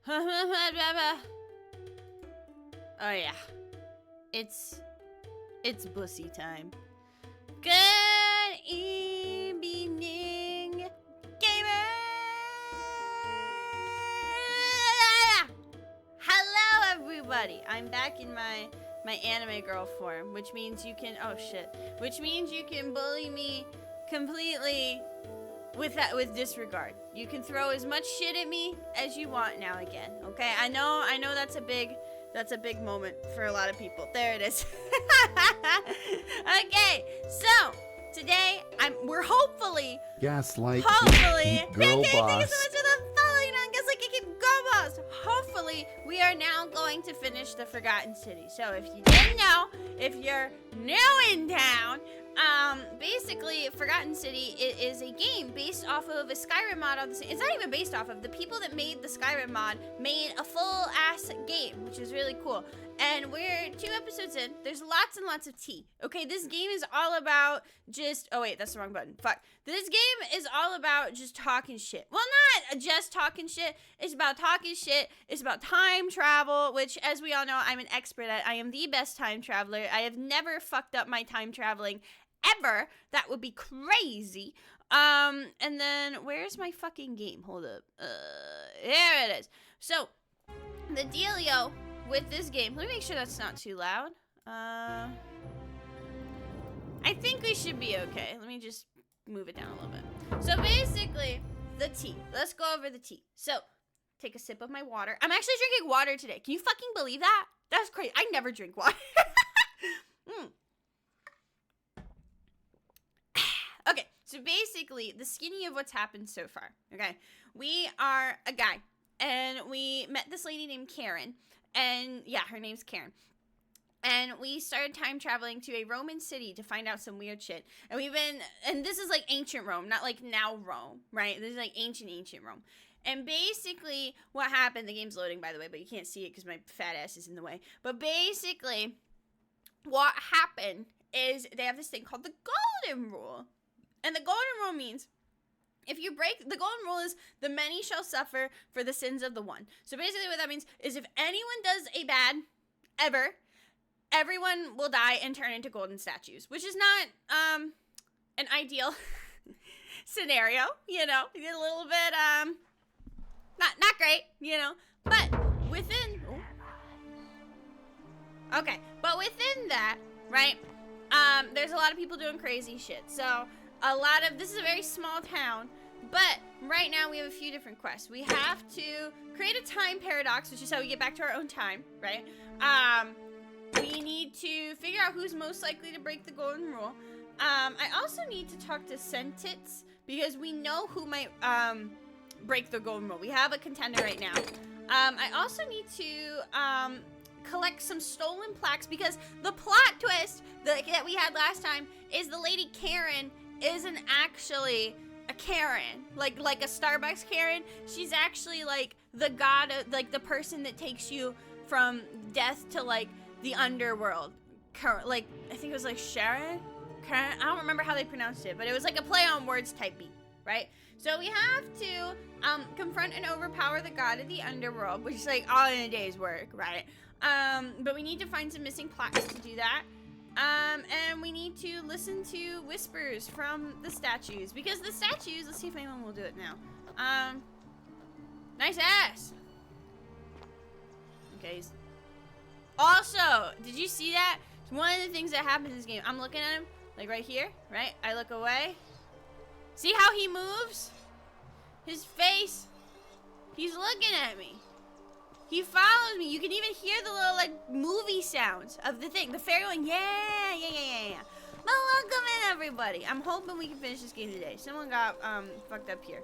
Oh yeah. It's bussy time. Good evening, gamers! Hello everybody! I'm back in my anime girl form, which means you can which means you can bully me completely with disregard. You can throw as much shit at me as you want now again. Okay? I know that's a big moment for a lot of people. There it is. Okay, so today we're hopefully Gaslight girl boss. thank you so much for the following on Gaslight girl boss. Hopefully we are now going to finish the Forgotten City. So if you didn't know, if you're new in town, basically Forgotten City is a game based off of a Skyrim mod of the same. It's not even based off of, the people that made the Skyrim mod made a full ass game, which is really cool. And we're 2 episodes in. There's lots and lots of tea. Okay, this game is all about just, oh wait, that's the wrong button. Fuck. This game is all about just talking shit. Well, not just talking shit. It's about talking shit. It's about time travel, which, as we all know, I'm an expert at. I am the best time traveler. I have never fucked up my time traveling ever. That would be crazy. And then where's my fucking game? Hold up. There it is. So the dealio with this game, let me make sure that's not too loud. I think we should be okay. Let me just move it down a little bit. So basically, the tea. Let's go over the tea. So take a sip of my water. I'm actually drinking water today. Can you fucking believe that? That's crazy. I never drink water. Okay, so basically, the skinny of what's happened so far, okay? We are a guy, and we met this lady named Karen, and yeah, her name's Karen. And we started time traveling to a Roman city to find out some weird shit. And and this is like ancient Rome, not like now Rome, right? This is like ancient Rome. And basically, what happened, the game's loading, by the way, but you can't see it because my fat ass is in the way. But basically, what happened is they have this thing called the Golden Rule. And the Golden Rule means, if you break, the Golden Rule is the many shall suffer for the sins of the one. So basically what that means is if anyone does a bad, ever, everyone will die and turn into golden statues. Which is not, an ideal scenario, you know. A little bit, not great, you know. But within, okay, but within that, right, there's a lot of people doing crazy shit. So this is a very small town, but right now we have a few different quests. We have to create a time paradox, which is how we get back to our own time, right? We need to figure out who's most likely to break the Golden Rule. I also need to talk to Sentits, because we know who might, break the Golden Rule. We have a contender right now. I also need to, collect some stolen plaques, because the plot twist that we had last time is the lady Karen isn't actually a Karen, like a Starbucks Karen. She's actually like the god of, like, the person that takes you from death to like the underworld. Like, I think it was like Sharon. I don't remember how they pronounced it, but it was like a play on words type beat, right? So we have to confront and overpower the god of the underworld, which is like all in a day's work, right? But we need to find some missing plaques to do that. And we need to listen to whispers from the statues, because the statues, let's see if anyone will do it now. Nice ass. Okay. Also, did you see that? It's one of the things that happens in this game. I'm looking at him, like right here, right? I look away. See how he moves? His face. He's looking at me. He follows me. You can even hear the little, like, movie sounds of the thing. The fairy going, yeah. But welcome in, everybody. I'm hoping we can finish this game today. Someone got, fucked up here.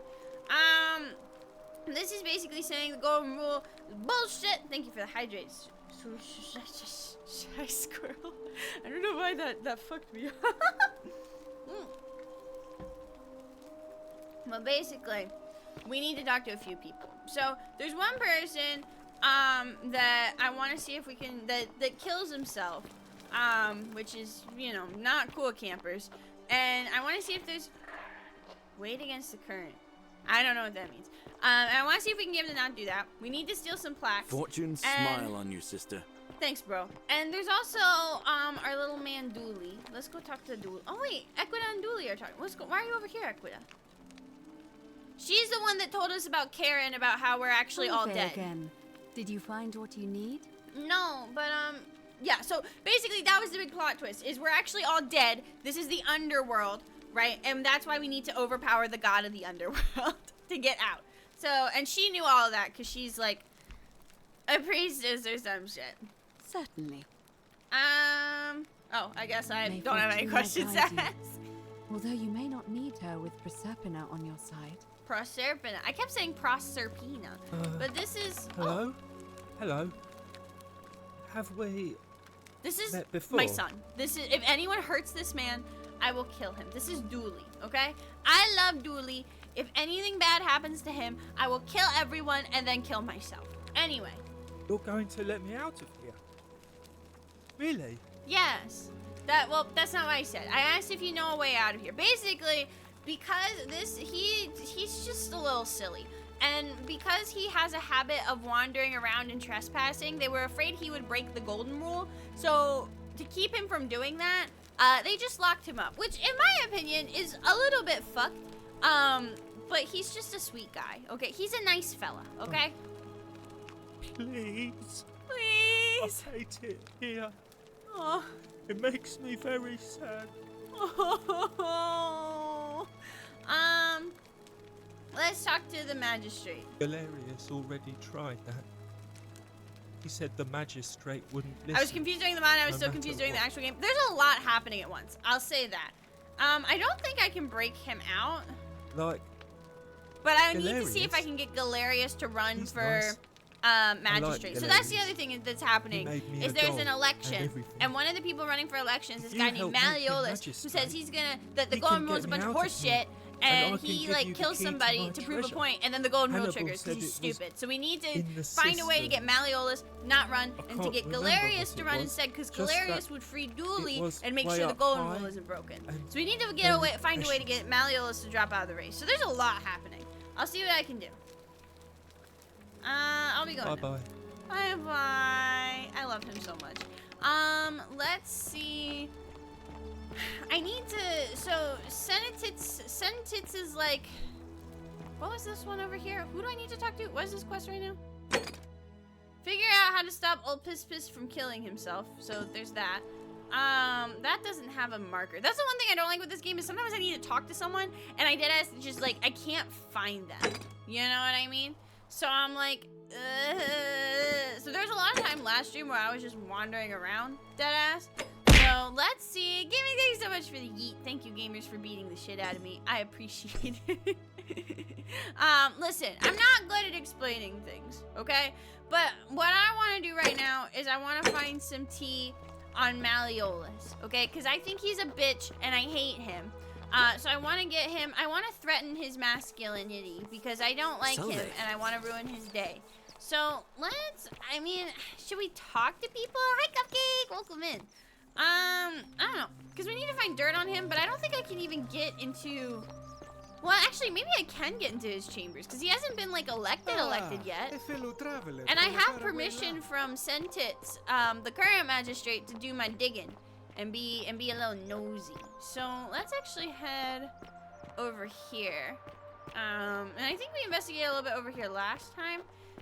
This is basically saying the Golden Rule is bullshit. Thank you for the hydrates. Shy squirrel. I don't know why that fucked me up. But basically, we need to talk to a few people. So, there's one person that I want to see if we can, that kills himself, which is, you know, not cool, campers. And I want to see if there's, wait against the current. I don't know what that means. And I want to see if we can get him to not do that. We need to steal some plaques. Fortune smile on you, sister. Thanks, bro. And there's also our little man Dooley. Let's go talk to Dooley. Oh wait, Equita and Dooley are talking. Let's go. Why are you over here, Equita? She's the one that told us about Karen, about how we're actually all dead. Again. Did you find what you need? No, but yeah. So basically, that was the big plot twist: is we're actually all dead. This is the underworld, right? And that's why we need to overpower the god of the underworld to get out. So, and she knew all of that because she's like a priestess or some shit. Certainly. Oh, I guess I May don't have any fortune questions to guide you. ask. Although you may not need her with Proserpina on your side. Proserpina. I kept saying Proserpina, but this is. Hello? Hello? Have we This is met before? my son. This is. If anyone hurts this man, I will kill him. This is Dooley. Okay? I love Dooley. If anything bad happens to him, I will kill everyone and then kill myself. Anyway. You're going to let me out of here? Really? Yes. That's not what I said. I asked if you know a way out of here. Basically, because he's just a little silly. And because he has a habit of wandering around and trespassing, they were afraid he would break the golden rule. So, to keep him from doing that, they just locked him up. Which, in my opinion, is a little bit fucked. But he's just a sweet guy, okay? He's a nice fella, okay? Please. Please. I hate it here. Oh. It makes me very sad. Let's talk to the magistrate. Galerius already tried that. He said the magistrate wouldn't listen. I was confused during the mod, I was No so matter confused during the what. actual game. There's a lot happening at once. I'll say that. I don't think I can break him out, Like, but I need to see if I Galerius? can get Galerius to run He's for nice. magistrate. So Galerius. that's the other thing that's happening. He made me Is a there's doll an and election, everything. and one of the people running for elections, this If guy you named help make him Malleolus, who says magistrate, he's gonna that the he golden can rule is a get bunch me of out horse of here, shit, and and I can he give like you the kills key to somebody my to prove a treasure. point, and then the golden rule Hannibal triggers because said he's it was stupid. So we need to in the find a way to get system. Malleolus not run, I and to can't get remember Galerius what to it run was, instead, because just Galerius that would free Dooley was and make way sure the up golden high, rule isn't broken. and So we need to very find a way to precious. get Malleolus to drop out of the race. So there's a lot happening. I'll see what I can do. I'll be going. now. bye-bye. Bye bye. I love him so much. Let's see. I need to. So Senatits is like. What was this one over here? Who do I need to talk to? What is this quest right now? Figure out how to stop old Piss Piss from killing himself. So there's that. That doesn't have a marker. That's the one thing I don't like with this game is sometimes I need to talk to someone and I deadass just like I can't find them. You know what I mean? So I'm like, so there's a lot of time last stream where I was just wandering around, deadass. So let's see. Gaming, thank you so much for the yeet. Thank you, gamers, for beating the shit out of me. I appreciate it. Listen, I'm not good at explaining things, okay? But what I want to do right now is I want to find some tea on Malleolus, okay? Because I think he's a bitch and I hate him. So I want to get him, I want to threaten his masculinity because I don't like him and I want to ruin his day. So let's, I mean, should we talk to people? Hi, Cupcake, welcome in. I don't know, because we need to find dirt on him, but I don't think I can even get into, well, actually, maybe I can get into his chambers because he hasn't been, like, elected yet. And I have permission from Sentits, the current magistrate, to do my digging and be a little nosy. So let's actually head over here. And I think we investigated a little bit over here last time,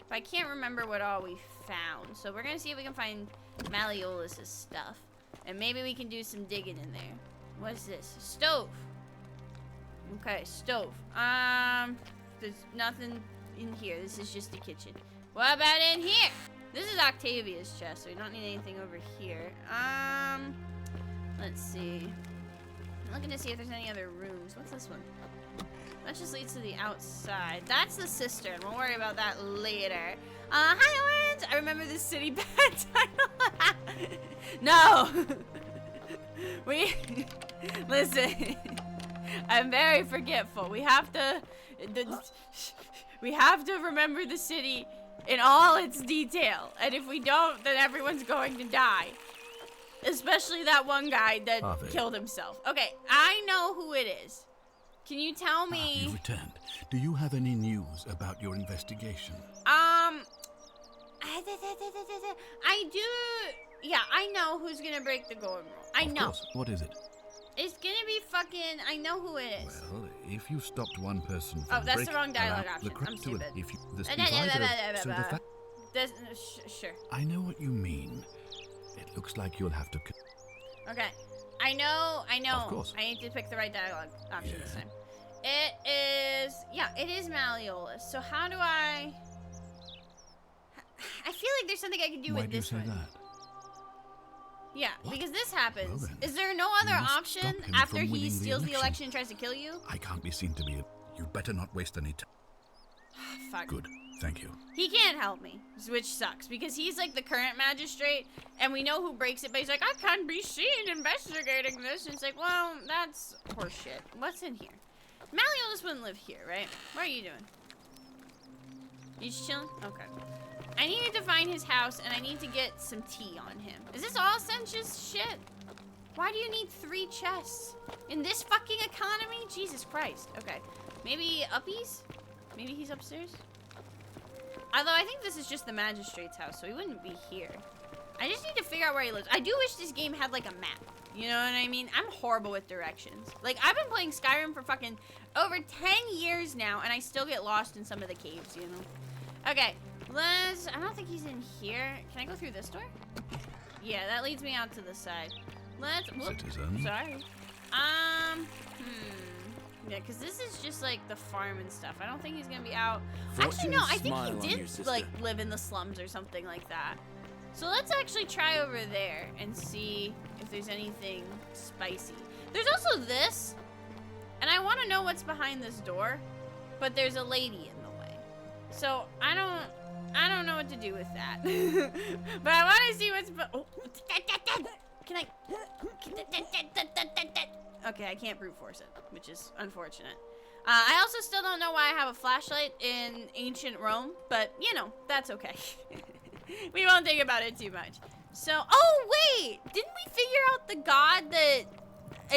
but I can't remember what all we found. So we're gonna see if we can find Malleolus' stuff, and maybe we can do some digging in there. What's this? Stove. Okay, stove. There's nothing in here. This is just the kitchen. What about in here? This is Octavia's chest, so we don't need anything over here. Let's see. I'm looking to see if there's any other rooms. What's this one? That just leads to the outside. That's the cistern. We'll worry about that later. Hi, Orange! I remember this city bad title. No! Listen. I'm very forgetful. We have to remember the city in all its detail. And if we don't, then everyone's going to die. Especially that one guy that killed himself. Okay, I know who it is. Can you tell me? You've returned. Do you have any news about your investigation? I do. Yeah, I know who's gonna break the golden rule. I know. Of course. What is it? It's gonna be fucking. I know who it is. Well, if you stopped one person from That's the breaking wrong dialogue the option. crap I'm to stupid. it, if you, the divider of, so the fact. Sure. I know what you mean. It looks like you'll have to. Okay. I know. Of course. I need to pick the right dialogue option this Yeah. time. It is. Yeah, it is Malleolus. So how do I feel like there's something I can do Why with do you this say one. that? Yeah, What? because this happens. Well then, Is there no other must option stop him after from he winning the steals the election. election and tries to kill you? I can't be seen to be. You'd better not waste any time. Fuck. Good. Thank you. He can't help me, which sucks because he's like the current magistrate, and we know who breaks it. But he's like, I can't be seen investigating this. And it's like, well, that's horseshit. What's in here? Malleolus wouldn't live here, right? What are you doing? You just chilling? Okay. I need to find his house, and I need to get some tea on him. Is this all Sench's shit? Why do you need 3 chests? In this fucking economy? Jesus Christ. Okay. Maybe uppies? Maybe he's upstairs? Although I think this is just the magistrate's house, so he wouldn't be here. I just need to figure out where he lives. I do wish this game had like a map. You know what I mean? I'm horrible with directions. Like, I've been playing Skyrim for fucking over 10 years now, and I still get lost in some of the caves, you know? Okay, I don't think he's in here. Can I go through this door? Yeah, that leads me out to the side. Whoops, Citizen. sorry. Yeah, because this is just like the farm and stuff. I don't think he's gonna be out. Actually, no, I think Smile on he you, did sister. like live in the slums or something like that. So let's actually try over there and see if there's anything spicy. There's also this, and I want to know what's behind this door, but there's a lady in the way. So I don't know what to do with that. But I want to see what's. Oh, can I? Okay, I can't brute force it, which is unfortunate. I also still don't know why I have a flashlight in ancient Rome, but you know, that's okay. We won't think about it too much. So, oh wait, didn't we figure out the god that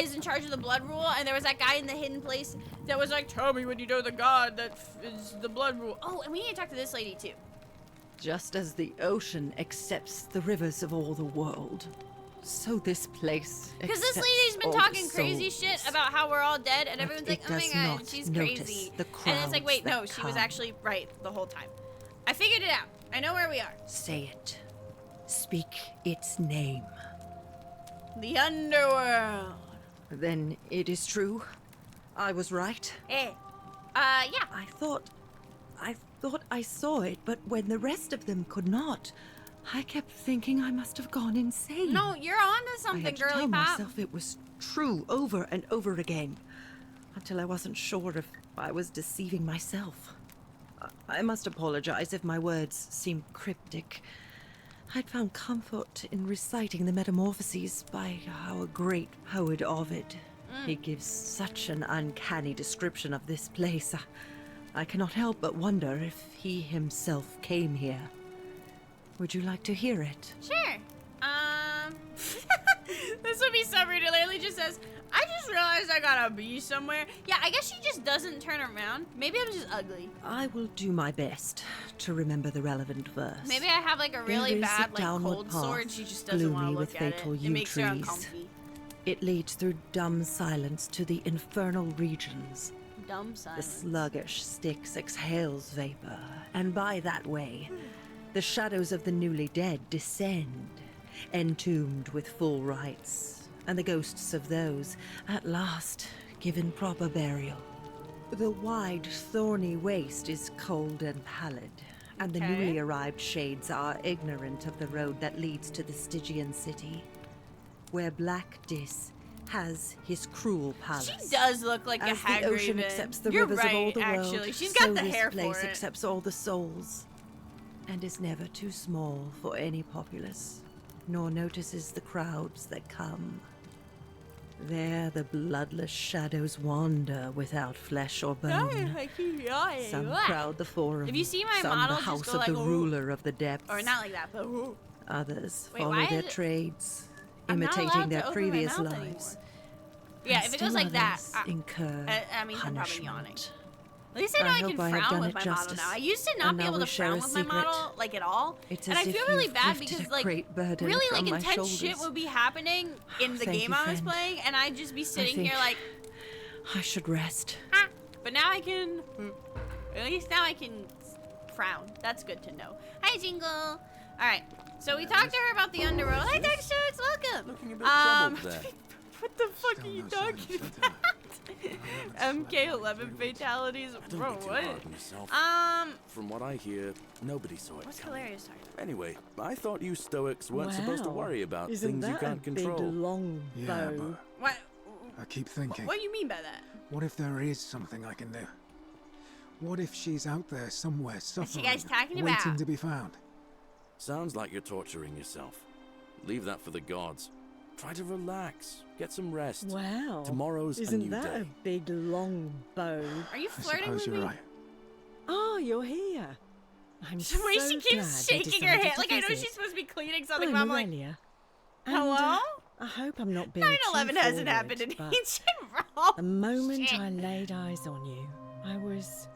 is in charge of the blood rule? And there was that guy in the hidden place that was like, tell me when you know the god that is the blood rule. Oh, and we need to talk to this lady too. Just as the ocean accepts the rivers of all the world, so this place Because this accepts lady's been all talking the crazy souls. shit about how we're all dead, and But everyone's it like, oh my does god, not she's notice crazy. the And it's like, crowds wait, no, that she was come. actually right the whole time. I figured it out. I know where we are. Say it. Speak its name. The underworld. Then it is true. I was right. Yeah. I thought I saw it, but when the rest of them could not, I kept thinking I must have gone insane. No, you're onto I something, had to girly tell pop. myself it was true over and over again, until I wasn't sure if I was deceiving myself. I must apologize if my words seem cryptic. I'd found comfort in reciting the Metamorphoses by our great poet Ovid. He gives such an uncanny description of this place. I cannot help but wonder if he himself came here. Would you like to hear it? Sure. This would be so rude. It literally just says, I just realized I gotta be somewhere. Yeah, I guess she just doesn't turn around. Maybe I'm just ugly. I will do my best to remember the relevant verse. Maybe I have like a really There is bad a like downward cold path, sword. She just doesn't want to gloomy look with at it. fatal It yew makes her trees. uncomfy. It leads through dumb silence to the infernal regions. Dumb The silence. sluggish Styx exhales vapor, and by that way, the shadows of the newly dead descend, entombed with full rites, and the ghosts of those, at last, given proper burial. The wide, thorny waste is cold and pallid, and the Okay. newly arrived shades are ignorant of the road that leads to the Stygian city, where Black Dis has his cruel palace. She does look like As a hag the ocean raven. accepts the You're rivers right, of all the world, actually. She's so got the this hair place for it. accepts all the souls, and is never too small for any populace, nor notices the crowds that come. There the bloodless shadows wander without flesh or bone. Some crowd the forum, If you see my some model, the just house go of like, the "Ooh." ruler of the depths. Or not like that, but Others Wait, follow why their is it- trades, I'm not allowed imitating to their open my previous mouth lives. Yeah, and if it goes still like that, others incur I mean, I'm probably yawning. punishment. At least I know I hope can I have frown done with it my model justice, now. I used to not and be now able we to share frown a with my secret. model, like, at all. It's And as I if feel really you've bad lifted because, a like, great burden really, like, from my intense shit shoulders. would be happening in the Thank game you, I was friend. playing, and I'd just be sitting think here, like, I should rest. ah. But now I can, at least now I can frown. That's good to know. Hi, Jingle. All right. So we talked to her about the underworld. Hi, Dexter. It's welcome. Looking a bit troubled there. What the fuck are you talking about? MK11 fatalities? Don't Bro, be too what? hard on yourself. From what I hear, nobody saw it What's coming. hilarious talking about? Anyway, I thought you Stoics weren't supposed to worry about Isn't things you that can't a control. big long Yeah, bow? What? but I keep thinking, What do you mean by that? what if there is something I can do? What if she's out there somewhere What's you suffering, guys talking waiting about? to be found? Sounds like you're torturing yourself. Leave that for the gods. Try to relax. Get some rest. Wow. Tomorrow's Isn't a new that day. a big long bow? Are you I flirting suppose with you're me? right. Oh, you're here. I'm The so way she keeps glad you shaking her decided head, to like I know visit. she's supposed to be cleaning something, I'm but I'm like, Aurelia. And, hello? I hope I'm not being 9/11 too hasn't forward, happened in but ancient Rome. the moment Shit. I laid eyes on you, I was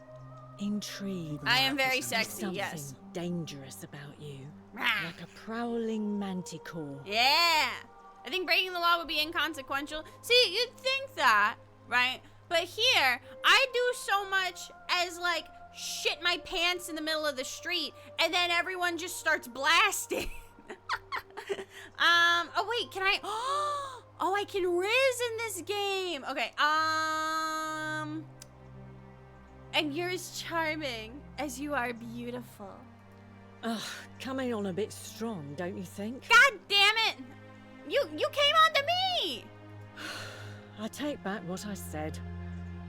intrigued. I am very There's sexy, something yes. dangerous about you, Rah. like a prowling manticore. Yeah. I think breaking the law would be inconsequential. See, you'd think that, right? But here, I do so much as, like, shit my pants in the middle of the street, and then everyone just starts blasting. Oh wait, can I, oh, I can Riz in this game. Okay, and you're as charming as you are beautiful. Ugh, coming on a bit strong, don't you think? God damn it! You came on to me! I take back what I said.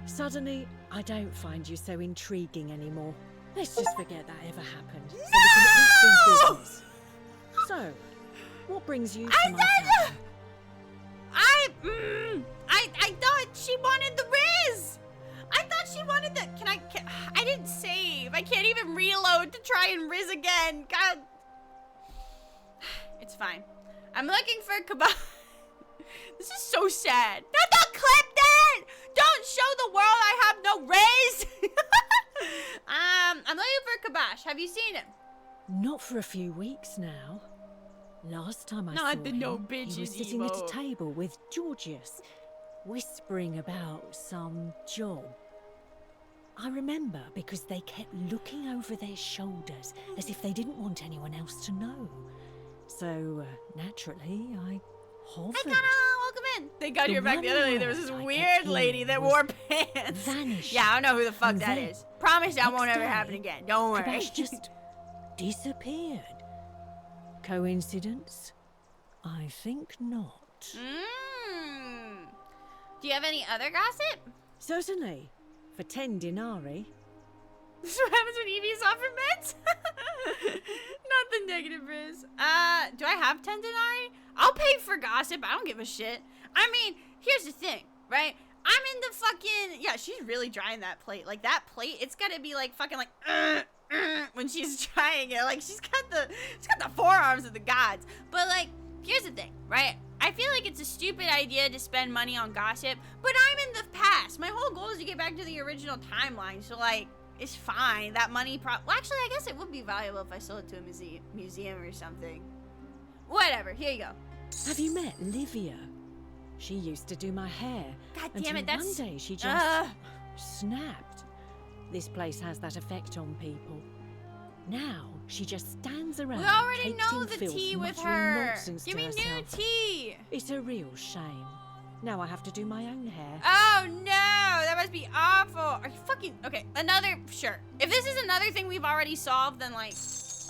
Suddenly, I don't find you so intriguing anymore. Let's just forget that ever happened. So we can at least do business. So, what brings you to my town? I thought she wanted the Riz! I thought she wanted the, I didn't save. I can't even reload to try and Riz again. God. It's fine. I'm looking for Kebab. This is so sad. No, don't clip that! Don't show the world I have no Riz! I'm looking for Kabash. Have you seen him? Not for a few weeks now. Last time I Not saw the him, no he bitches was sitting at a emo. table with Georgius, whispering about some job. I remember because they kept looking over their shoulders as if they didn't want anyone else to know. So, naturally, I hovered. Hi, Kana! Welcome in. Thank God you're back the other day. There was this word I weird kept lady hearing that was wore pants. vanished. Yeah, I don't know who the fuck And that then, is. Promise that won't next ever day, happen again. Don't worry. Kabash just disappeared. Coincidence? I think not. Mmm. Do you have any other gossip? Certainly. For 10 denarii. This is what happens when EVs offer meds? Not the negative Riz. Do I have 10 denarii? I'll pay for gossip. I don't give a shit. I mean, here's the thing, right? I'm in the fucking, yeah, she's really drying that plate. Like, that plate, it's gotta be like fucking like, when she's trying it. Like, she's got the forearms of the gods. But like, here's the thing, right? I feel like it's a stupid idea to spend money on gossip, but I'm in the past. My whole goal is to get back to the original timeline, so like, it's fine. That money well, actually, I guess it would be valuable if I sold it to a museum or something. Whatever, here you go. Have you met Livia? She used to do my hair. God damn until it, that's... one day she just snapped. This place has that effect on people. Now she just stands around. We already caked know in the filth, tea with muttering her. nonsense Give to me new herself. tea. It's a real shame. Now I have to do my own hair. Oh no, that must be awful. Are you fucking... Okay, another... Sure. If this is another thing we've already solved, then like...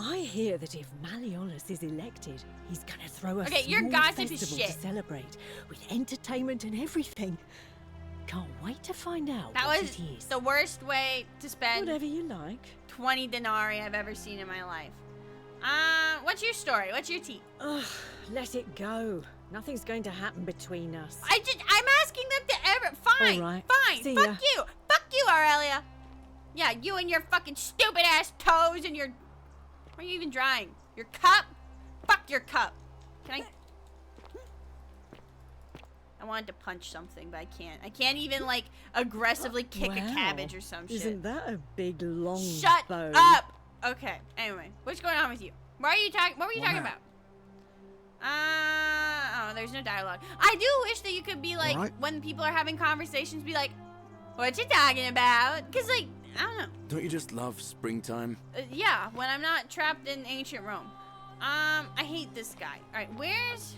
I hear that if Malleolus is elected, he's gonna throw a Okay, your small gossip is festival shit. to celebrate with entertainment and everything. Can't wait to find out That what was it is. the worst way to spend Whatever you like. 20 denarii I've ever seen in my life. What's your story? What's your tea? Ugh, let it go. Nothing's going to happen between us. I'm asking them to ever... Fine, All right. fine. See Fuck ya. you. Fuck you, Aurelia. Yeah, you and your fucking stupid ass toes and your... What are you even drying? Your cup? Fuck your cup. Can I... I wanted to punch something, but I can't. I can't even, like, aggressively kick a cabbage or some shit. Isn't that a big long Shut bow? up! Okay, anyway. What's going on with you? What were you talking about? Oh, there's no dialogue. I do wish that you could be like, Alright. when people are having conversations, be like, what you talking about? Because, like, I don't know. Don't you just love springtime? Yeah, when I'm not trapped in ancient Rome. I hate this guy. Alright, where's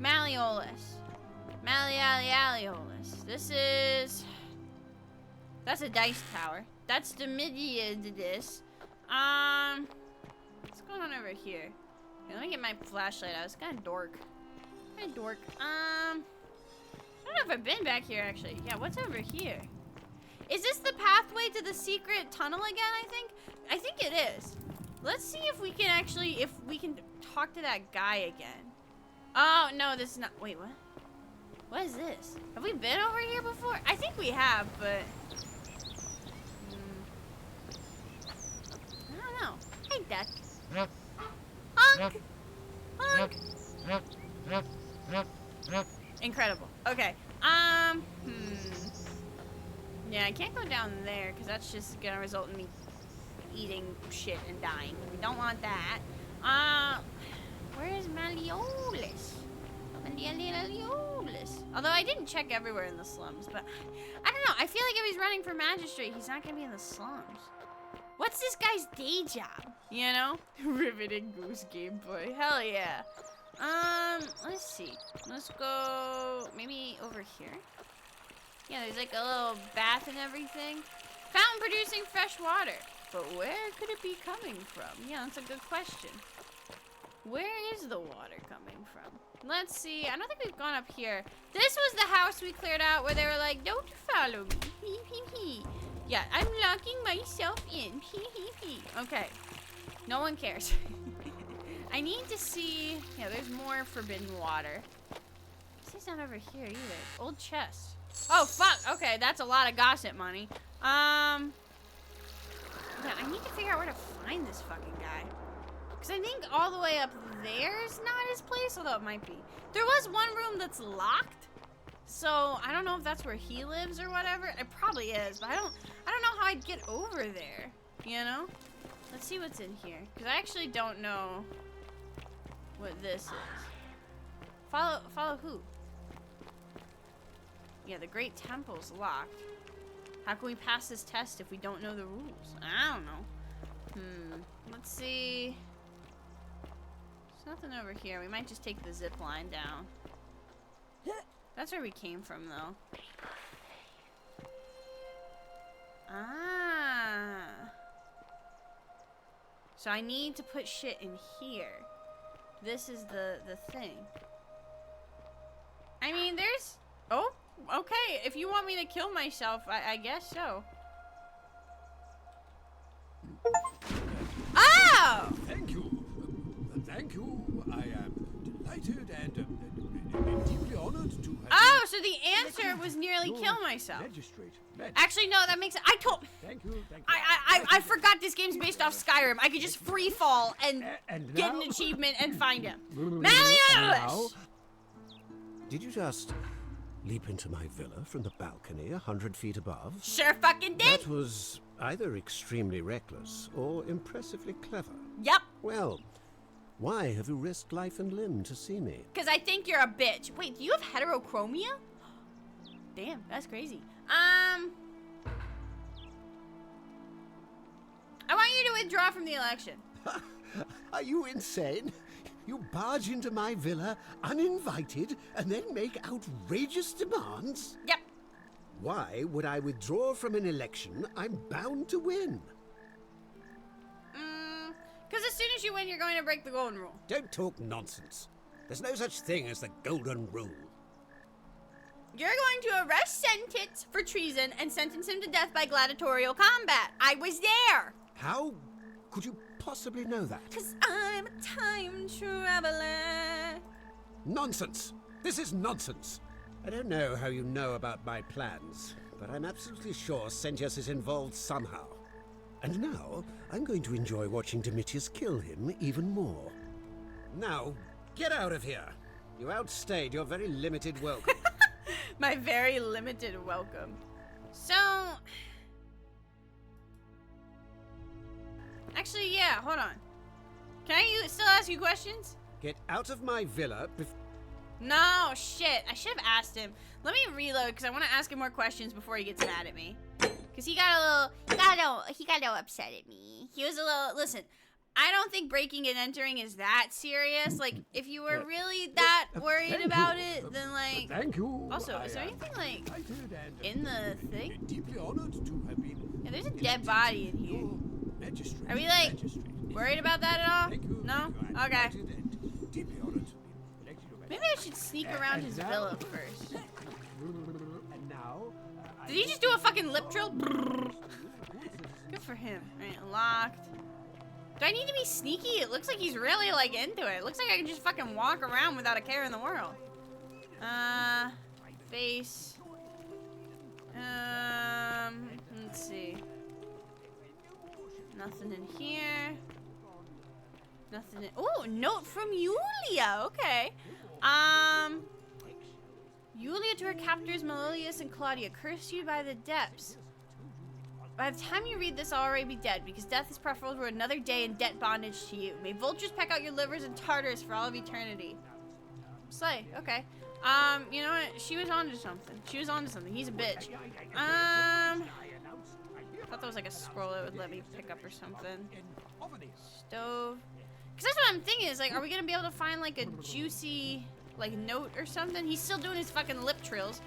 Malleolus? Malleolus. That's a dice tower. That's the Midiadis. What's going on over here? Okay, let me get my flashlight out. It's kind of dork. I don't know if I've been back here, actually. Yeah, what's over here? Is this the pathway to the secret tunnel again, I think? I think it is. Let's see if we can actually, talk to that guy again. Oh, no, this is not, wait, what? What is this? Have we been over here before? I think we have, but... I don't know. Hey, duck. Honk! Honk! Incredible. Okay. Yeah, I can't go down there because that's just gonna result in me eating shit and dying. We don't want that. Where is Malleolus? Malleolus. Although I didn't check everywhere in the slums, but I don't know. I feel like if he's running for magistrate, he's not gonna be in the slums. What's this guy's day job? You know? Riveting goose gameplay. Hell yeah. Let's see. Let's go maybe over here. Yeah, there's like a little bath and everything. Fountain producing fresh water. But where could it be coming from? Yeah, that's a good question. Where is the water coming from? Let's see. I don't think we've gone up here. This was the house we cleared out where they were like, don't follow me. Yeah, I'm locking myself in. Okay. No one cares. I need to see... Yeah, there's more forbidden water. This is not over here either. Old chest. Oh, fuck. Okay, that's a lot of gossip money. Yeah, I need to figure out where to find this fucking guy. Because I think all the way up there is not his place, although it might be. There was one room that's locked. So, I don't know if that's where he lives or whatever. It probably is, but I don't know how I'd get over there, you know? Let's see what's in here. Because I actually don't know what this is. Follow who? Yeah, the Great Temple's locked. How can we pass this test if we don't know the rules? I don't know. Let's see. There's nothing over here. We might just take the zip line down. That's where we came from, though. Ah. So I need to put shit in here. This is the thing. I mean, there's... Oh, okay. If you want me to kill myself, I guess so. Oh! Thank you. Thank you. I am delighted and deeply honored to have... Oh, so the answer was nearly kill myself. Magistrate. Actually, no, that makes it. I told. Thank you. I forgot this game's based off Skyrim. I could just free fall and And get an now- achievement and find him. Now, Malleolus! Did you just leap into my villa from the balcony 100 feet above? Sure fucking did. That was either extremely reckless or impressively clever. Yep. Well, why have you risked life and limb to see me? Because I think you're a bitch. Wait, do you have heterochromia? Damn, that's crazy. I want you to withdraw from the election. Are you insane? You barge into my villa uninvited and then make outrageous demands? Yep. Why would I withdraw from an election I'm bound to win? Because as soon as you win, you're going to break the golden rule. Don't talk nonsense. There's no such thing as the golden rule. You're going to arrest Sentence for treason and sentence him to death by gladiatorial combat. I was there. How could you possibly know that? Because I'm a time traveler. Nonsense! This is nonsense! I don't know how you know about my plans, but I'm absolutely sure Sentius is involved somehow. And now, I'm going to enjoy watching Domitius kill him even more. Now, get out of here! You outstayed your very limited welcome. My very limited welcome. So, actually, yeah, hold on. Can I still ask you questions? Get out of my villa No, shit. I should have asked him. Let me reload because I want to ask him more questions before he gets mad at me. Because he got a little upset at me. He was a little, listen, I don't think breaking and entering is that serious. Like, if you were really that worried about it, then like, Thank you. also, I is there am anything like delighted and in the thing? deeply honored to have been. Yeah, there's a dead body in here. Your Majesty. Are we like worried about that at all? Thank you. No? Thank you. I'm Okay. delighted and deeply honored to be elected your Maybe I should sneak around his villa first. And now, Did he just do a fucking lip drill? Good for him. Alright, locked. Do I need to be sneaky? It looks like he's really like into it. It looks like I can just fucking walk around without a care in the world. Face. Let's see. Nothing in here. Nothing in. Oh, note from Yulia. Okay. Yulia to her captors Melilius and Claudia, cursed you by the depths. By the time you read this, I'll already be dead, because death is preferable to another day in debt bondage to you. May vultures peck out your livers and tartars for all of eternity. Slay, okay. You know what? She was onto something. She was onto something. He's a bitch. I thought that was like a scroll that would let me pick up or something. Stove. Because that's what I'm thinking is, like, are we going to be able to find, like, a juicy, like, note or something? He's still doing his fucking lip trills.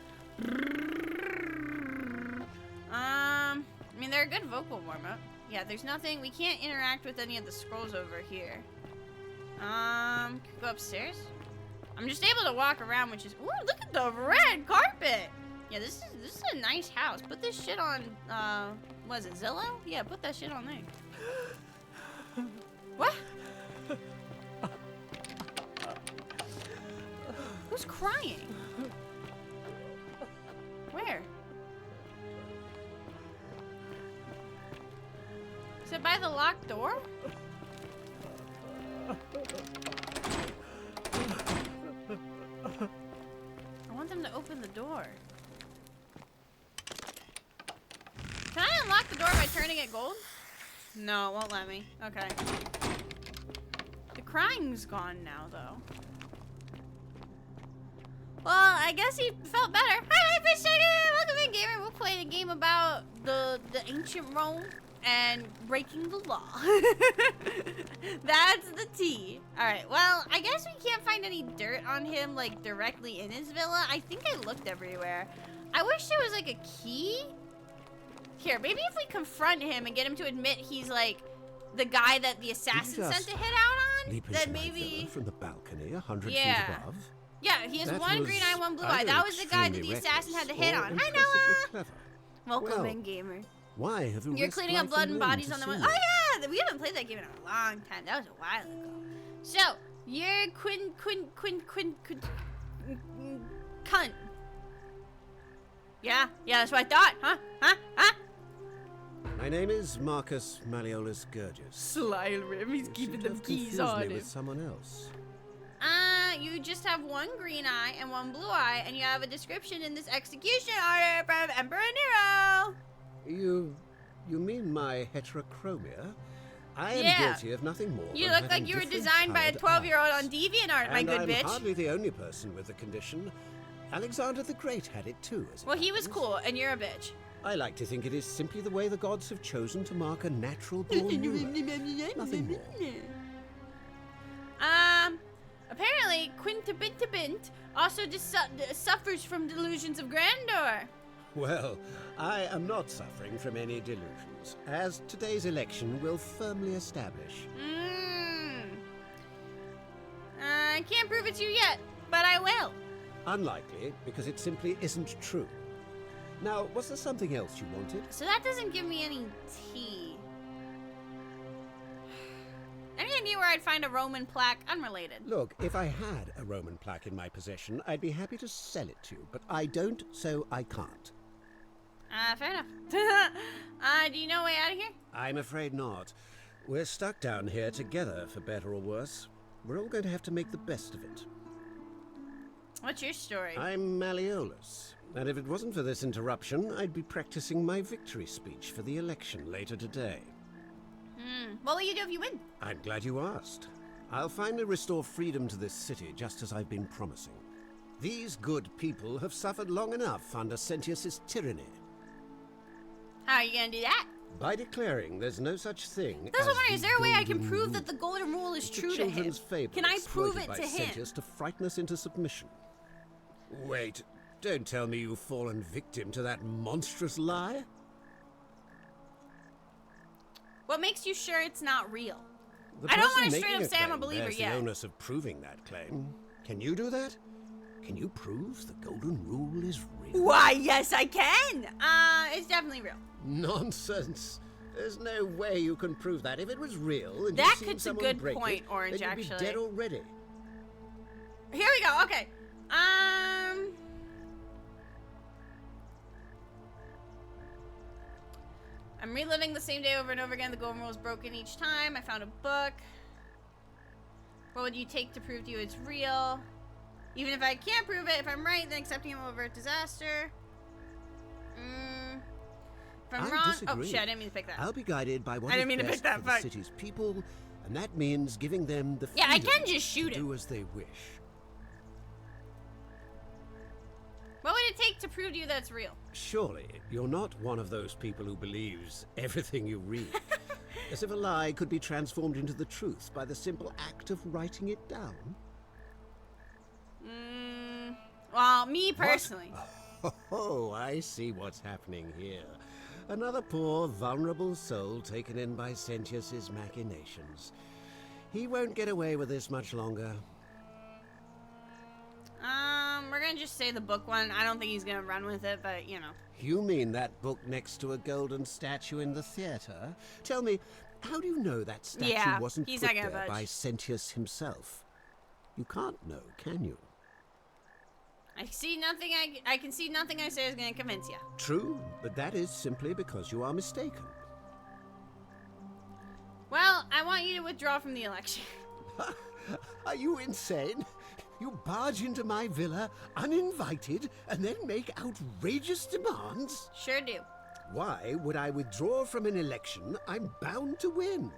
I mean, they're a good vocal warm-up. Yeah, there's nothing. We can't interact with any of the scrolls over here. Can we go upstairs? I'm just able to walk around, which is... Ooh, look at the red carpet! Yeah, this is a nice house. Put this shit on, what is it, Zillow? Yeah, put that shit on there. What? Who's crying? Where? Is it by the locked door? I want them to open the door. Can I unlock the door by turning it gold? No, it won't let me. Okay. The crying's gone now, though. Well, I guess he felt better. Hi, welcome in, gamer. We'll play a game about the ancient Rome and breaking the law. That's the tea. All right. Well, I guess we can't find any dirt on him, like directly in his villa. I think I looked everywhere. I wish there was like a key. Here, maybe if we confront him and get him to admit he's like the guy that the assassin sent to hit out on, then maybe from the balcony 100 feet yeah. above. Yeah, he has That one was green eye, one blue eye. either That was the guy that the extremely assassin had to reckless hit or on. Hi, impressively Noah. clever. Welcome Well, in, gamer. Why have you You're risked cleaning up life blood and limb bodies to on the see one. me? Oh yeah, we haven't played that game in a long time. That was a while ago. So you're cunt. Yeah, that's what I thought. Huh? My name is Marcus Malleolus Gurgis. Sly Rim, he's keeping them keys Confuse on me him. with someone else. You just have one green eye and one blue eye, and you have a description in this execution order from Emperor Nero. You mean my heterochromia? I am Yeah. guilty of nothing more. You than look having like you were different designed by a coloured 12-year-old eyes. on DeviantArt, my And good I'm bitch. hardly the only person with the condition. Alexander the Great had it too, as it Well, he was happens. cool, and you're a bitch. I like to think it is simply the way the gods have chosen to mark a natural-born ruler. Nothing more. Apparently, Quintabintabint also suffers from delusions of grandeur. Well, I am not suffering from any delusions, as today's election will firmly establish. I can't prove it to you yet, but I will. Unlikely, because it simply isn't true. Now, was there something else you wanted? So that doesn't give me any tea. Any idea where I'd find a Roman plaque? Unrelated. Look, if I had a Roman plaque in my possession, I'd be happy to sell it to you, but I don't, so I can't. Fair enough. Do you know a way out of here? I'm afraid not. We're stuck down here together, for better or worse. We're all going to have to make the best of it. What's your story? I'm Malleolus, and if it wasn't for this interruption, I'd be practicing my victory speech for the election later today. What will you do if you win? I'm glad you asked. I'll finally restore freedom to this city, just as I've been promising. These good people have suffered long enough under Sentius's tyranny. How are you gonna do that? By declaring there's no such thing That's as what I'm wondering. the Is there a way I can golden prove rule. that the golden rule is It's a true to him? children's fable Can I prove exploited it by to him? Sentius to frighten us into submission. Wait, don't tell me you've fallen victim to that monstrous lie? What makes you sure it's not real? The I don't person want to straight making up say I'm a claim believer bears yet. the onus of proving that claim. Can you do that? Can you prove the golden rule is real? Why, yes, I can. It's definitely real. Nonsense. There's no way you can prove that. If it was real and That you'd seen could be a someone good break point, it, Orange, then you'd actually. be dead already. Here we go. Okay. I'm reliving the same day over and over again. The golden rule is broken each time. I found a book. What would you take to prove to you it's real? Even if I can't prove it, if I'm right, then accepting him will avert disaster. If I'm I wrong, disagree. oh shit! I didn't mean to pick that. I'll be guided by what I is didn't mean to best pick that, for the fuck. city's people, and that means giving them the Yeah, I freedom can just shoot to him. do as they wish. What would it take to prove to you that's real? Surely, you're not one of those people who believes everything you read. As if a lie could be transformed into the truth by the simple act of writing it down. Well, me personally. Oh, I see what's happening here. Another poor, vulnerable soul taken in by Sentius's machinations. He won't get away with this much longer. We're gonna just say the book one. I don't think he's gonna run with it, but you know. You mean that book next to a golden statue in the theater? Tell me, how do you know that statue Yeah, wasn't he's put not gonna there budge. by Sentius himself? You can't know, can you? I see nothing. I can see nothing I say is gonna convince you. True, but that is simply because you are mistaken. Well, I want you to withdraw from the election. Are you insane? You barge into my villa uninvited and then make outrageous demands? Sure do. Why would I withdraw from an election I'm bound to win?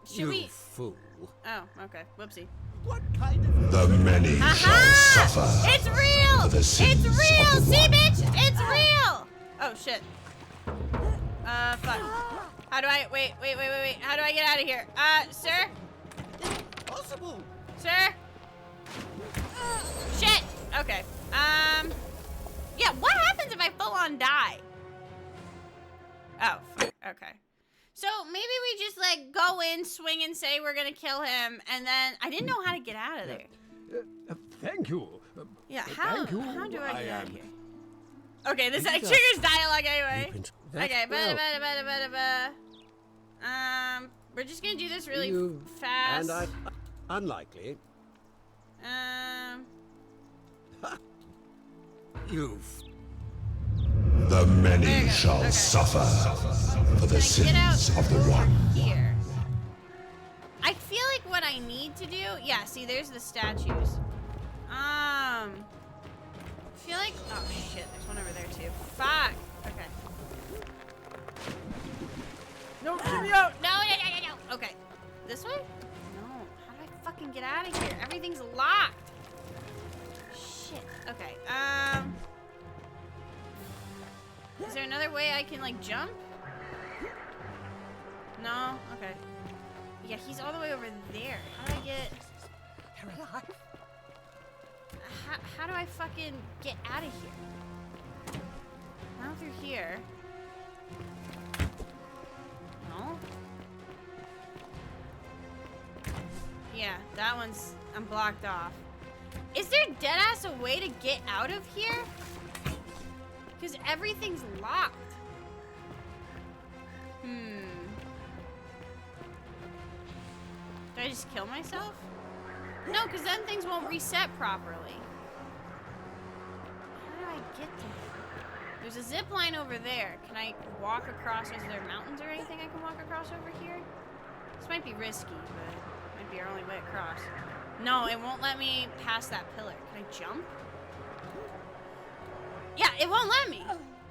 Should you we? fool. Oh, okay. Whoopsie. What kind of... The many shall suffer. It's real! for the It's sins real! of the See, one. bitch? It's real! Oh, shit. Fuck. How do I... Wait. How do I get out of here? Sir? Possible. Sir? Shit! Okay. Yeah, what happens if I full on die? Oh, fuck. Okay. So, maybe we just, like, go in, swing, and say we're gonna kill him, and then... I didn't know how to get out of there. Thank you. Yeah, how Thank you. do I get I out of am- here? Okay, this Indeed, triggers dialogue anyway. That's Okay, well. we're just gonna do this really You- fast. And unlikely. You've... The many There you go. shall Okay. suffer for the Can I get out sins of the over one. here? I feel like what I need to do, yeah, see, there's the statues. I feel like, oh shit, there's one over there too. Fuck. Okay. No, get me out. No. Okay. This way? No. How do I fucking get out of here? Everything's locked. Shit. Okay. Is there another way I can, like, jump? No? Okay. Yeah, he's all the way over there. How do I get... You're alive? How do I fucking get out of here? Now through here. No? Yeah, that one's... I'm blocked off. Is there deadass a way to get out of here? Because everything's locked. Do I just kill myself? No, because then things won't reset properly. How do I get there? There's a zip line over there. Can I walk across? Is there mountains or anything I can walk across over here? This might be risky, but Might be our only way across. No, it won't let me pass that pillar. Can I jump? Yeah, it won't let me.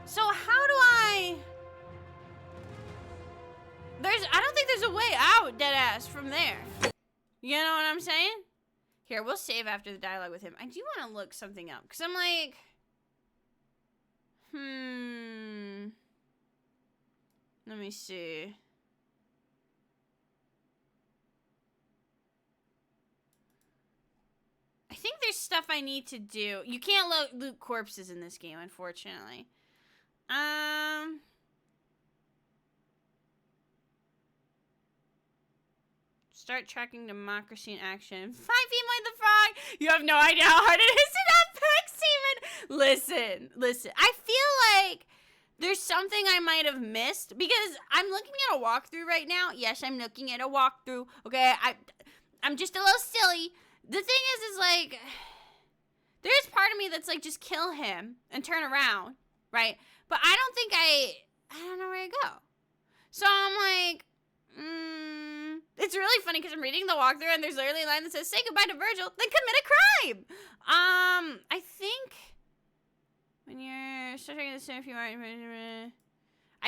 So how do I... I don't think there's a way out, deadass, from there. You know what I'm saying? Here, we'll save after the dialogue with him. I do want to look something up, because I'm like... Let me see. I think there's stuff I need to do. You can't loot corpses in this game, unfortunately. Start tracking democracy in action. 5 feet away the frog! You have no idea how hard it is to not Pex even! Listen. I feel like there's something I might have missed because I'm looking at a walkthrough right now. Yes, I'm looking at a walkthrough. Okay, I'm just a little silly. The thing is like, there's part of me that's like, just kill him and turn around, right? But I don't think I don't know where to go. So I'm like, it's really funny because I'm reading the walkthrough and there's literally a line that says, say goodbye to Virgil, then commit a crime. I think when you're starting to say if you are, I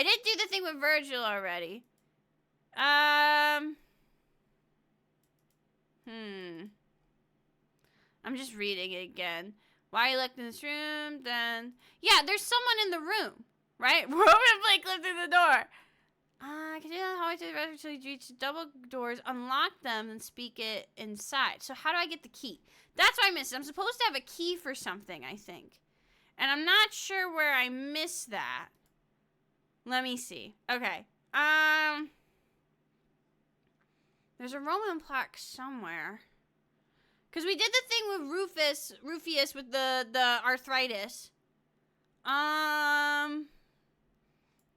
did do the thing with Virgil already. I'm just reading it again. Why you looked in this room, then... Yeah, there's someone in the room, right? Roman Blake lived through the door. Continue on the hallway to the rest until you reach the double doors, unlock them, and speak it inside. So how do I get the key? That's what I missed. I'm supposed to have a key for something, I think. And I'm not sure where I missed that. Let me see. Okay. There's a Roman plaque somewhere. Because we did the thing with Rufius with the arthritis.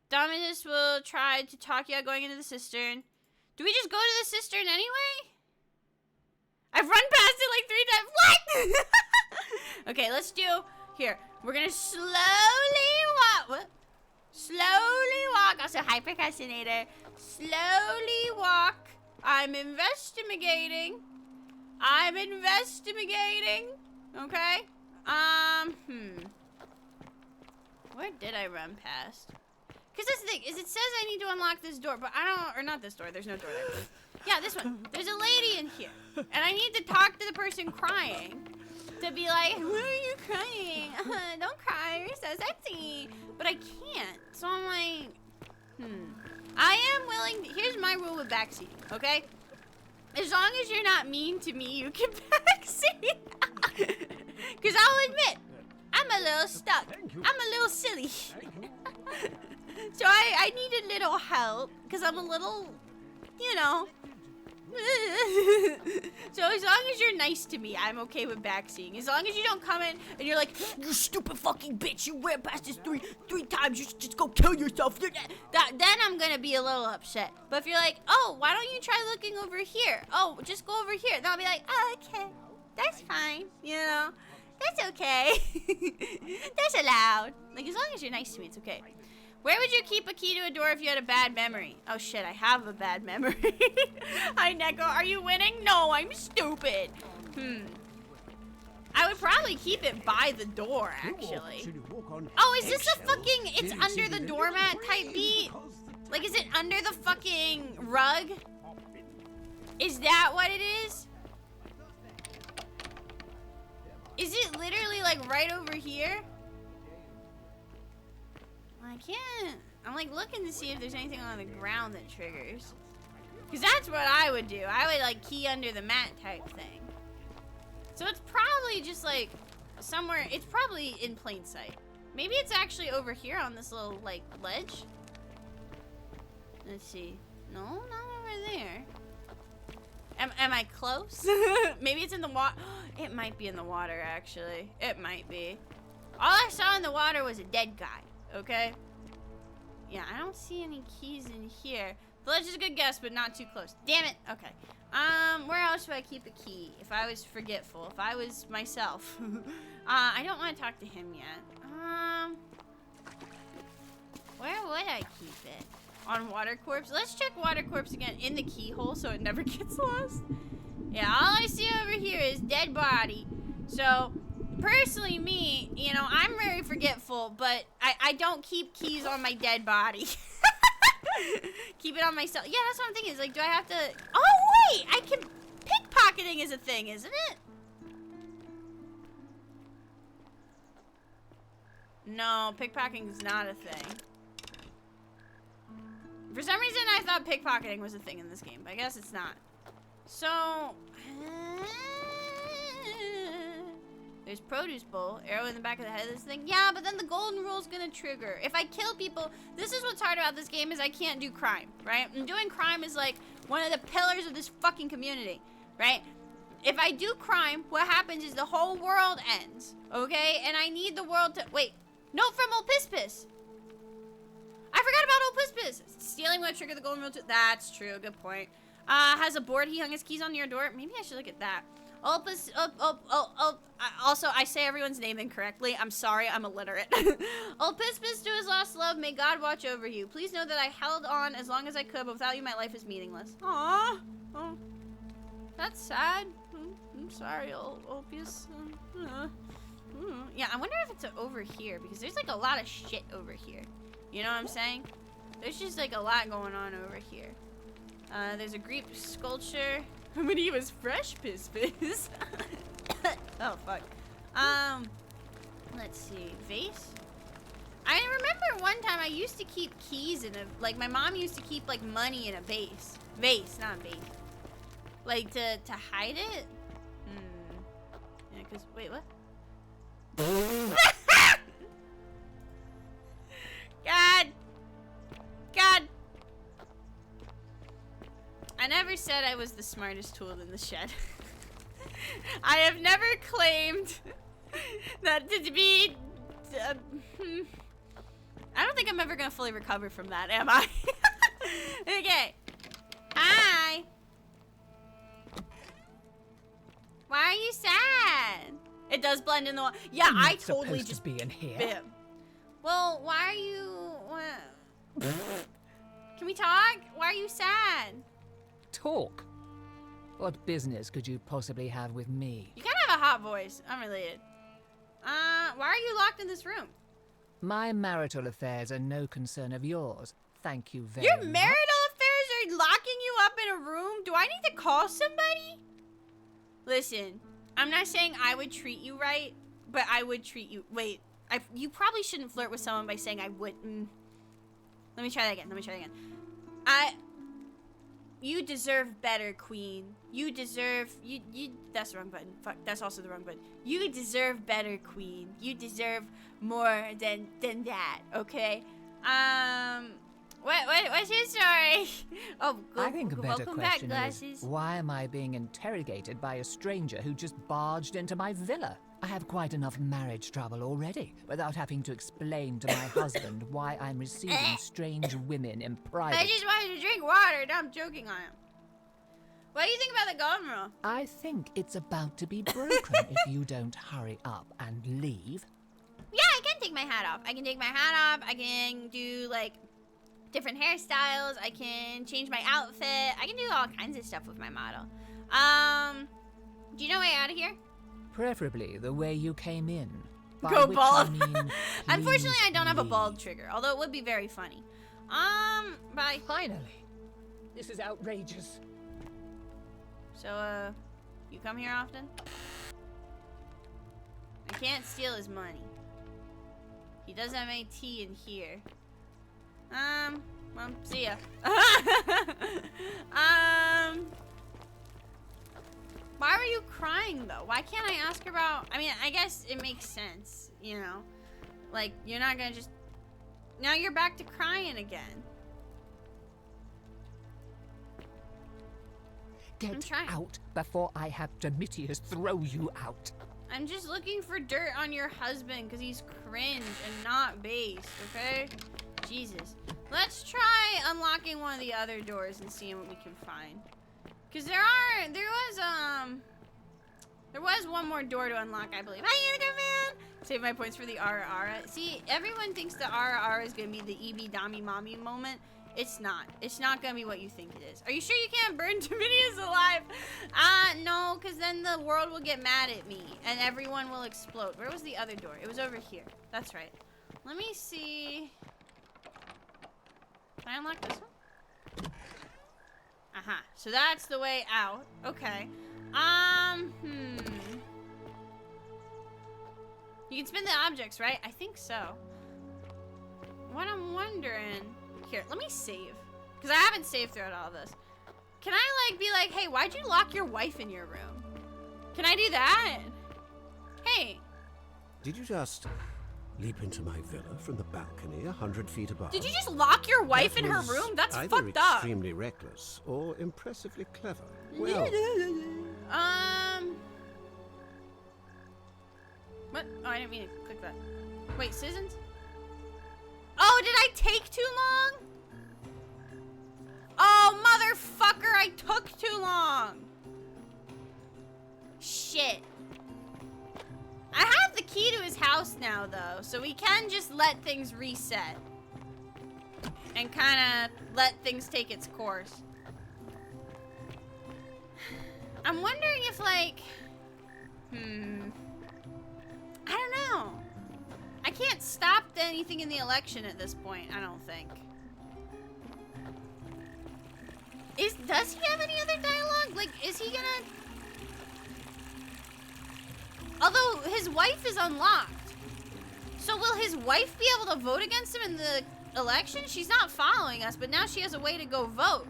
Dominus will try to talk you out going into the cistern. Do we just go to the cistern anyway? I've run past it like 3 times. What? Okay, let's do... Here, we're gonna slowly walk... What? Slowly walk. Also, hi, procrastinator. Slowly walk. I'm investigating. Okay? Where did I run past? Because that's the thing, is it says I need to unlock this door, but I don't, or not this door, there's no door there. Yeah, this one. There's a lady in here. And I need to talk to the person crying. To be like, why are you crying? Don't cry, you're so sexy. But I can't. So I'm like, I am willing, here's my rule with backseating, okay? As long as you're not mean to me, you can backseat. Because I'll admit, I'm a little stuck. I'm a little silly. So I need a little help, because I'm a little, you know. So as long as you're nice to me, I'm okay with backseating. As long as you don't come in and you're like, you stupid fucking bitch, you ran past this three times, you should just go kill yourself. Then I'm gonna be a little upset. But if you're like, oh, why don't you try looking over here? Oh, just go over here. Then I'll be like, oh, okay, that's fine, you know. That's okay. That's allowed. Like, as long as you're nice to me, it's okay. Where would you keep a key to a door if you had a bad memory? Oh shit, I have a bad memory. Hi, Neko, are you winning? No, I'm stupid. I would probably keep it by the door, actually. Oh, is this a fucking, it's under the doormat type beat? Like, is it under the fucking rug? Is that what it is? Is it literally, like, right over here? I can't. I'm like looking to see if there's anything on the ground that triggers. Because that's what I would do. I would like key under the mat type thing. So it's probably just like somewhere. It's probably in plain sight. Maybe it's actually over here on this little like ledge. Let's see. No, not over there. Am I close? Maybe it's in the water. It might be in the water actually. It might be. All I saw in the water was a dead guy. Okay? Yeah, I don't see any keys in here. The ledge is a good guess, but not too close. Damn it. Okay. Where else would I keep a key if I was forgetful? If I was myself? I don't want to talk to him yet. Where would I keep it? On Water Corpse? Let's check Water Corpse again in the keyhole so it never gets lost. Yeah, all I see over here is dead body. So, personally, me, you know, I'm very forgetful, but I don't keep keys on my dead body. Keep it on myself. Yeah, that's what I'm thinking. Is like, do I have to? Oh wait, I can. Pickpocketing is a thing, isn't it? No, pickpocketing is not a thing. For some reason, I thought pickpocketing was a thing in this game, but I guess it's not. So, there's produce bowl, arrow in the back of the head of this thing. Yeah, but then the golden rule's gonna trigger. If I kill people, this is what's hard about this game is I can't do crime, right? And doing crime is like one of the pillars of this fucking community, right? If I do crime, what happens is the whole world ends, okay? And I need the world to, wait, note from Old Piss Piss. I forgot about Old Piss Piss. Stealing will trigger the golden rule too. That's true, good point. Has a board he hung his keys on your door? Maybe I should look at that. Opus, also, I say everyone's name incorrectly. I'm sorry, I'm illiterate. Opus to his lost love, may God watch over you. Please know that I held on as long as I could, but without you, my life is meaningless. Aww. Oh, that's sad. I'm sorry, Opus. Yeah, I wonder if it's over here, because there's like a lot of shit over here. You know what I'm saying? There's just like a lot going on over here. There's a Greek sculpture. When he was fresh, Piss Piss. Oh, fuck. Let's see. Vase? I remember one time I used to keep keys in a, like, my mom used to keep, like, money in a vase. Vase, not a vase. Like, to hide it? Yeah, because, wait, what? God. I never said I was the smartest tool in the shed. I have never claimed that to be... I don't think I'm ever going to fully recover from that, am I? Okay. Hi. Why are you sad? It does blend in the wall. Yeah, I'm I not totally supposed just... to be in here. Bam. Well, why are you... Can we talk? Why are you sad? Talk? What business could you possibly have with me? You kind of have a hot voice. Unrelated. Why are you locked in this room? My marital affairs are no concern of yours. Thank you very Your much. marital affairs are locking you up in a room? Do I need to call somebody? Listen, I'm not saying I would treat you right, but I would treat you... Wait, you probably shouldn't flirt with someone by saying I would... Let me try that again. You deserve better, queen. You deserve... You that's the wrong button. Fuck, that's also the wrong button. You deserve better, queen. You deserve more than that, okay? What's your story? Oh, I think a better welcome back, question glasses. is, why am I being interrogated by a stranger who just barged into my villa? I have quite enough marriage trouble already, without having to explain to my husband why I'm receiving strange women in private. I just wanted to drink water. No, I'm joking on him. What do you think about the golden rule? I think it's about to be broken if you don't hurry up and leave. Yeah, I can take my hat off. I can take my hat off. I can do, like, different hairstyles. I can change my outfit. I can do all kinds of stuff with my model. Do you know way out of here? Preferably the way you came in. By Go which bald. I mean, Unfortunately, I don't have a leave. bald trigger, although it would be very funny. Bye. Finally. This is outrageous. So, you come here often? I can't steal his money. He doesn't have any tea in here. Well, see ya. Why were you crying, though? Why can't I ask her about... I mean, I guess it makes sense, you know? Like, you're not gonna just... Now you're back to crying again. Get out before I have Domitius throw you out. I'm just looking for dirt on your husband because he's cringe and not based, okay? Jesus. Let's try unlocking one of the other doors and seeing what we can find. Because there was one more door to unlock, I believe. Hi, Unica man! Save my points for the Ara Ara. See, everyone thinks the Ara Ara is going to be the eebee Dami Mommy moment. It's not. It's not gonna be what you think it is. Are you sure you can't burn Dominius alive? No, because then the world will get mad at me and everyone will explode. Where was the other door? It was over here. That's right. Let me see. Can I unlock this one? Aha. So that's the way out. Okay. You can spin the objects, right? I think so. What I'm wondering... Here, let me save. Because I haven't saved throughout all this. Can I, like, be like, hey, why'd you lock your wife in your room? Can I do that? Hey. Did you just leap into my villa from the balcony 100 feet above? Did you just lock your wife That in her was room? That's either fucked up. extremely reckless or impressively clever. Well, What? Oh, I didn't mean to click that. Wait, citizens? Oh, did I take too long? Oh, motherfucker, I took too long. Shit. I have the key to his house now, though, so we can just let things reset. And kind of let things take its course. I'm wondering if, like... I don't know. I can't stop anything in the election at this point, I don't think. Does he have any other dialogue? Like, is he gonna... Although, his wife is unlocked. So will his wife be able to vote against him in the election? She's not following us, but now she has a way to go vote.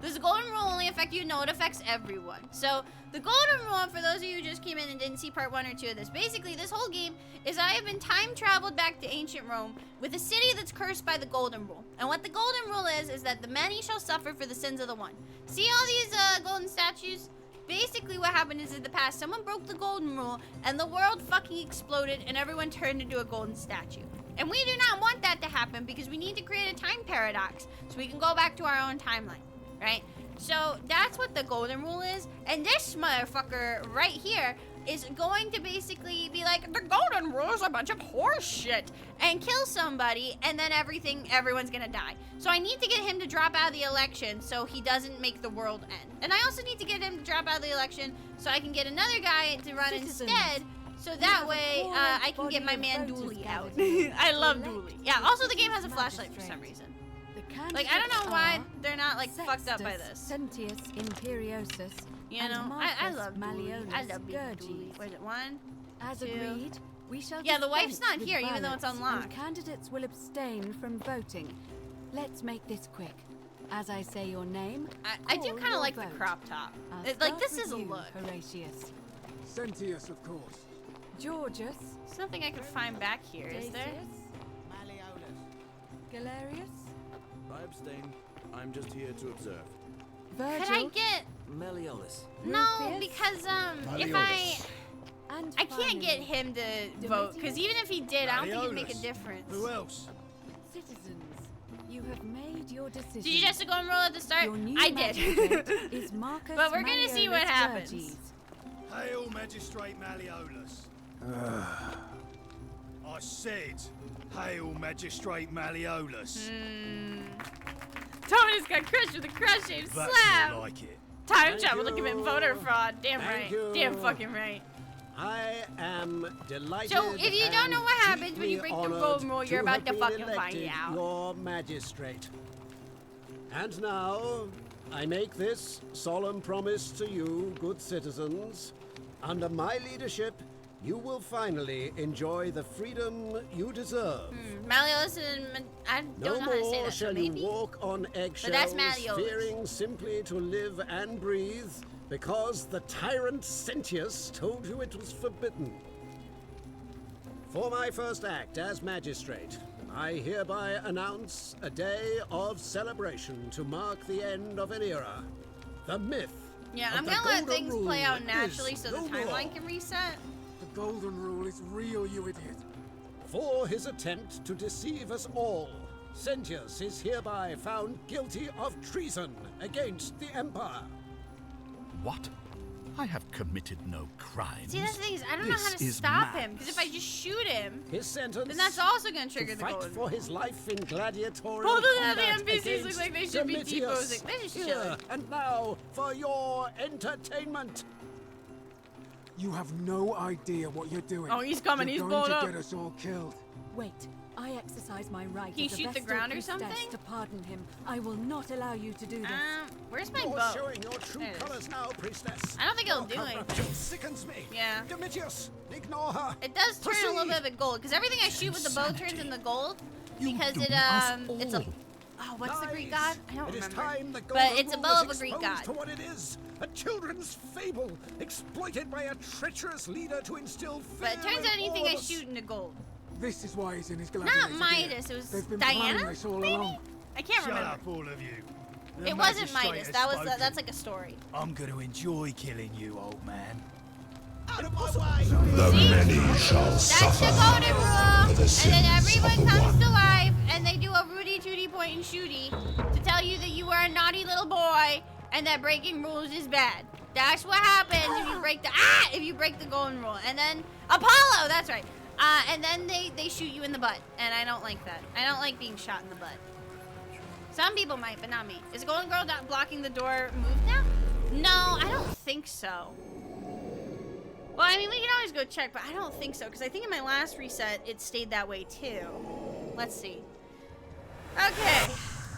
Does the golden rule only affect you? No, it affects everyone. So, the golden rule, for those of you who just came in and didn't see part 1 or 2 of this, basically, this whole game is I have been time traveled back to ancient Rome with a city that's cursed by the golden rule. And what the golden rule is that the many shall suffer for the sins of the one. See all these golden statues? Basically, what happened is in the past, someone broke the golden rule, and the world fucking exploded, and everyone turned into a golden statue. And we do not want that to happen because we need to create a time paradox so we can go back to our own timeline. Right? So that's what the golden rule is. And this motherfucker right here is going to basically be like, the golden rule is a bunch of horse shit, and kill somebody, and then everyone's gonna die. So I need to get him to drop out of the election so he doesn't make the world end. And I also need to get him to drop out of the election so I can get another guy to run instead. So that way, I can get my man Dooley out. I love Dooley. Yeah, also the game has a flashlight for some reason. Like, I don't know why they're not, like, fucked up by this. Sentius Imperiosus, You know, I love Dooley. I love Big Scourges. Dooley. What is it, 1, As 2? agreed, we shall Yeah, the wife's dispense not with here, even though it's ballots, unlocked. And candidates will abstain from voting. Let's make this quick. As I say your name, I do call kind of your like the vote. crop top. I'll Like, start this with is a you, look. Horatius. Sentius, of course. Georgius. There's nothing I can find back here, is there? Galerius. I abstain. I'm just here to observe. Virgil. Could I get... Meliodas. No, because, if And I can't get finally, him to vote, because even if he did, I don't think it'd make a difference. Who else? Citizens, you have made your decision. Did you just go and roll at the start? Your new I did. magistrate is Marcus But we're gonna see what Malleolus happens. Verges. Hail, Magistrate Malleolus. I said, hail, Magistrate Malleolus. Tony's got crushed with a crush-shaped That's slap. more like it. Time Thank travel to commit you. voter fraud. Damn Thank right. you. Damn fucking right. I am delighted. So, if you don't know what and happens when you deeply break the honored golden rule, you're about have to been fucking find elected out. Your magistrate. And now, I make this solemn promise to you, good citizens. Under my leadership, you will finally enjoy the freedom you deserve. Malleolus and... I don't No know how to say more that, so shall maybe? you walk on eggshells, that's Malleolus. fearing simply to live and breathe, because the tyrant Sentius told you it was forbidden. For my first act as magistrate, I hereby announce a day of celebration to mark the end of an era. The myth. Yeah, of I'm the gonna let Golden things Rule play out is naturally so the no timeline more. can reset. The golden rule is real, you idiot. For his attempt to deceive us all, Sentius is hereby found guilty of treason against the Empire. What? I have committed no crimes. See, that's the thing is, I don't know how to stop him. Because if I just shoot him, his sentence, then that's also going to trigger the fight golden for his life in gladiatorial Both of combat the NPCs look against like they should be Domitius. T-posing. They're just Here, chilling. and now for your entertainment. You have no idea what you're doing. Oh, he's coming. You're He's going blown to up. get us all killed. Wait, I exercise my right Can you as a shoot the Vestal ground or priestess something? to pardon him. I will not allow you to do this. Where's my You're bow? showing your true There it is. colors now, priestess. I don't think it'll Your do anything. corruption sickens me. Yeah. Domitius, ignore her. It does turn a little bit Proceed. of a gold because everything I shoot with the bow turns into gold because doom it us it's a all. what's the Greek god? I don't It is remember. time the But golden it's a rule bow was of a Greek exposed god. to what it is. A children's fable exploited by a treacherous leader to instill fear But it turns in out anything all I of us. shoot into gold. This is why he's in his gladiator Not gear. Midas. It was They've been Diana. planning this all Maybe? along. I can't Shut remember. up, all of you. It wasn't Midas. That was that's like a story. I'm going to enjoy killing you, old man. Out of my way! The many shall That's suffer the golden rule. for the And sins then of everyone the comes one. to life and they do a Rudy Tooty point and shooty to tell you that you are a naughty little boy and that breaking rules is bad. That's what happens if you break the golden rule. And then Apollo, that's right. And then they shoot you in the butt. And I don't like that. I don't like being shot in the butt. Some people might, but not me. Is Golden Girl not blocking the door moved now? No, I don't think so. Well, I mean, we can always go check, but I don't think so, because I think in my last reset, it stayed that way, too. Let's see. Okay.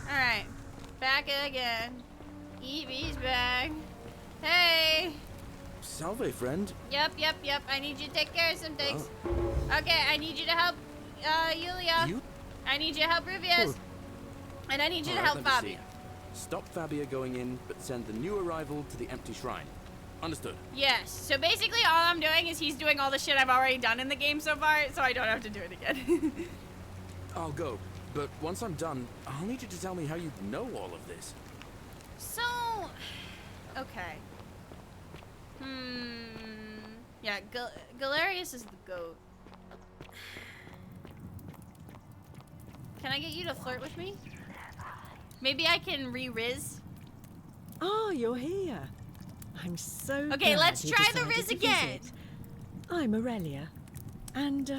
Alright. Back again. Eebee's back. Hey. Salve, friend. Yep. I need you to take care of some things. Okay, I need you to help, Yulia. You? I need you to help Rubius. And I need you to help let me Fabia. see. Stop Fabia going in, but send the new arrival to the empty shrine. Understood. Yes. So basically all I'm doing is he's doing all the shit I've already done in the game so far, so I don't have to do it again. I'll go, but once I'm done, I'll need you to tell me how you know all of this. So, okay. Yeah, Galerius is the goat. Can I get you to flirt with me? Maybe I can re-riz? Oh, you're here. I'm so Okay, glad let's you try the decided riz to again. visit. I'm Aurelia, and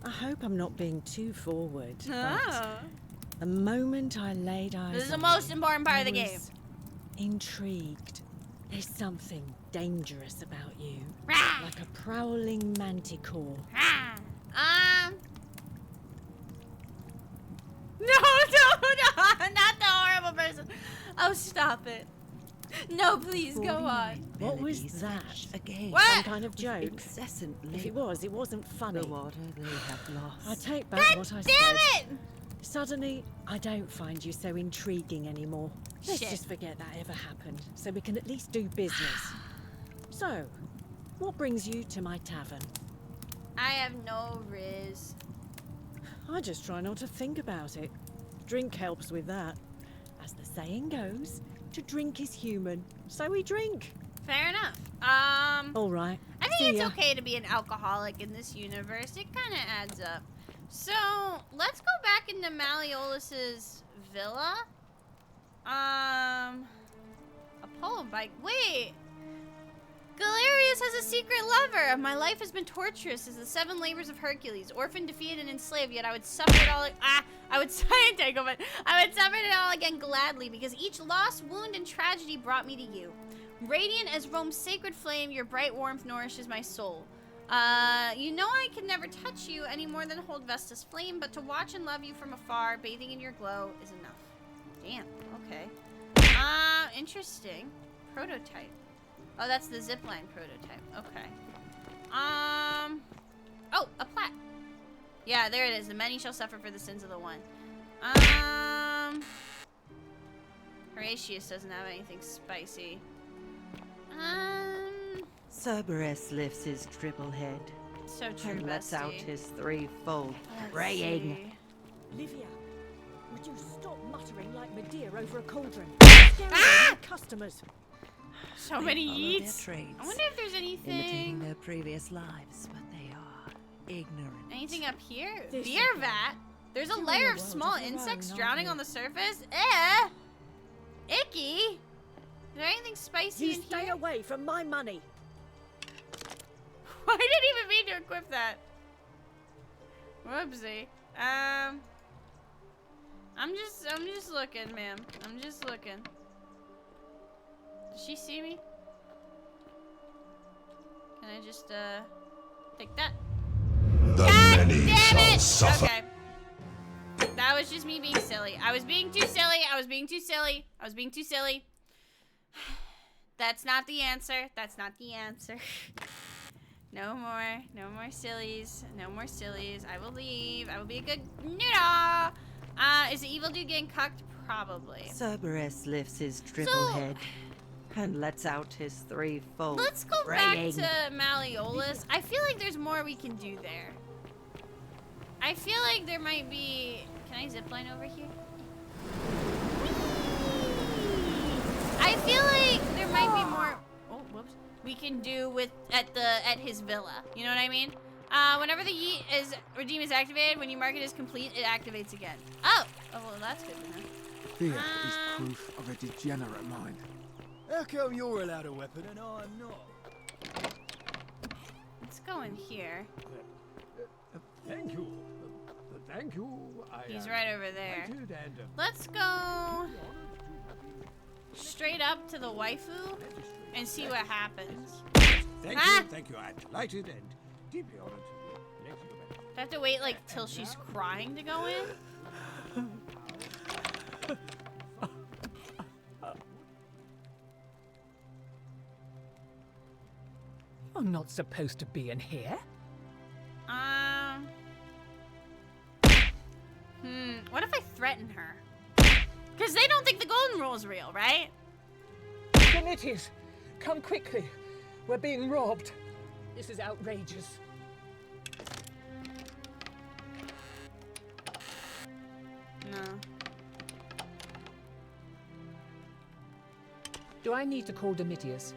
I hope I'm not being too forward. But Oh. the moment I laid eyes This is the on most you, important part I of the game. was intrigued. There's something dangerous about you, Rah! like a prowling manticore. No, not the horrible person. Oh, stop it. No, please, go on. What was Melodies that? again. What? Some kind of joke? Incessant If it was, it wasn't funny. The water they have lost. I take back God what I damn said. it! Suddenly, I don't find you so intriguing anymore. Let's Shit. just forget that ever happened, so we can at least do business. So, what brings you to my tavern? I have no riz. I just try not to think about it. Drink helps with that. As the saying goes, to drink is human, so we drink. Fair enough. All right. I think see it's ya. okay to be an alcoholic in this universe. It kind of adds up. So, let's go back into Malleolus's villa. Apollo bike. Wait. Galerius has a secret lover. My life has been torturous as the 7 labors of Hercules. Orphaned, defeated, and enslaved, yet I would suffer it all. I would entanglement. I would suffer it all again gladly, because each loss, wound, and tragedy brought me to you. Radiant as Rome's sacred flame, your bright warmth nourishes my soul. You know I can never touch you any more than hold Vesta's flame, but to watch and love you from afar, bathing in your glow, is enough. Damn. Okay. Interesting. Prototype. Oh, that's the zipline prototype. Okay. Oh, a plaque. Yeah, there it is. The many shall suffer for the sins of the one. Horatius doesn't have anything spicy. Cerberus lifts his triple head So true, and lets bestie. out his threefold Let's praying. see. Livia, would you stop muttering like Medea over a cauldron? Scaring away my customers. So They many follow their yeets. trades, I wonder if there's imitating anything. their previous lives, but they are ignorant. Anything up here? This Beer is- vat. There's a You're in layer a of world small of your insects own, drowning aren't on you? the surface. Icky. Is there anything spicy You in stay here? away from my money. I didn't even mean to equip that. Whoopsie. I'm just looking, ma'am. I'm just looking. Does she see me? Can I just, take that? The God many damn shall it! suffer. Okay. That was just me being silly. I was being too silly. I was being too silly. I was being too silly. That's not the answer. That's not the answer. No more. No more sillies. No more sillies. I will leave. I will be a good noodle. Is the evil dude getting cucked? Probably. Cerberus lifts his dribble So- head and lets out his threefold. Let's go braying. back to Malleolus. I feel like there's more we can do there. I feel like there might be... Can I zipline over here? I feel like there might be more... Oh, whoops. We can do with at his villa. You know what I mean? Whenever the yeet redeem is activated, when you mark it as complete, it activates again. Oh, well, that's good to know. Fear is proof of a degenerate mind. How come you're allowed a weapon and I'm not? Let's go in here. Thank you. Thank you. He's right over there. delighted and, Let's go straight up to the waifu and see what happens. Thank Ah! you. Thank you. I'm delighted and deeply honored to let you know. Do I have to wait like till she's crying to go in? You're not supposed to be in here. What if I threaten her? Because they don't think the golden rule is real, right? Domitius, come quickly. We're being robbed. This is outrageous. No. Do I need to call Domitius?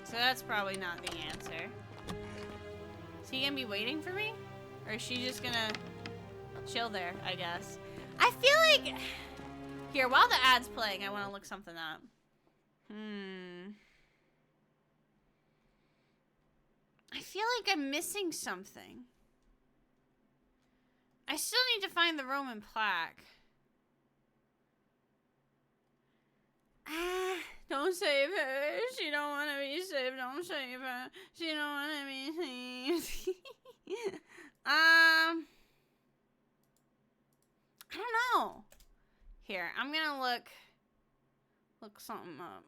So that's probably not the answer. Is he gonna be waiting for me? Or is she just gonna chill there, I guess? I feel like... Here, while the ad's playing, I want to look something up. I feel like I'm missing something. I still need to find the Roman plaque. Don't save her. She don't want to be saved. Don't save her. She don't want to be saved. I don't know. Here, I'm gonna look something up.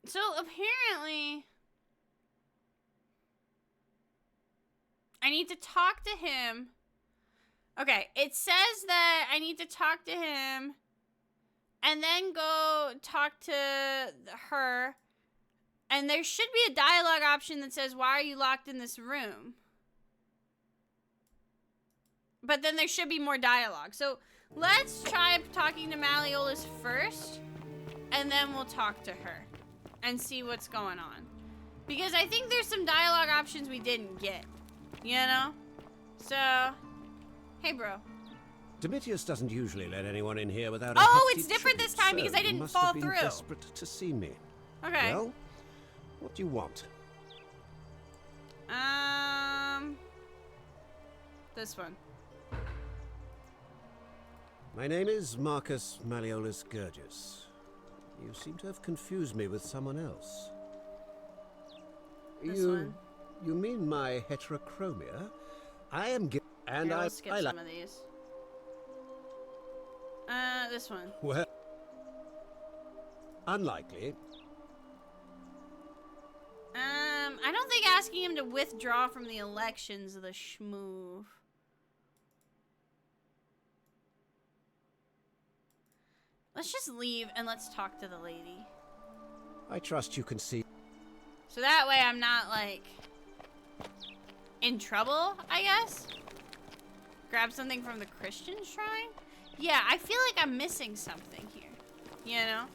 So apparently I need to talk to him. Okay, it says that I need to talk to him and then go talk to her. And there should be a dialogue option that says, "Why are you locked in this room?" But then there should be more dialogue. So let's try talking to Malleolus first, and then we'll talk to her and see what's going on. Because I think there's some dialogue options we didn't get, you know? So, hey bro. Domitius doesn't usually let anyone in here without Oh, a hefty it's different treat, this time so because I you didn't must fall have been through. desperate to see me. Okay. Well, what do you want? This one. My name is Marcus Malleolus Gurgis. You seem to have confused me with someone else. This one. You mean my heterochromia? I am and Here, I we'll skip I some of these. This one. Well, unlikely. I don't think asking him to withdraw from the elections is the schmoove. Let's just leave and let's talk to the lady. I trust you can see. So that way I'm not, like, in trouble, I guess? Grab something from the Christian shrine? Yeah, I feel like I'm missing something here, you know?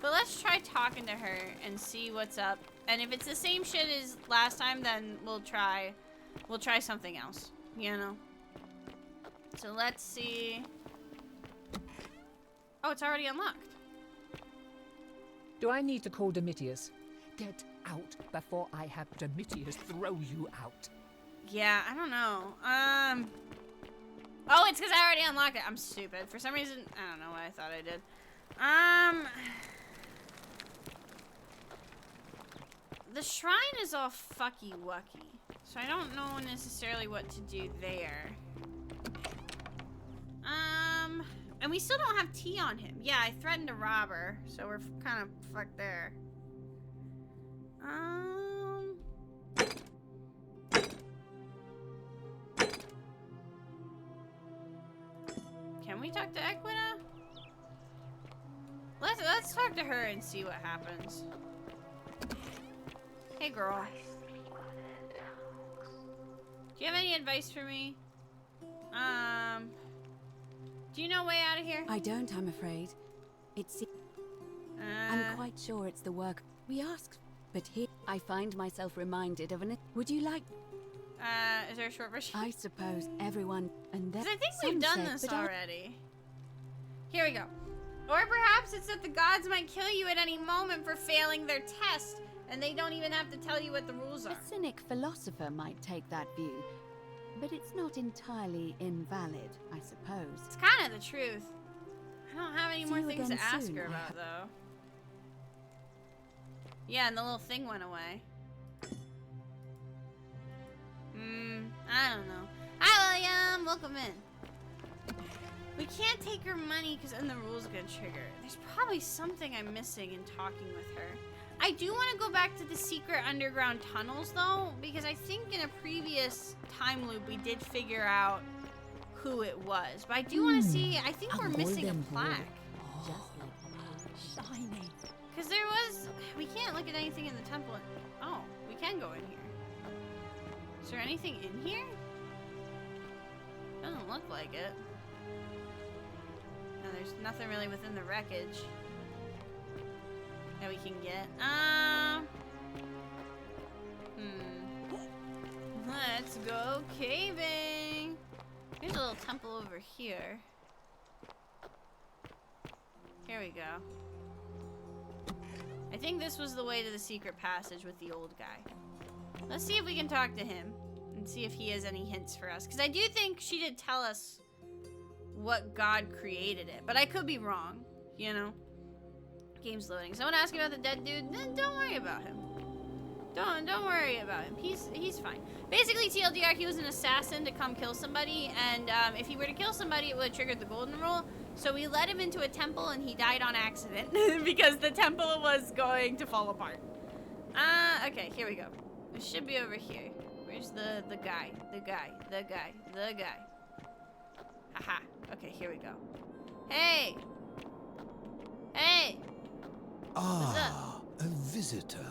But let's try talking to her and see what's up. And if it's the same shit as last time, then we'll try something else. you know. So let's see. Oh, it's already unlocked. Do I need to call Domitius? Get out before I have Domitius throw you out. Yeah, I don't know. Oh, it's because I already unlocked it. I'm stupid. For some reason, I don't know what I thought I did. The shrine is all fucky-wucky, so I don't know necessarily what to do there. And we still don't have tea on him. Yeah, I threatened to rob her, so we're kind of fucked there. Can we talk to Equina? Let's talk to her and see what happens. Hey, girl. Do you have any advice for me? Do you know a way out of here? I don't, I'm afraid. I'm quite sure it's the work we asked, but here I find myself reminded of an. Would you like? Is there a short version? I suppose everyone and then. I think we've done this already. Here we go. Or perhaps it's that the gods might kill you at any moment for failing their test, and they don't even have to tell you what the rules are. A cynic philosopher might take that view, but it's not entirely invalid, I suppose. It's kind of the truth. I don't have any more things to ask her about, though. Yeah, and the little thing went away. I don't know. Hi, William! Welcome in. We can't take her money because then the rules are gonna trigger. There's probably something I'm missing in talking with her. I do want to go back to the secret underground tunnels, though, because I think in a previous time loop we did figure out who it was. But I do want to see. I think we're missing a plaque. Shiny. Because there was. We can't look at anything in the temple. Oh, we can go in here. Is there anything in here? Doesn't look like it. No, there's nothing really within the wreckage that we can get. Let's go caving. There's a little temple over here. Here we go. I think this was the way to the secret passage with the old guy. Let's see if we can talk to him and see if he has any hints for us. Because I do think she did tell us what god created it, but I could be wrong, you know. Game's loading. Someone asked about the dead dude. Then don't worry about him. Don't worry about him. He's fine. Basically, TLDR, he was an assassin to come kill somebody, and if he were to kill somebody, it would have triggered the golden rule. So we led him into a temple, and he died on accident because the temple was going to fall apart. Okay, here we go. It should be over here. Where's the guy? The guy. Haha. Okay, here we go. Hey! Hey! Ah, a visitor.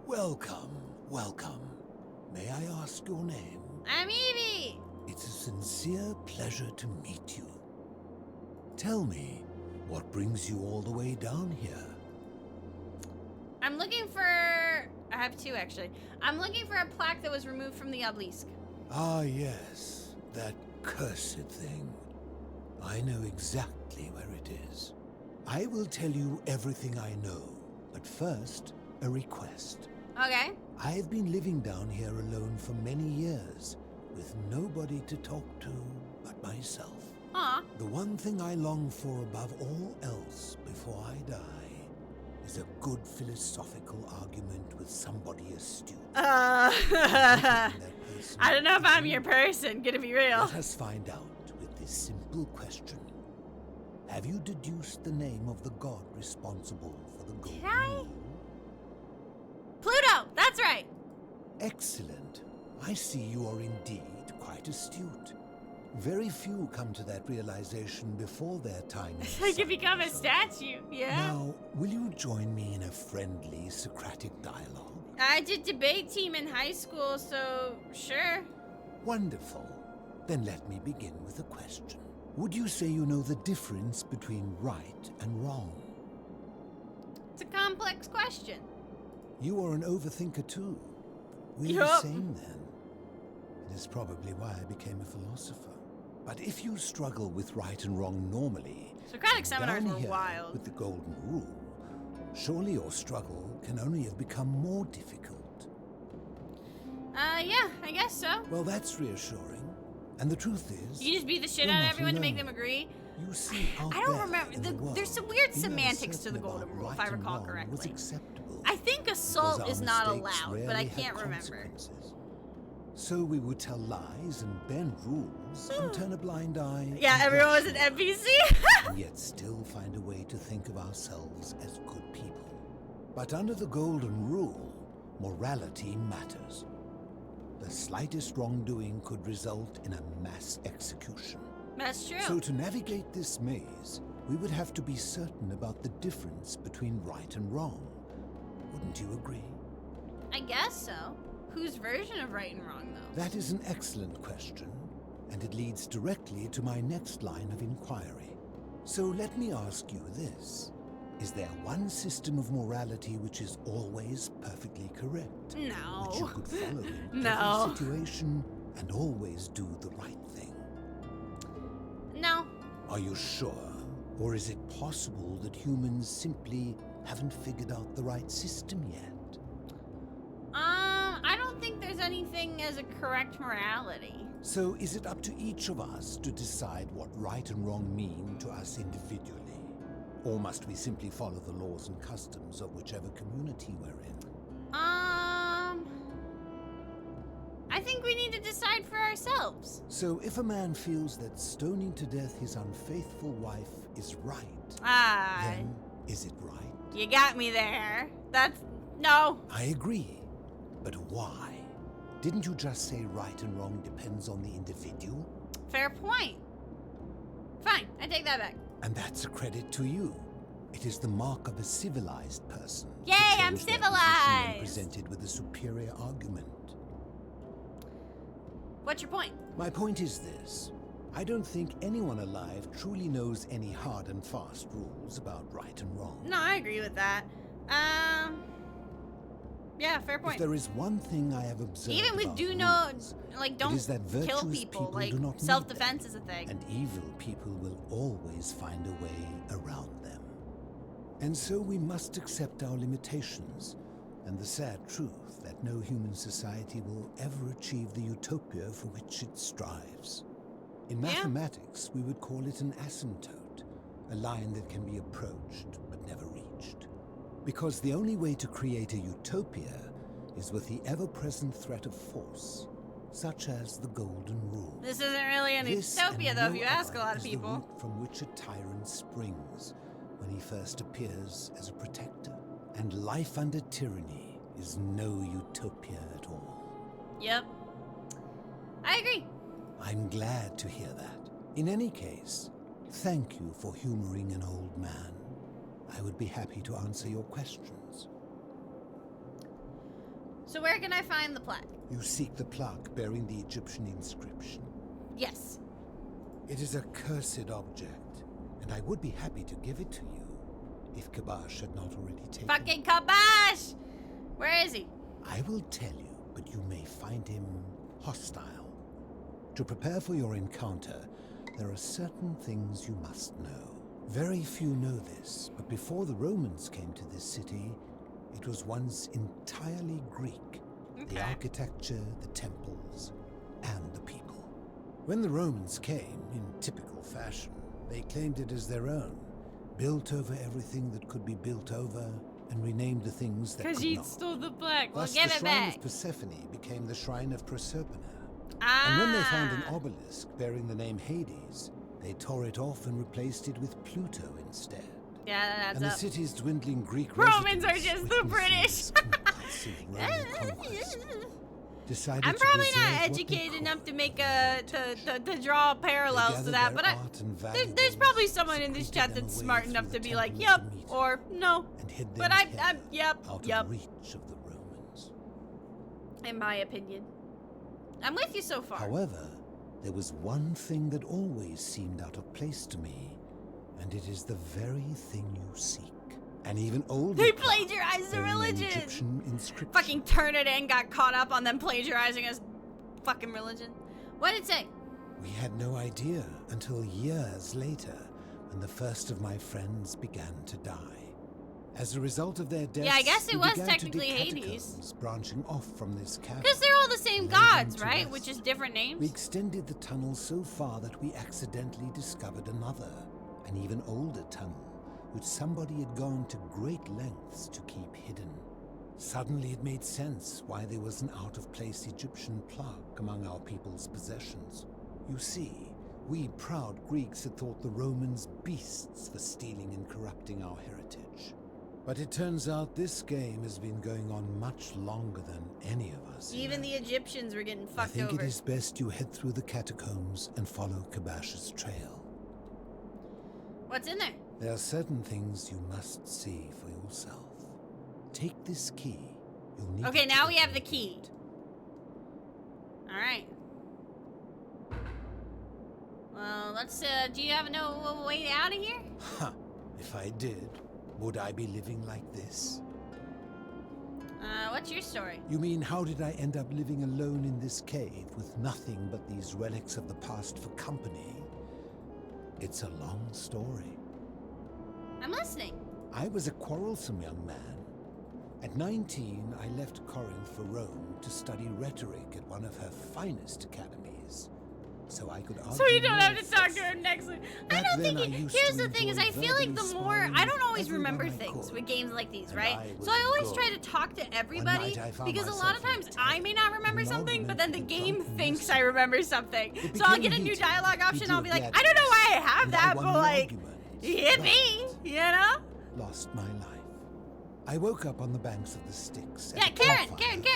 Welcome, welcome. May I ask your name? I'm eebee! It's a sincere pleasure to meet you. Tell me, what brings you all the way down here? I'm looking for... I have two, actually. I'm looking for a plaque that was removed from the obelisk. Ah, yes. That cursed thing. I know exactly where it is. I will tell you everything I know, but first, a request. Okay. I've been living down here alone for many years, with nobody to talk to but myself. Aw. The one thing I long for above all else before I die is a good philosophical argument with somebody astute. I don't know if I'm your person, gonna be real. Let us find out with this simple question. Have you deduced the name of the god responsible for the golden rule? Pluto! That's right! Excellent. I see you are indeed quite astute. Very few come to that realization before their time. I could become a statue, yeah. Now, will you join me in a friendly Socratic dialogue? I did debate team in high school, so sure. Wonderful. Then let me begin with a question. Would you say you know the difference between right and wrong? It's a complex question. You are an overthinker too. We're Yup. the same then. is probably why I became a philosopher. But if you struggle with right and wrong normally, Socratic seminars down were here wild. with the golden rule, surely your struggle can only have become more difficult. Yeah, I guess so. Well, that's reassuring. And the truth is, You just beat the shit you're out of not everyone to make alone. them agree. You see, out I don't there remember. in the world, There's some weird being semantics to the uncertain golden about rule, if right I and recall wrong was correctly. acceptable, I think because assault our is not mistakes allowed, but I rarely had can't remember. consequences. So we would tell lies and bend rules and turn a blind eye. Yeah, and everyone was brush an them NPC. off, and yet still find a way to think of ourselves as good people. But under the golden rule, morality matters. The slightest wrongdoing could result in a mass execution. That's true. So to navigate this maze, we would have to be certain about the difference between right and wrong. Wouldn't you agree? I guess so. Whose version of right and wrong, though? That is an excellent question, and it leads directly to my next line of inquiry. So let me ask you this. Is there one system of morality which is always perfectly correct? No. Which you could follow in No. every situation and always do the right thing? No. Are you sure? Or is it possible that humans simply haven't figured out the right system yet? I don't think there's anything as a correct morality. So is it up to each of us to decide what right and wrong mean to us individually? Or must we simply follow the laws and customs of whichever community we're in? I think we need to decide for ourselves. So if a man feels that stoning to death his unfaithful wife is right, then is it right? You got me there. No. I agree. But why? Didn't you just say right and wrong depends on the individual? Fair point. Fine, I take that back. And that's a credit to you. It is the mark of a civilized person. to Yay, I'm change their position when civilized! presented with a superior argument. What's your point? My point is this. I don't think anyone alive truly knows any hard and fast rules about right and wrong. No, I agree with that. Yeah, fair point. If there is one thing I have observed Even with about do no, rules, like, it don't is that kill virtuous people. Like, do not need self-defense them, is a thing. and evil people will always find a way around them. And so we must accept our limitations, and the sad truth that no human society will ever achieve the utopia for which it strives. In mathematics, we would call it an asymptote, a line that can be approached but never reached. Because the only way to create a utopia is with the ever-present threat of force, such as the Golden Rule. This isn't really an This utopia, and though, if no you ask a other lot of is the people. root from which a tyrant springs when he first appears as a protector. And life under tyranny is no utopia at all. Yep. I agree. I'm glad to hear that. In any case, thank you for humoring an old man. I would be happy to answer your questions. So where can I find the plaque? You seek the plaque bearing the Egyptian inscription. Yes. It is a cursed object, and I would be happy to give it to you if Kabash had not already taken it. Fucking Kabash! Where is he? I will tell you, but you may find him hostile. To prepare for your encounter, there are certain things you must know. Very few know this, but before the Romans came to this city, it was once entirely Greek. The architecture, the temples, and the people. When the Romans came, in typical fashion, they claimed it as their own, built over everything that could be built over, and renamed the things that could not. Because you stole the plaque. Well, Thus, give the it shrine back. of Persephone became the shrine of Proserpina. Ah. And when they found an obelisk bearing the name Hades, they tore it off and replaced it with Pluto instead. Yeah, that adds And the up. city's dwindling Greek Romans are residents, just the British. Roman conquest, decided I'm to probably preserve not what they educated could. enough to make to draw parallels to gathered that, their but art and there's valuables, probably someone in this chat secreted them that's away smart through enough the to be like, temples yep, of meat, or no. and hid But them I'm yep, out yep. of reach of the Romans. In my opinion, I'm with you so far. However, there was one thing that always seemed out of place to me, and it is the very thing you seek. An even older They plaque plagiarized the bearing an religion. Egyptian inscription. Fucking Turnitin got caught up on them plagiarizing his fucking religion. What did it say? We had no idea until years later when the first of my friends began to die. As a result of their deaths, Yeah, I guess it we was began technically to dig Hades. catacombs branching off from this cavern. Because they're all the same and gods, laid them to right? rest. Which is different names. We extended the tunnel so far that we accidentally discovered another, an even older tunnel, which somebody had gone to great lengths to keep hidden. Suddenly it made sense why there was an out-of-place Egyptian plaque among our people's possessions. You see, we proud Greeks had thought the Romans beasts for stealing and corrupting our heritage. But it turns out this game has been going on much longer than any of us. Even the Egyptians were getting fucked I think over. it is best you head through the catacombs and follow Kabash's trail. What's in there? There are certain things you must see for yourself. Take this key. You'll need Okay, it now to we have open the key. Alright. Well, let's, do you have no way out of here? Ha! If I did, would I be living like this? What's your story? You mean, how did I end up living alone in this cave with nothing but these relics of the past for company? It's a long story. I'm listening. I was a quarrelsome young man. At 19, I left Corinth for Rome to study rhetoric at one of her finest academies. So I could argue. So you don't have to more talk to her next week. I don't think here's the thing is I feel like the more I don't always remember things with games like these, right? So I always try to talk to everybody because a lot of times I may not remember something, but then the game thinks I remember something. So I'll get a new dialogue option, I'll be like, I don't know why I have that, but like yippee, you know? Lost my life. I woke up on the banks of the Styx. Yeah, Karen.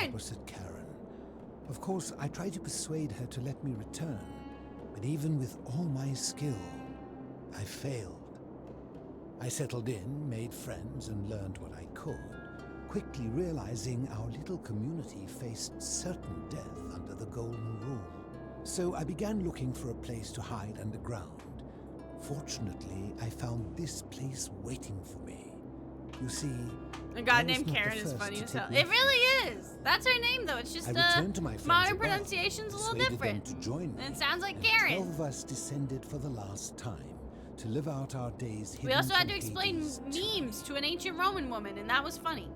Opposite Karen. Of course, I tried to persuade her to let me return, but even with all my skill, I failed. I settled in, made friends, and learned what I could, quickly realizing our little community faced certain death under the Golden Rule. So I began looking for a place to hide underground. Fortunately, I found this place waiting for me. You see, a god named Karen is funny as hell. It really is. That's her name, though. It's just modern pronunciation's a little different. To join me, and it sounds like and Karen. 12 of us descended for the last time to live out our days hidden. We also had to from explain Hades. memes to an ancient Roman woman, and that was funny.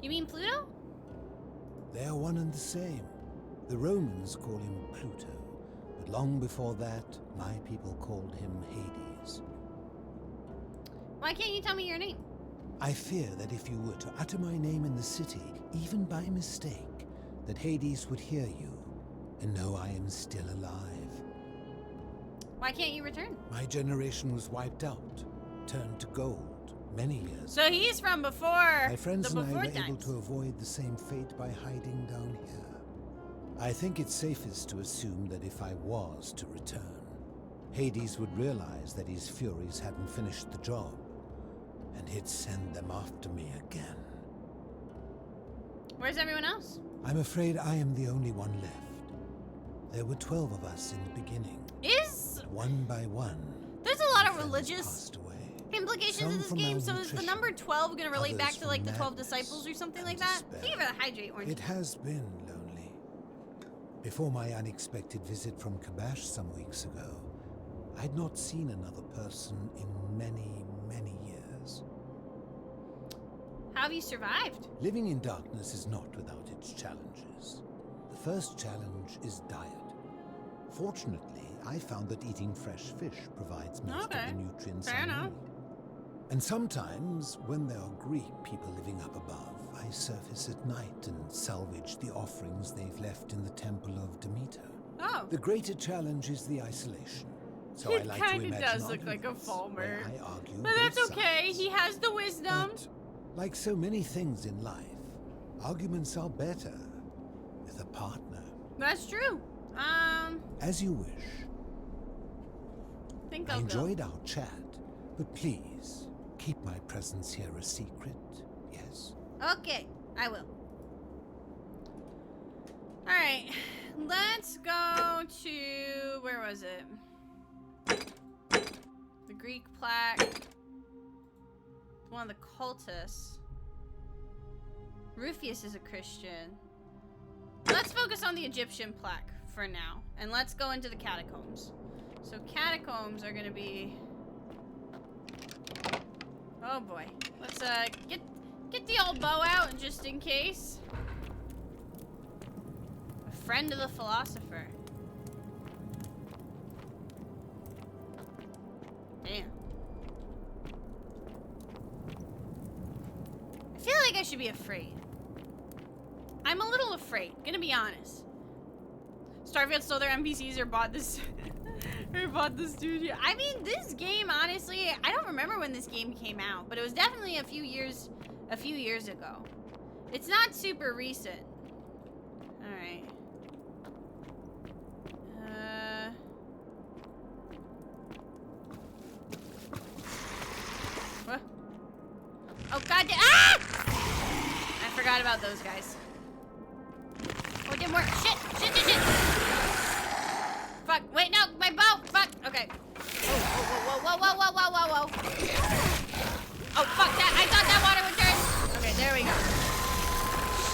You mean Pluto? They are one and the same. The Romans call him Pluto, but long before that, my people called him Hades. Why can't you tell me your name? I fear that if you were to utter my name in the city, even by mistake, that Hades would hear you and know I am still alive. Why can't you return? My generation was wiped out, turned to gold, many years. So he's from before my friends the and I before were able times. to avoid the same fate by hiding down here. I think it's safest to assume that if I was to return, Hades would realize that his furies hadn't finished the job, and he'd send them after me again. Where's everyone else? I'm afraid I am the only one left. There were 12 of us in the beginning. But one by one, there's a lot of religious implications Some in this from game, so is the malnutrition, number 12 gonna relate back others to like the from 12 madness disciples or something like and that? despair. Think of it, hydrate, orange. It has been lonely. Before my unexpected visit from Kabash some weeks ago, I'd not seen another person in many, many years. How have you survived? Living in darkness is not without its challenges. The first challenge is diet. Fortunately, I found that eating fresh fish provides most of the nutrients I need. And sometimes, when there are Greek people living up above, I surface at night and salvage the offerings they've left in the temple of Demeter. Oh. The greater challenge is the isolation. So It I like to kinda imagine does look like a arguments Falmer. where I argue But that's both okay, sides. he has the wisdom. But, like so many things in life, arguments are better with a partner. That's true. As you wish. Think I I'll go. enjoyed our chat, but please keep my presence here a secret. Yes. Okay, I will. Alright, let's go to, where was it? The Greek plaque. One of the cultists. Rufius is a Christian. Let's focus on the Egyptian plaque for now, and let's go into the catacombs. So catacombs are gonna be... Oh boy. Let's get the old bow out just in case. A friend of the philosopher. Damn. I feel like I should be afraid. I'm a little afraid, gonna be honest. Starfield stole their NPCs or bought this or bought the studio. I mean, this game, honestly, I don't remember when this game came out, but it was definitely a few years ago. It's not super recent. Alright. What? Oh god, ah! I forgot about those guys. Oh, it didn't work. Shit! Fuck, wait, no, my bow! Fuck, okay. Whoa. Oh, fuck that, I thought that water would turn. Okay, there we go.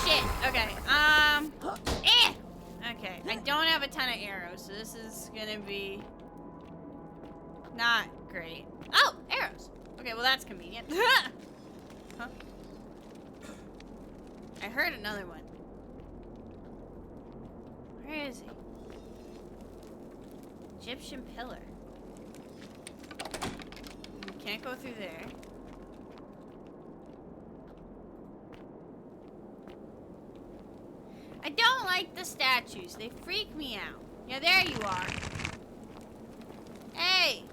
Shit, okay, Okay, I don't have a ton of arrows, so this is gonna be not great. Oh, arrows. Okay, well that's convenient. Huh? I heard another one. Where is he? Egyptian pillar. You can't go through there. I don't like the statues. They freak me out. Yeah, there you are. Hey!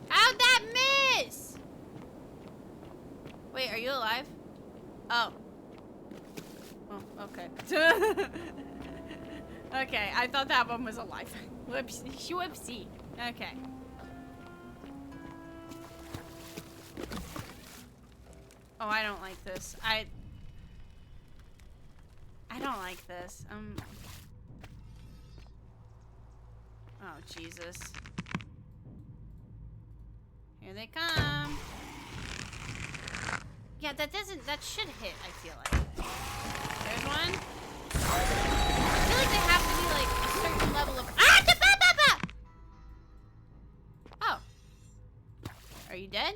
How'd that miss? Wait, are you alive? Oh. Oh, okay. Okay, I thought that one was alive. Whoopsie. Okay. Oh, I don't like this. I don't like this. Oh, Jesus. Here they come. Yeah, that should hit, I feel like. There's one. I feel like they have to be like a certain level of... Ah! Oh. Are you dead?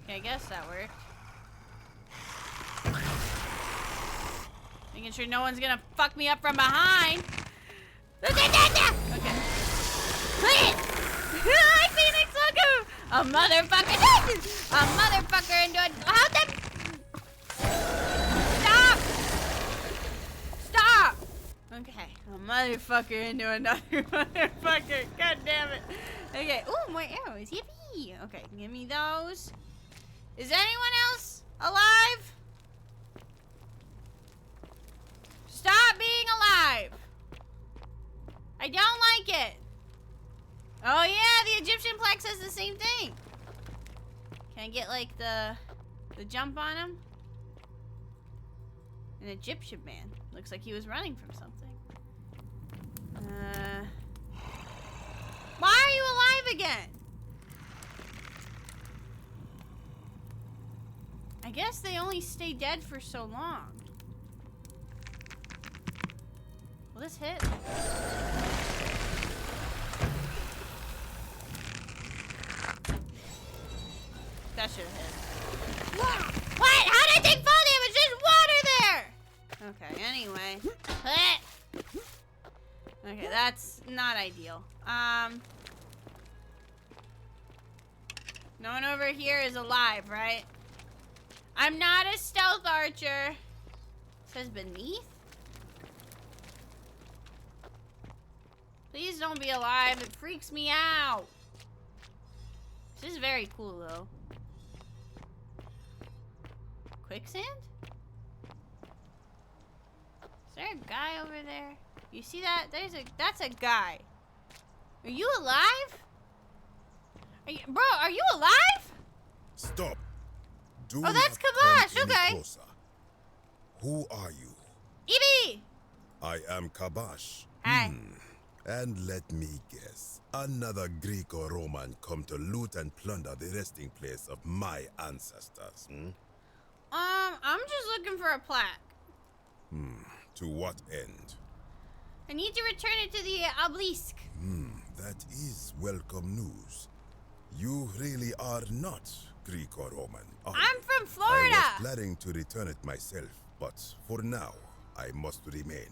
Okay, I guess that worked. Making sure no one's gonna fuck me up from behind. Okay. Hi, Phoenix, welcome! A motherfucker into a... How'd that... Stop! Okay, a motherfucker into another motherfucker. God damn it. Okay, ooh, more arrows. Yippee! Okay, give me those. Is anyone else alive? Stop being alive! I don't like it. Oh yeah, the Egyptian plaque says the same thing. Can I get like the jump on him? An Egyptian man. Looks like he was running from something. Why are you alive again? I guess they only stay dead for so long. Will this hit? That should have hit. What? How did I take fall damage? There's water there! Okay, anyway. Okay, that's not ideal. No one over here is alive, right? I'm not a stealth archer. It says beneath? Please don't be alive. It freaks me out. This is very cool, though. Quicksand? Is there a guy over there? You see that? That's a guy. Are you alive? Bro, are you alive? Stop. Do oh, that's not Kabash. come any Okay. closer. Who are you? eebee! I am Kabash. Hi. And let me guess, another Greek or Roman come to loot and plunder the resting place of my ancestors, hmm? I'm just looking for a plaque. To what end? I need to return it to the obelisk. That is welcome news. You really are not Greek or Roman, are you? I'm from Florida. I was planning to return it myself, but for now, I must remain.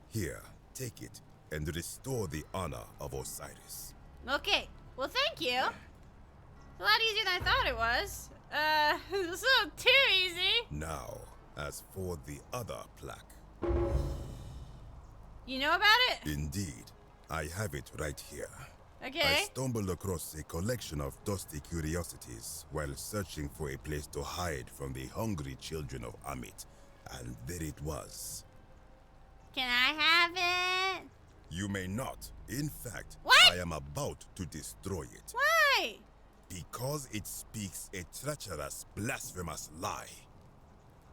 Here, take it, and restore the honor of Osiris. Okay, well thank you. A lot easier than I thought it was. This is too easy. Now, as for the other plaque. You know about it? Indeed, I have it right here. Okay. I stumbled across a collection of dusty curiosities while searching for a place to hide from the hungry children of Amit, and there it was. Can I have it? You may not. In fact, What? I am about to destroy it. Why? Because it speaks a treacherous, blasphemous lie.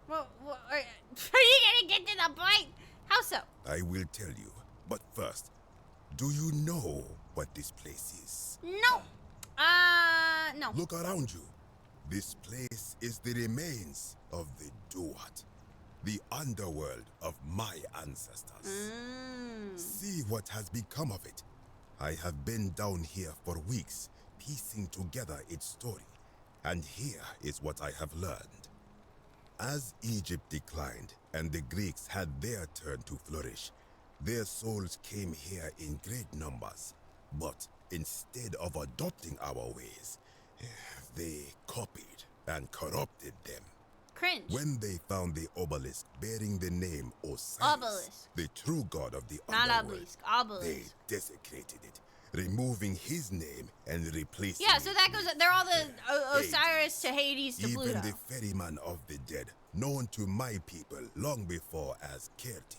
Well, are you gonna get to the point? How so? I will tell you, but first, do you know what this place is? No. No. Look around you. This place is the remains of the Duat, the underworld of my ancestors. See what has become of it. I have been down here for weeks, piecing together its story, and here is what I have learned. As Egypt declined and the Greeks had their turn to flourish, their souls came here in great numbers, but instead of adopting our ways, they copied and corrupted them. Cringe. When they found the obelisk bearing the name Osiris, Obelisk. the true god of the Not underworld, obelisk. Obelisk. they desecrated it, removing his name and replacing Yeah, so it that with goes. They're all the Osiris to Hades to Even Pluto. the ferryman of the dead, known to my people long before as Kerti,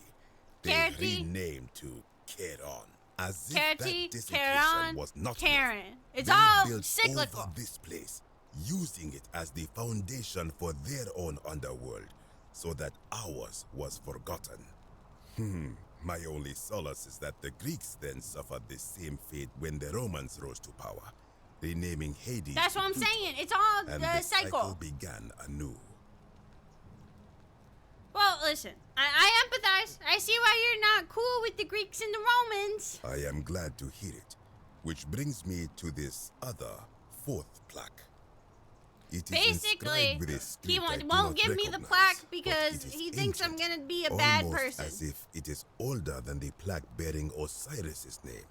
they Kerti? renamed to Keron. As if Kerti, that desecration Charon, was not Karen. enough, It's they all built cyclical. over this place, using it as the foundation for their own underworld, so that ours was forgotten. My only solace is that the Greeks then suffered the same fate when the Romans rose to power, renaming Hades. That's to what I'm Pluto, saying. It's all and the the cycle. began anew. Well, listen. I empathize. I see why you're not cool with the Greeks and the Romans. I am glad to hear it. Which brings me to this other fourth plaque. It is Basically, inscribed with a script he I do won't not give me the recognize, plaque but because it is he thinks I'm ancient, gonna be a bad almost person. as if it is older than the plaque bearing Osiris's name.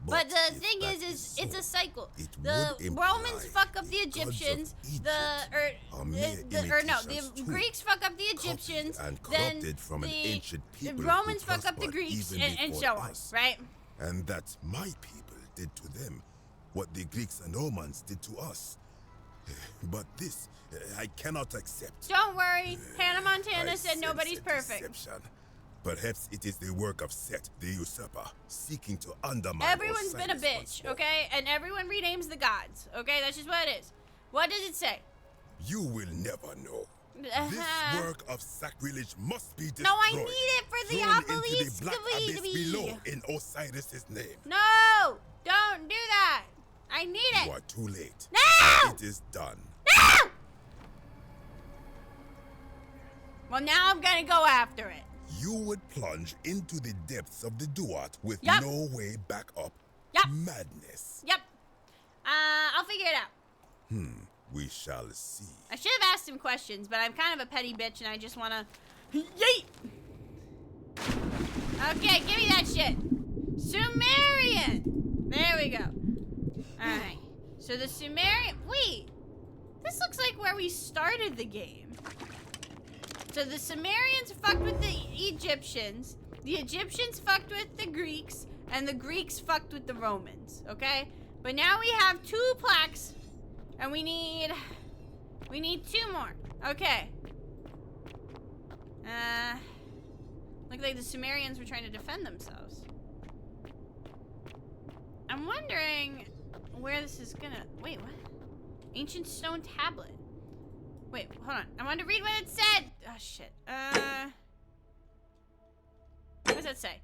But the if thing that is it's a so, cycle. it The would imply Romans fuck up the the gods of Egyptians. Egypt are mere The imitations too, Greeks fuck up the Egyptians. and Then corrupted from an the ancient people Romans who fuck up the prospered Greeks, even and before so on, us. right? And that my people did to them what the Greeks and Romans did to us. But this, I cannot accept. Don't worry, Hannah Montana I said sense nobody's a perfect. deception. Perhaps it is the work of Set, the usurper, seeking to undermine Everyone's been a Osiris once bitch, more. okay? And everyone renames the gods, okay? That's just what it is. What does it say? You will never know. This work of sacrilege must be destroyed. No, I need it for the thrown obelisk into the black to abyss be. below in Osiris's name. No! Don't do that! I need it! You are too late. No! It is done. No! Well, now I'm gonna go after it. You would plunge into the depths of the Duat with Yup. no way back up. Yup. Madness. Yep. I'll figure it out. We shall see. I should have asked him questions, but I'm kind of a petty bitch and I just wanna... Yeet! Okay, give me that shit. Sumerian! There we go. Alright. So the Sumerian... Wait! This looks like where we started the game. So the Sumerians fucked with the Egyptians fucked with the Greeks, and the Greeks fucked with the Romans, okay? But now we have 2 plaques, and we need 2 more. Okay. Look like the Sumerians were trying to defend themselves. I'm wondering where this is gonna... Wait, what? Ancient stone tablet. Wait, hold on. I wanted to read what it said. Oh, shit. What does that say?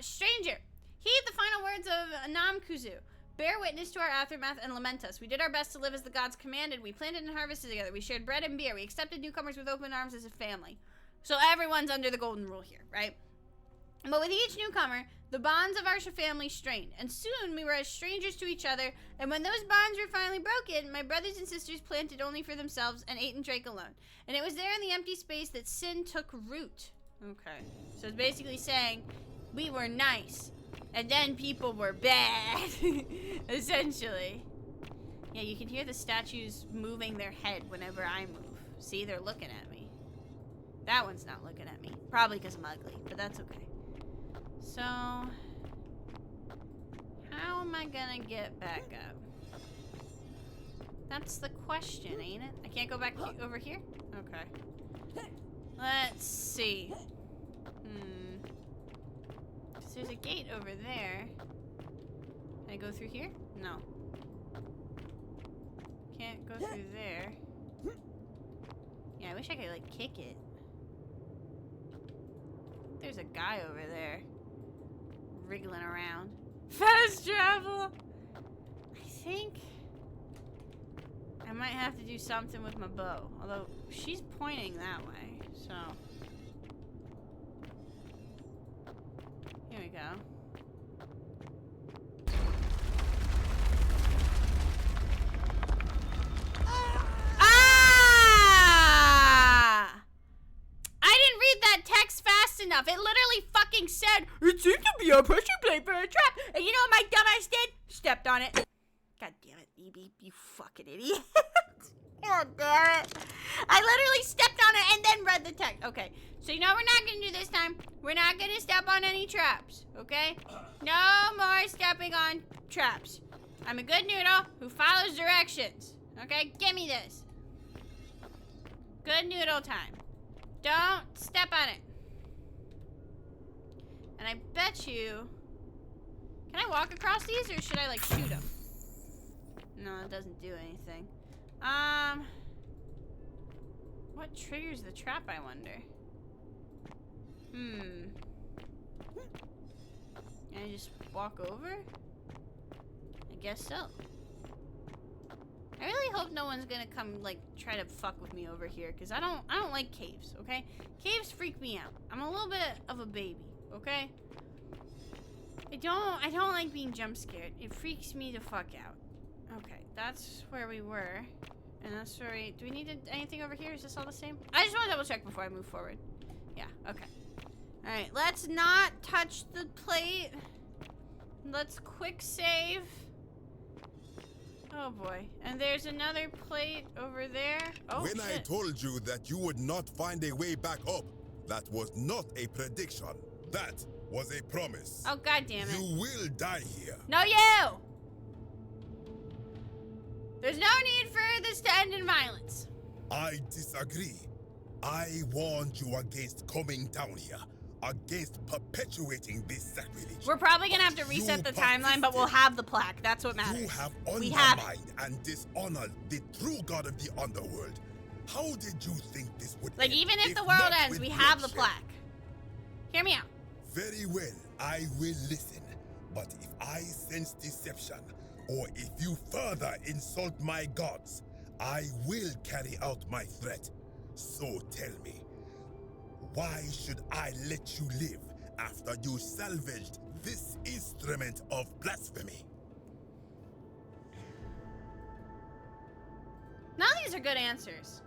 Stranger, heed the final words of Namkuzu. Bear witness to our aftermath and lament us. We did our best to live as the gods commanded. We planted and harvested together. We shared bread and beer. We accepted newcomers with open arms as a family. So everyone's under the golden rule here, right? But with each newcomer, the bonds of our family strained, and soon we were as strangers to each other, and when those bonds were finally broken, my brothers and sisters planted only for themselves and ate and drank alone. And it was there in the empty space that sin took root. Okay. So it's basically saying, we were nice, and then people were bad, essentially. Yeah, you can hear the statues moving their head whenever I move. See, they're looking at me. That one's not looking at me. Probably because I'm ugly, but that's okay. So, how am I gonna get back up? That's the question, ain't it? I can't go back over here? Okay. Let's see. So there's a gate over there. Can I go through here? No. Can't go through there. Yeah, I wish I could, like, kick it. There's a guy over there. Wriggling around. Fast travel! I think I might have to do something with my bow. Although, she's pointing that way, so. Here we go. Enough. It literally fucking said, it seemed to be a pressure plate for a trap. And you know what my dumbass did? Stepped on it. God damn it, eebee, you fucking idiot. God damn it. I literally stepped on it and then read the text. Okay, so you know what we're not gonna do this time? We're not gonna step on any traps, okay? No more stepping on traps. I'm a good noodle who follows directions, okay? Give me this. Good noodle time. Don't step on it. And I bet you... Can I walk across these, or should I, like, shoot them? No, it doesn't do anything. What triggers the trap, I wonder? Can I just walk over? I guess so. I really hope no one's gonna come, like, try to fuck with me over here, because I don't like caves, okay? Caves freak me out. I'm a little bit of a baby. Okay? I don't like being jump scared. It freaks me the fuck out. Okay, that's where we were. And that's where we... Do we need anything over here? Is this all the same? I just want to double check before I move forward. Yeah, okay. Alright, let's not touch the plate. Let's quick save. Oh boy. And there's another plate over there. Oh, when shit. I told you that you would not find a way back up, that was not a prediction. That was a promise. Oh, god damn it. You will die here. No, you! There's no need for this to end in violence. I disagree. I warned you against coming down here, against perpetuating this sacrilege. We're probably gonna have to reset the timeline, but we'll have the plaque. That's what matters. You have undermined and dishonored the true god of the underworld. How did you think this would like, end? even if the world ends, we have the plaque. Hear me out. Very well, I will listen. But if I sense deception, or if you further insult my gods, I will carry out my threat. So tell me, why should I let you live after you salvaged this instrument of blasphemy? None of these are good answers.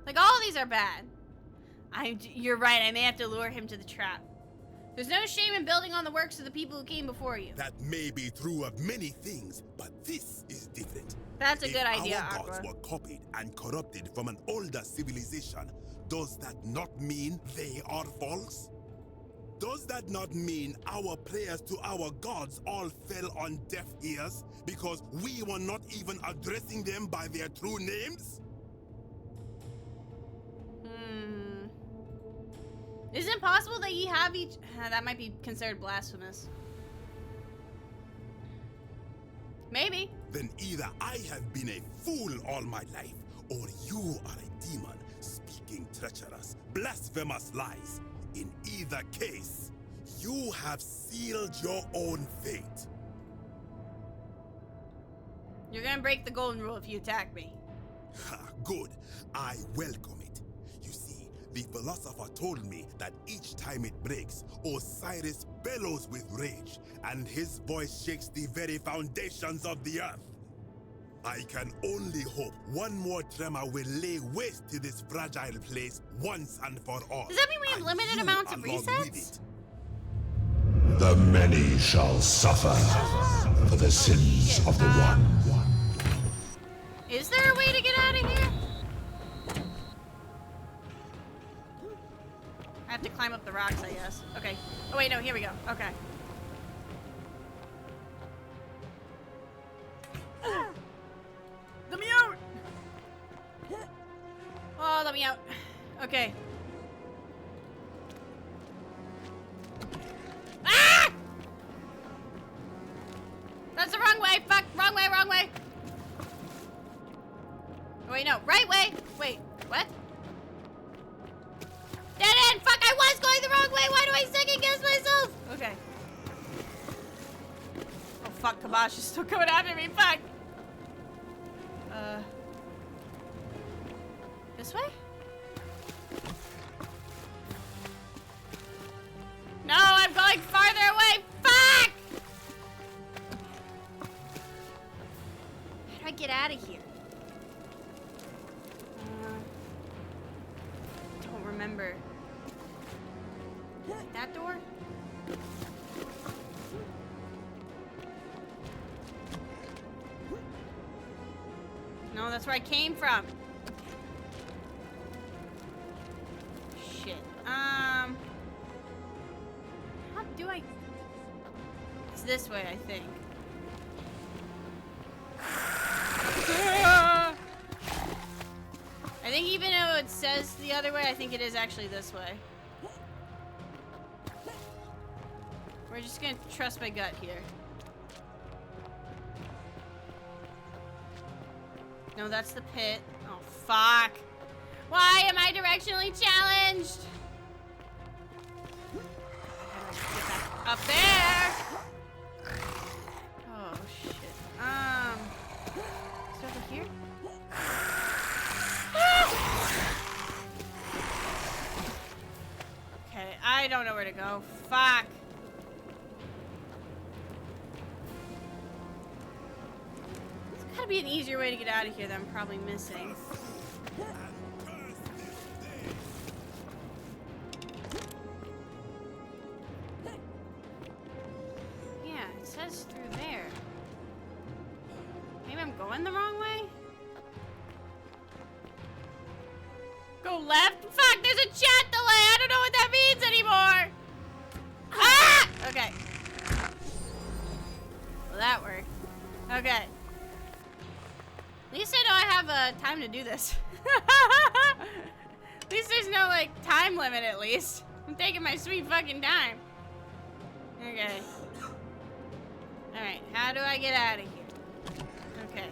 Like, all of these are bad. You're right, I may have to lure him to the trap. There's no shame in building on the works of the people who came before you. That may be true of many things, but this is different. That's a good idea, Our Aqua. gods were copied and corrupted from an older civilization. Does that not mean they are false? Does that not mean our prayers to our gods all fell on deaf ears because we were not even addressing them by their true names? Isn't it possible that ye have each... that might be considered blasphemous. Maybe. Then either I have been a fool all my life, or you are a demon speaking treacherous, blasphemous lies. In either case, You have sealed your own fate. You're gonna break the golden rule if you attack me. Ha, good. I welcome it. You see, the philosopher told me that each time it breaks, Osiris bellows with rage, and his voice shakes the very foundations of the earth. I can only hope one more tremor will lay waste to this fragile place once and for all. Does that mean we have limited amounts of along resets? with it. The many shall suffer for the sins of the one. Is there a way to get out of here? I have to climb up the rocks, I guess. Okay. Oh wait, no, here we go. Okay. Let me out! Oh, let me out. Okay. Ah! That's the wrong way. Fuck. Wrong way, wrong way. Oh, wait, no. Right way. Wait, what? Dead end. Fuck, I was going the wrong way. Why do I second guess myself? Okay. Oh, fuck. Kamash is still coming after me. Fuck. This way? No, I'm going farther away. Fuck! How do I get out of here? Don't remember. That door? No, that's where I came from. Shit. How do I... It's this way, I think. I think even though it says the other way, I think it is actually this way. We're just gonna trust my gut here. No, that's the pit. Oh, fuck. Why am I directionally challenged? Get back up there. Oh, shit. Is it over here? Okay, I don't know where to go. Fuck. There's gotta be an easier way to get out of here that I'm probably missing. Yeah, it says through there. Maybe I'm going the wrong way? Go left? Fuck, there's a chat delay! I don't know what that means anymore! Ah! Okay. Well, that worked. Okay. At least I know I have time to do this. At least there's no, like, time limit, at least. I'm taking my sweet fucking time. Okay. Alright, how do I get out of here? Okay.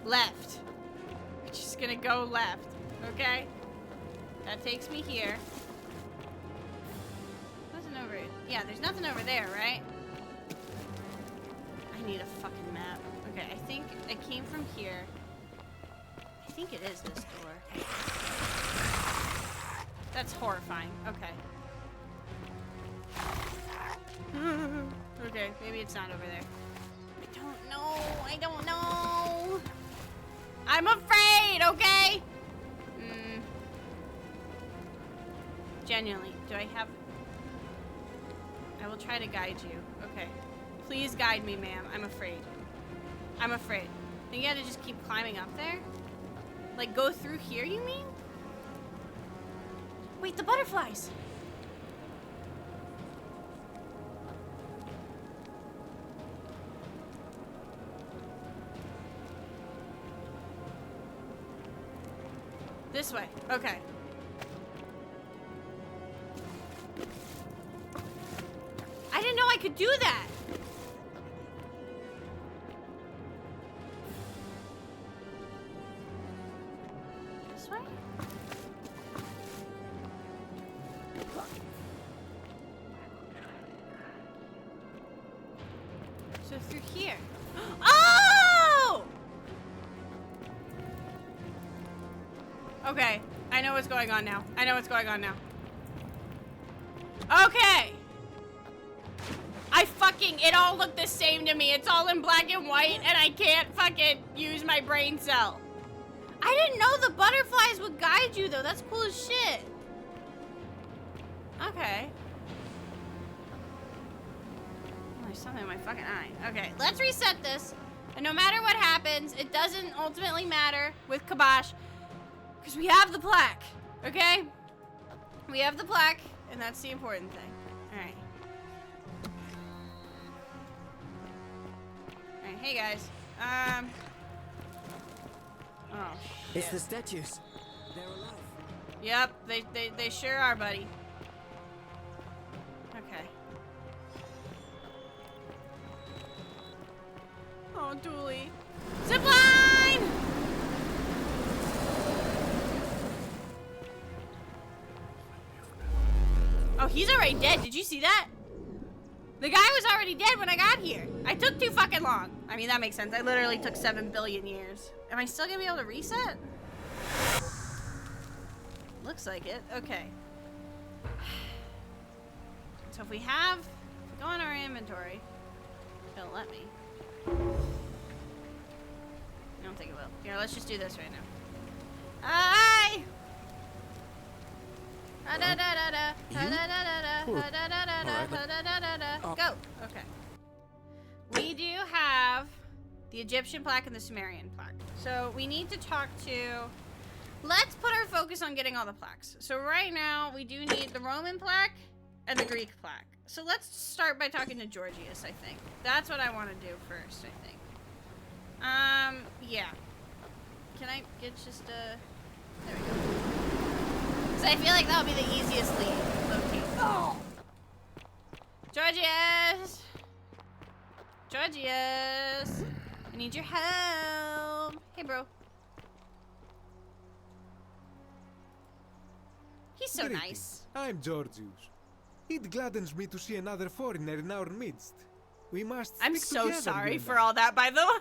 Left. We're just gonna go left. Okay? That takes me here. Nothing over... Yeah, there's nothing over there, right? I need a fucking map. Okay, I think I came from here. I think it is this door. That's horrifying. Okay. Okay, maybe it's not over there. I don't know. I don't know. I'm afraid, okay? Genuinely, do I have... I will try to guide you. Okay. Please guide me, ma'am. I'm afraid. I'm afraid. I think you have to just keep climbing up there? Like, go through here, you mean? Wait, the butterflies! This way. Okay. I didn't know I could do that! This way? So through here. Oh! Okay, I know what's going on now. I know what's going on now. Okay. It all looked the same to me. It's all in black and white, and I can't fucking use my brain cell. I didn't know the butterflies would guide you, though. That's cool as shit. Okay. Oh, there's something in my fucking eye. Okay, let's reset this. And no matter what happens, it doesn't ultimately matter with Kibosh, because we have the plaque, okay? We have the plaque, and that's the important thing. Alright. Alright, hey guys. Oh, shit. It's the statues. They're alive. Yep, they sure are, buddy. Okay. Oh, Dooley. Zipline! Oh, he's already dead. Did you see that? The guy was already dead when I got here. I took too fucking long. I mean, that makes sense. I literally took 7 billion years. Am I still gonna be able to reset? Looks like it. Okay. So if we go in our inventory, it'll let me. I don't think it will. Here, let's just do this right now. Hi! Go. Okay. We do have the Egyptian plaque and the Sumerian plaque. So we need to talk to... Let's put our focus on getting all the plaques. So right now, we do need the Roman plaque and the Greek plaque. So let's start by talking to Georgius, I think. That's what I want to do first, I think. Yeah. Can I get just a... There we go. So I feel like that'll be the easiest lead. Locate. Oh! Georgius! Georgius! I need your help. Hey, bro. He's so nice. I'm Georgius. It gladdens me to see another foreigner in our midst. We must I'm speak so together, sorry you for know. all that, by the way.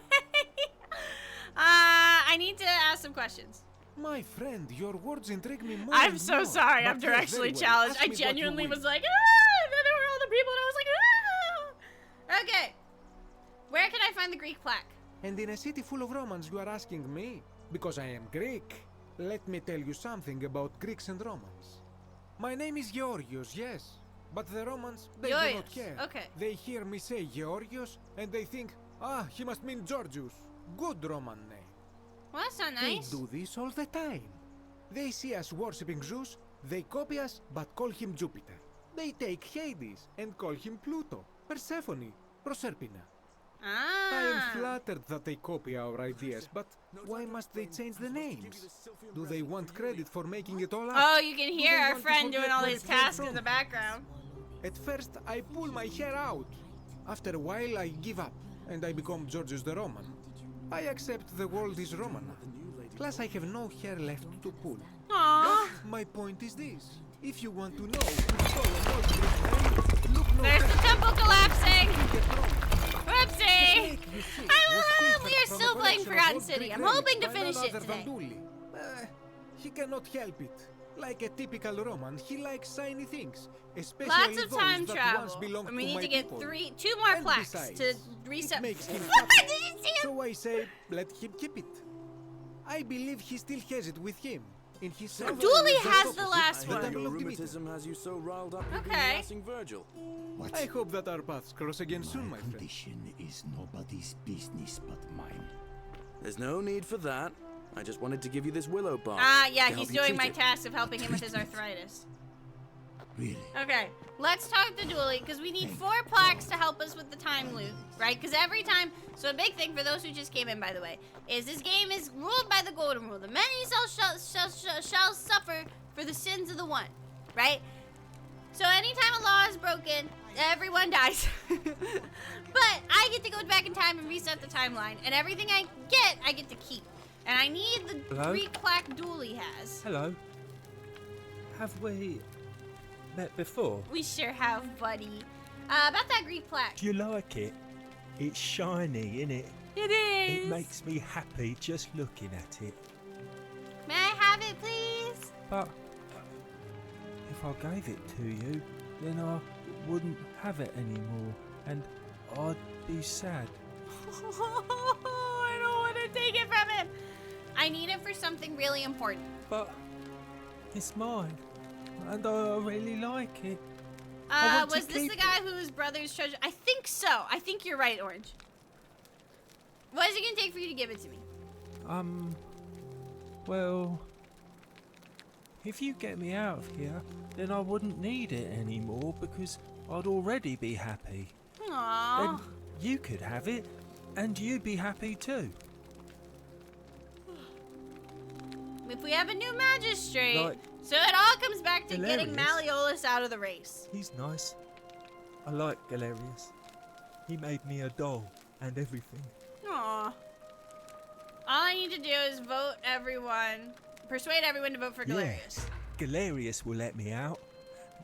I need to ask some questions. My friend, your words intrigue me more. I'm and so more, sorry. I'm but yes, directionally very well. challenged. Ask I me what you genuinely will. was like, ah! And then there were all the people, and I was like, ah! Okay. Where can I find the Greek plaque? And in a city full of Romans, you are asking me? Because I am Greek. Let me tell you something about Greeks and Romans. My name is Georgios, yes. But the Romans, they do not Georgios, care. okay. They hear me say Georgios, and they think, ah, he must mean Georgius. Good Roman name. Well, that's not nice. They do this all the time. They see us worshipping Zeus, they copy us, but call him Jupiter. They take Hades and call him Pluto, Persephone, Proserpina. Ah. I am flattered that they copy our ideas, but why must they change the names? Do they want credit for making it all up? Oh, you can Do hear they our want to friend doing forget all where his it came tasks from? in the background. At first, I pull my hair out. After a while, I give up, and I become Georgius the Roman. I accept the world is Roman. Plus, I have no hair left to pull. Aww. But my point is this. If you want to know who stole an old Greek name, look no There's the further. temple collapsing. You get wrong. Whoopsie. We are From still a playing collection of Forgotten old City. Greek I'm relics hoping to by finish none it other than today. Dooley. He cannot help it. Like a typical Roman, he likes shiny things, especially Lots of those time that once travel. belonged And we to need my to get people. 2 more And plaques besides, to reset. it makes him Did happy. you see him? So I say, let him keep it. I believe he still has it with him. In his So safe Dooley just has the opposite last the I hear Temple your of Demeter. rheumatism has you so riled up you've been Okay. harassing Virgil. I hope that our paths cross again soon, my friend. Condition is nobody's business but mine. There's no need for that. I just wanted to give you this willow bark. Ah, yeah, to he's help you doing treat my it. task of helping him with his arthritis. Really? Okay, let's talk to Dooley, because we need 4 plaques to help us with the time loop, right? Because every time, so a big thing for those who just came in, by the way, is this game is ruled by the golden rule. The many shall suffer for the sins of the one, right? So anytime a law is broken, everyone dies. But I get to go back in time and reset the timeline, and everything I get to keep. And I need the Hello? Greek plaque Dooley has. Hello. Have we met before? We sure have, buddy. About that Greek plaque. Do you like it? It's shiny, innit? It is. It makes me happy just looking at it. May I have it, please? But if I gave it to you, then I wouldn't have it anymore, and I'd be sad. I don't want to take it from him. I need it for something really important. But it's mine, and I really like it. Was this the guy whose brother's treasure? I think so. I think you're right, Orange. What is it gonna take for you to give it to me? Well, if you get me out of here, then I wouldn't need it anymore because I'd already be happy. Aww. Then you could have it, and you'd be happy too. If we have a new magistrate, Like so it all comes back to getting Galerius. Malleolus out of the race. He's nice. I like Galerius. He made me a doll and everything. Aww. All I need to do is persuade everyone to vote for Galerius. Yeah, Galerius will let me out.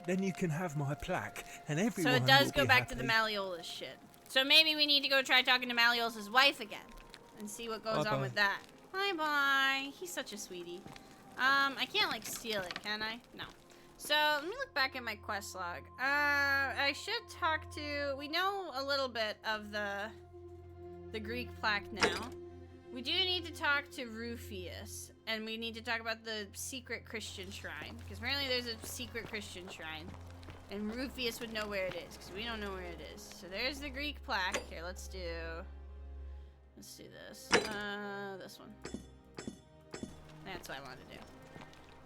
Then you can have my plaque, and So everyone it does will go be back to happy. the Malleolus shit. So maybe we need to go try talking to Malleolus' wife again and see what goes on Bye-bye. with that. Bye-bye. He's such a sweetie. I can't, like, steal it, can I? No. So, let me look back at my quest log. I should talk to... We know a little bit of the Greek plaque now. We do need to talk to Rufius, and we need to talk about the secret Christian shrine, because apparently there's a secret Christian shrine, and Rufius would know where it is, because we don't know where it is. So there's the Greek plaque. Here, let's do this. This one. That's what I wanted to do.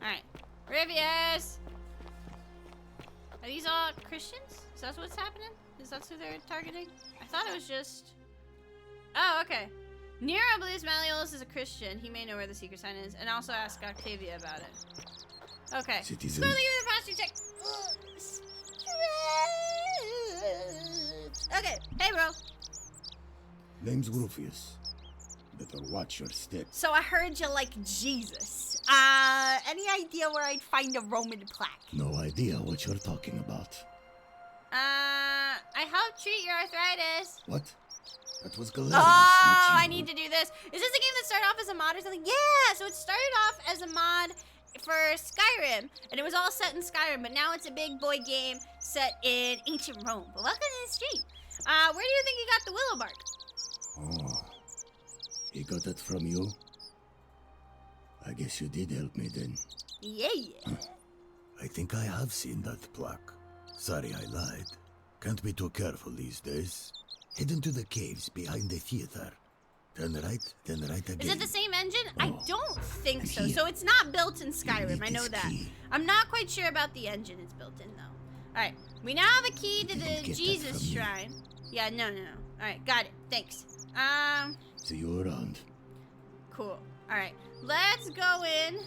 Alright. Rufius! Are these all Christians? Is that what's happening? Is that who they're targeting? I thought it was just... Oh, okay. Nero believes Malleolus is a Christian. He may know where the secret sign is. And also ask Octavia about it. Okay. Citizen. Score the pasture check. Okay. Hey, bro. Name's Rufius. Better watch your steps. So I heard you like Jesus. Any idea where I'd find a Roman plaque? No idea what you're talking about. I helped treat your arthritis. What? That was Galerius. Oh, I need to do this. Is this a game that started off as a mod or something? Yeah, so it started off as a mod for Skyrim, and it was all set in Skyrim, but now it's a big boy game set in ancient Rome. But welcome to the stream. Where do you think you got the willow bark? Oh, he got that from you? I guess you did help me then. Yeah. I think I have seen that plaque. Sorry I lied. Can't be too careful these days. Head into the caves behind the theater. Turn right, then right again. Is it the same engine? I don't think so. Here. So it's not built in Skyrim. I know this that. key. I'm not quite sure about the engine it's built in, though. All right. We now have a key to the get that Jesus from me. shrine. Yeah, no. All right, got it. Thanks. See you around. Cool. All right. Let's go in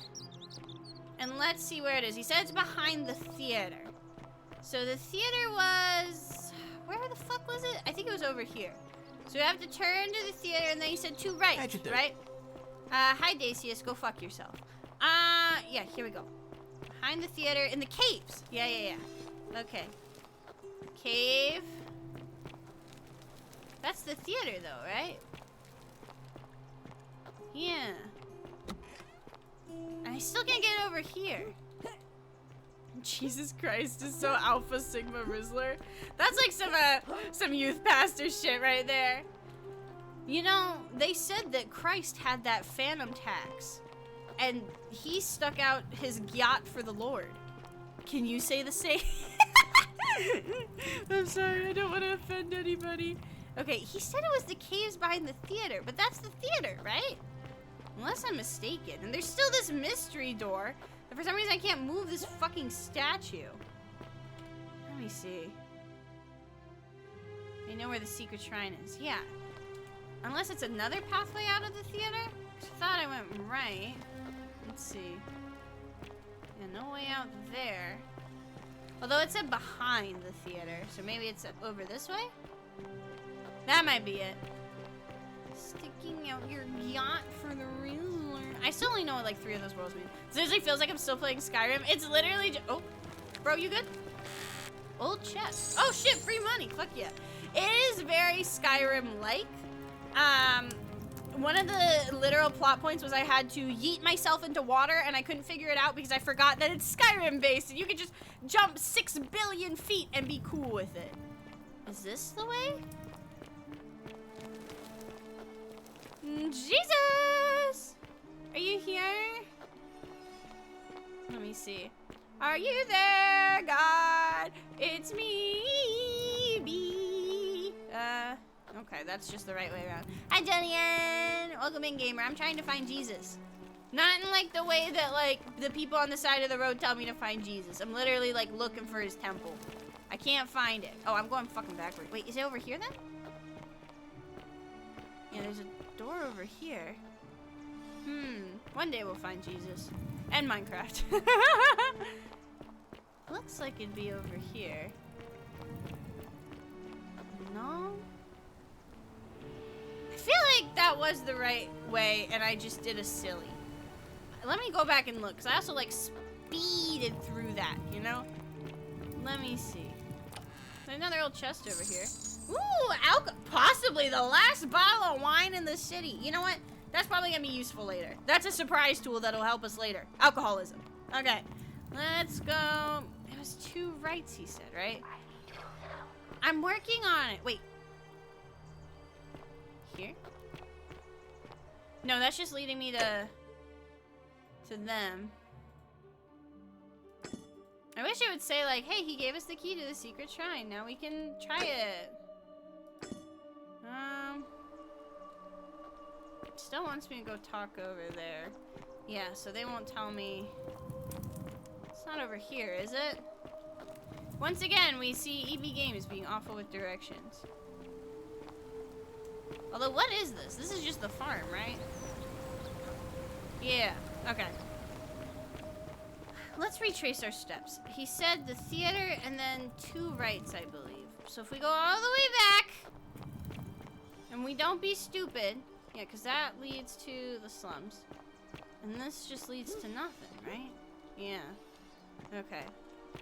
and let's see where it is. He said it's behind the theater. So the theater was... Where the fuck was it? I think it was over here. So we have to turn to the theater, and then he said 2 right, right? Hi, Dacius. Go fuck yourself. Yeah, here we go. Behind the theater, in the caves. Yeah. Okay. Cave. That's the theater, though, right? Yeah. I still can't get over here. Jesus Christ is so Alpha Sigma Rizzler. That's like some youth pastor shit right there. You know, they said that Christ had that phantom tax, and he stuck out his gyat for the Lord. Can you say the same? I'm sorry, I don't want to offend anybody. Okay, he said it was the caves behind the theater, but that's the theater, right? Unless I'm mistaken. And there's still this mystery door. And for some reason, I can't move this fucking statue. Let me see. I know where the secret shrine is. Yeah. Unless it's another pathway out of the theater? I thought I went right. Let's see. Yeah, no way out there. Although it said behind the theater. So maybe it's over this way? That might be it. Sticking out your yacht for the Rizzler. I still only know what like 3 of those worlds mean. It seriously feels like I'm still playing Skyrim. It's literally oh, bro, you good? Old chest. Oh shit, free money. Fuck yeah. It is very Skyrim-like. One of the literal plot points was I had to yeet myself into water and I couldn't figure it out because I forgot that it's Skyrim-based and you can just jump 6 billion feet and be cool with it. Is this the way? Jesus! Are you here? Let me see. Are you there, God? It's me, eebee. Okay, that's just the right way around. Hi, Julian! Welcome in, gamer. I'm trying to find Jesus. Not in, like, the way that, like, the people on the side of the road tell me to find Jesus. I'm literally, like, looking for his temple. I can't find it. Oh, I'm going fucking backward. Wait, is it over here, then? Yeah, there's a door over here. One day we'll find Jesus. And Minecraft. Looks like it'd be over here. No? I feel like that was the right way and I just did a silly. Let me go back and look, because I also like speeded through that, you know? Let me see. There's another old chest over here. Ooh, possibly the last bottle of wine in the city. You know what? That's probably gonna be useful later. That's a surprise tool that'll help us later. Alcoholism. Okay, let's go. It was 2 rights, he said, right? I'm working on it. Wait. Here? No, that's just leading me to them. I wish it would say like, hey, he gave us the key to the secret shrine. Now we can try it. It still wants me to go talk over there. Yeah, so they won't tell me. It's not over here, is it? Once again, we see eebee Games being awful with directions. Although, what is this? This is just the farm, right? Yeah, okay. Let's retrace our steps. He said the theater and then 2 rights, I believe. So if we go all the way back, and we don't be stupid, yeah, because that leads to the slums. And this just leads to nothing, right? Yeah. Okay.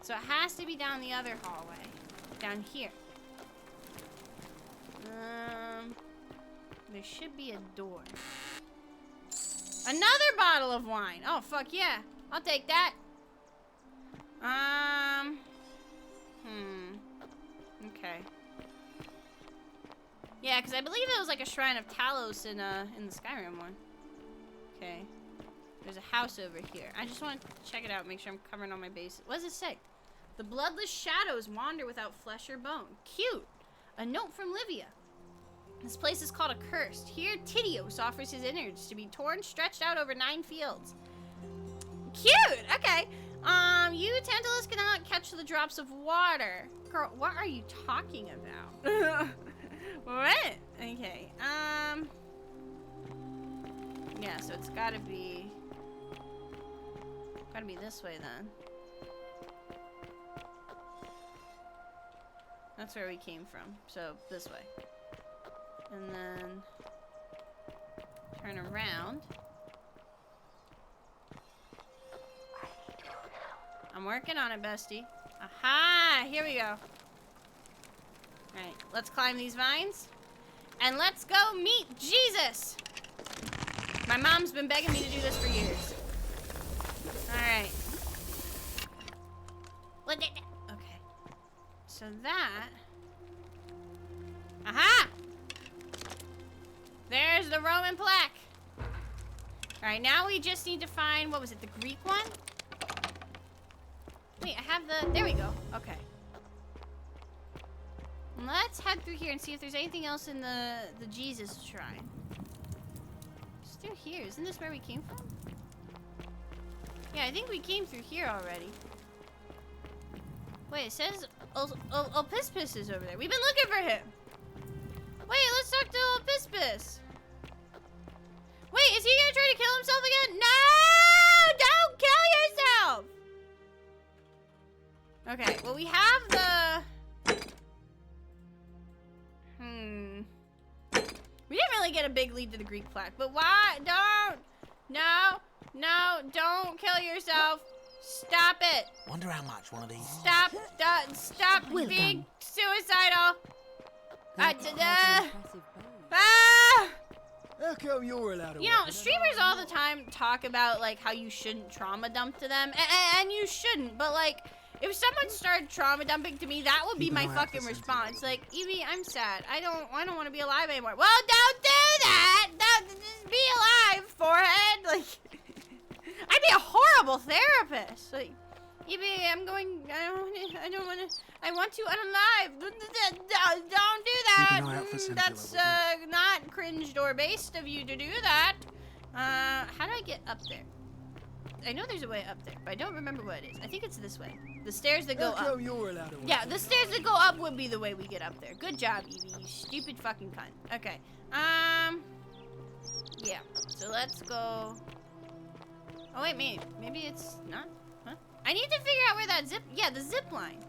So it has to be down the other hallway. Down here. There should be a door. Another bottle of wine! Oh, fuck yeah. I'll take that. Okay. Yeah, because I believe it was like a shrine of Talos in the Skyrim one. Okay. There's a house over here. I just want to check it out, make sure I'm covering all my bases. What does it say? The bloodless shadows wander without flesh or bone. Cute! A note from Livia. This place is called Accursed. Here, Tidios offers his innards to be torn, stretched out over 9 fields. Cute! Okay. You, Tantalus, cannot catch the drops of water. Girl, what are you talking about? What? Okay, yeah, so it's gotta be this way then. That's where we came from, so this way. And then turn around. I'm working on it, bestie. Aha! Here we go. Alright, let's climb these vines. And let's go meet Jesus! My mom's been begging me to do this for years. Alright. Okay. So that... Aha! There's the Roman plaque. Alright, now we just need to find... What was it, the Greek one? Wait, I have the... There we go. Okay. Let's head through here and see if there's anything else in the Jesus shrine. It's through here. Isn't this where we came from? Yeah, I think we came through here already. Wait, it says Opispis is over there. We've been looking for him. Wait, let's talk to Opispis. Wait, is he gonna try to kill himself again? No! Don't kill yourself! Okay, well we have the... We didn't really get a big lead to the Greek plaque, but why? Don't! No! No! Don't kill yourself! Stop it. Wonder how much one of these. Stop Well being done. suicidal. Impressive bow. How come you're allowed to You know, streamers all the time talk about like how you shouldn't trauma dump to them, and you shouldn't. But like, if someone started trauma dumping to me, that would be Keep my an eye out fucking for response. Like, Evie, I'm sad. I don't want to be alive anymore. Well, don't do that. Just be alive, forehead. Like, I'd be a horrible therapist. Like, Evie, I want to unalive. Don't do that. Keep an eye out for Scintilla, That's not cringed or based of you to do that. How do I get up there? I know there's a way up there, but I don't remember what it is. I think it's this way. The stairs that go How up. come you're allowed to Yeah, the stairs that go up would be the way we get up there. Good job, Evie, you stupid fucking cunt. Okay. Yeah. So let's go. Oh wait, maybe it's not. Huh? I need to figure out where that the zip line.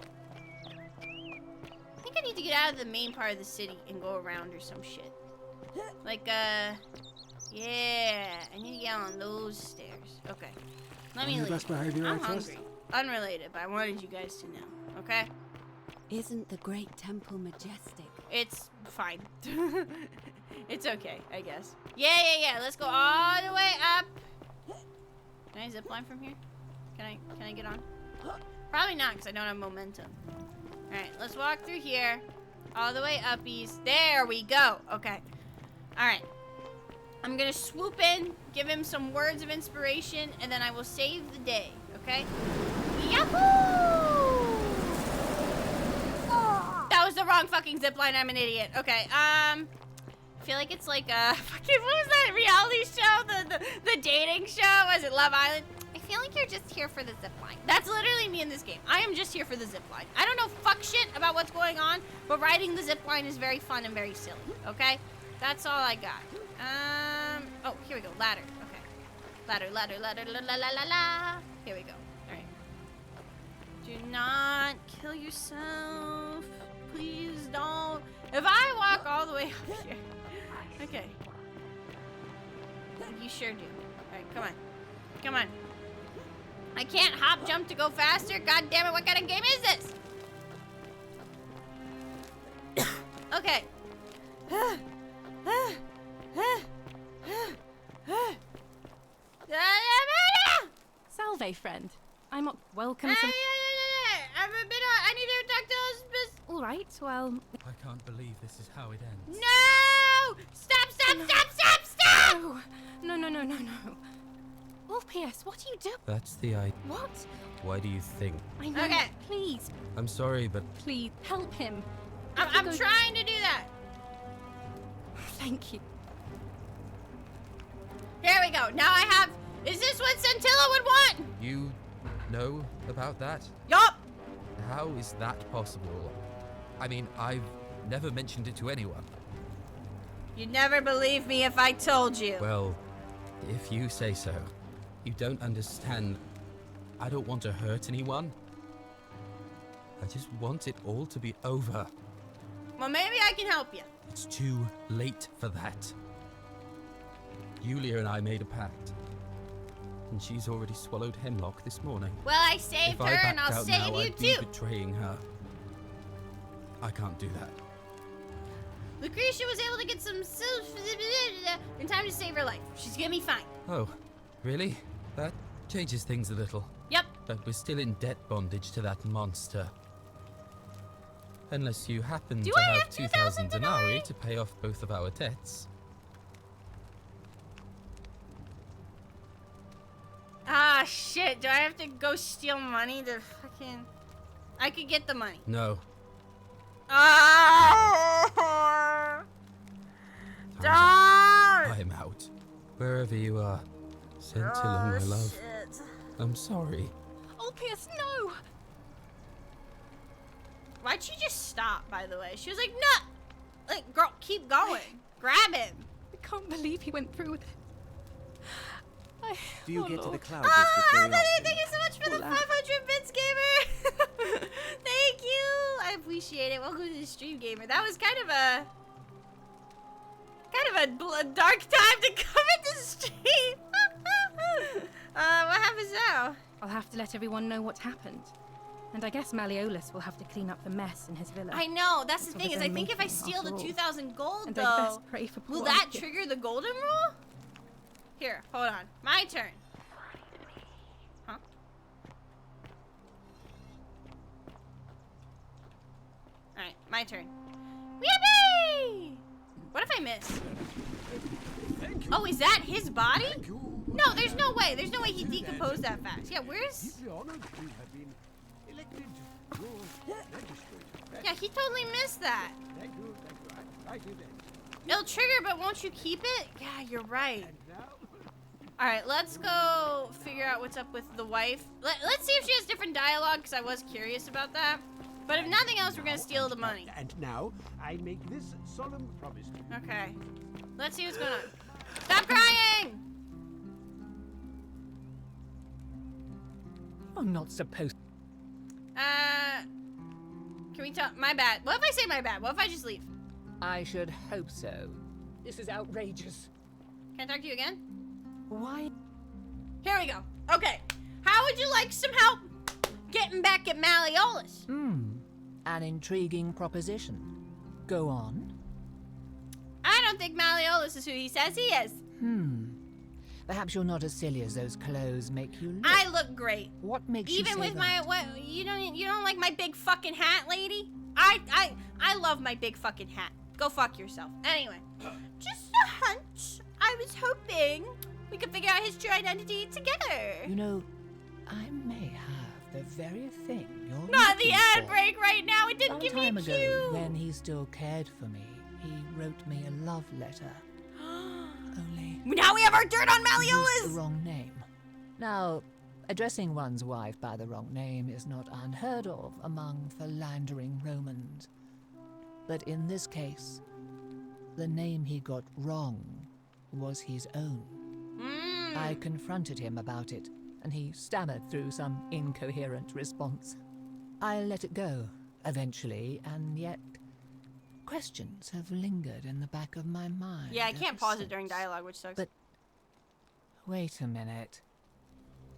I think I need to get out of the main part of the city and go around or some shit. Like, yeah, I need to get on those stairs. Okay. Let me On your leave. best behavior, I'm I trust. hungry. Unrelated, but I wanted you guys to know, okay? Isn't the Great Temple majestic? It's fine. It's okay, I guess. Yeah. Let's go all the way up. Can I zip line from here? Can I get on? Probably not, because I don't have momentum. Alright, let's walk through here. All the way uppies. There we go. Okay. Alright. I'm gonna swoop in, give him some words of inspiration, and then I will save the day. Okay? Yahoo! That was the wrong fucking zip line. I'm an idiot. Okay, I feel like it's like fucking, what was that reality show? The dating show? Was it Love Island? I feel like you're just here for the zip line. That's literally me in this game. I am just here for the zip line. I don't know fuck shit about what's going on, but riding the zip line is very fun and very silly. Okay? That's all I got. Oh, here we go. Ladder. Okay. Ladder, la. Here we go. Alright. Do not kill yourself. Please don't. If I walk all the way up here. Okay. You sure do. Alright, come on. Come on. I can't hop jump to go faster. God damn it, what kind of game is this? Okay. Salve, friend. I'm welcome to. I need to talk to Elizabeth. All right, well. I can't believe this is how it ends. No! Stop! No. Orpheus, what are you doing? That's the idea. What? Why do you think? I know. Okay. Please, I'm sorry, but please, help him. I'm trying to do that. Thank you. Here we go. Now I have. Is this what Scintilla would want? you know about that? Yup. How is that possible? I mean, I've never mentioned it to anyone. You'd never believe me if I told you. Well, if you say so. You don't understand. I don't want to hurt anyone. I just want it all to be over. Well, maybe I can help you. It's too late for that. Yulia and I made a pact. And she's already swallowed hemlock this morning. Well, I saved If I her, and backed I'll out save now, you I'd be too. betraying her. I can't do that. Lucretia was able to get some in time to save her life. She's gonna be fine. Oh, really? That changes things a little. Yep. But we're still in debt bondage to that monster. Unless you happen Do to I have have 2,000 denarii to pay off both of our debts. Ah, shit. Do I have to go steal money to fucking... I could get the money. No. Oh! Don't! I'm out. Wherever you are. Scintilla, my love. Shit. I'm sorry. Orpheus, no! Why'd she just stop, by the way? She was like, no! Like, girl, keep going. Grab him. I can't believe he went through with it. Do you Oh, get to the Lord. cloud district very often? Thank you so much for the 500 bits, gamer. Thank you. I appreciate it. Welcome to the stream, gamer. That was kind of a dark time to come into the stream. What happens now? I'll have to let everyone know what's happened. And I guess Malleolus will have to clean up the mess in his villa. I know, that's the Of thing, his is I own think if I making, steal the after all. 2,000 gold, And though, I'd best pray for will poor that Arceus. trigger the golden rule? Here, hold on. My turn. Huh? Alright, my turn. Yippee! What if I miss? Oh, is that his body? No, there's no way. There's no way he decomposed that fast. Yeah, where's... Deeply honored to have been elected your magistrate. Yeah, he totally missed that. Thank you, thank you. Right here then. It'll trigger, but won't you keep it? Yeah, you're right. Alright, let's go figure out what's up with the wife. Let's see if she has different dialogue, because I was curious about that. But if nothing else, we're going to steal the money. And now, I make this solemn promise to you. Okay. Let's see what's going on. Stop crying! I'm not supposed. Can we talk? My bad. What if I say my bad? What if I just leave? I should hope so. This is outrageous. Can I talk to you again? Why? Here we go. Okay. How would you like some help getting back at Malleolus? An intriguing proposition. Go on. I don't think Malleolus is who he says he is. Perhaps you're not as silly as those clothes make you look. I look great. What makes you Even say with that? my you don't like my big fucking hat, lady? I love my big fucking hat. Go fuck yourself. Anyway, just a hunch. I was hoping we could figure out his true identity together. You know, I may have the very thing you're Not the looking ad for. break right now. It didn't Some give me time a ago, cue. when he still cared for me, he wrote me a love letter. Only Now we have our dirt on he used Malleolus. the wrong name. Now, addressing one's wife by the wrong name is not unheard of among philandering Romans. But in this case, the name he got wrong was his own. I confronted him about it, and he stammered through some incoherent response. I let it go, eventually, and yet questions have lingered in the back of my mind. Yeah, I can't ever pause it since. during dialogue, which sucks. But wait a minute.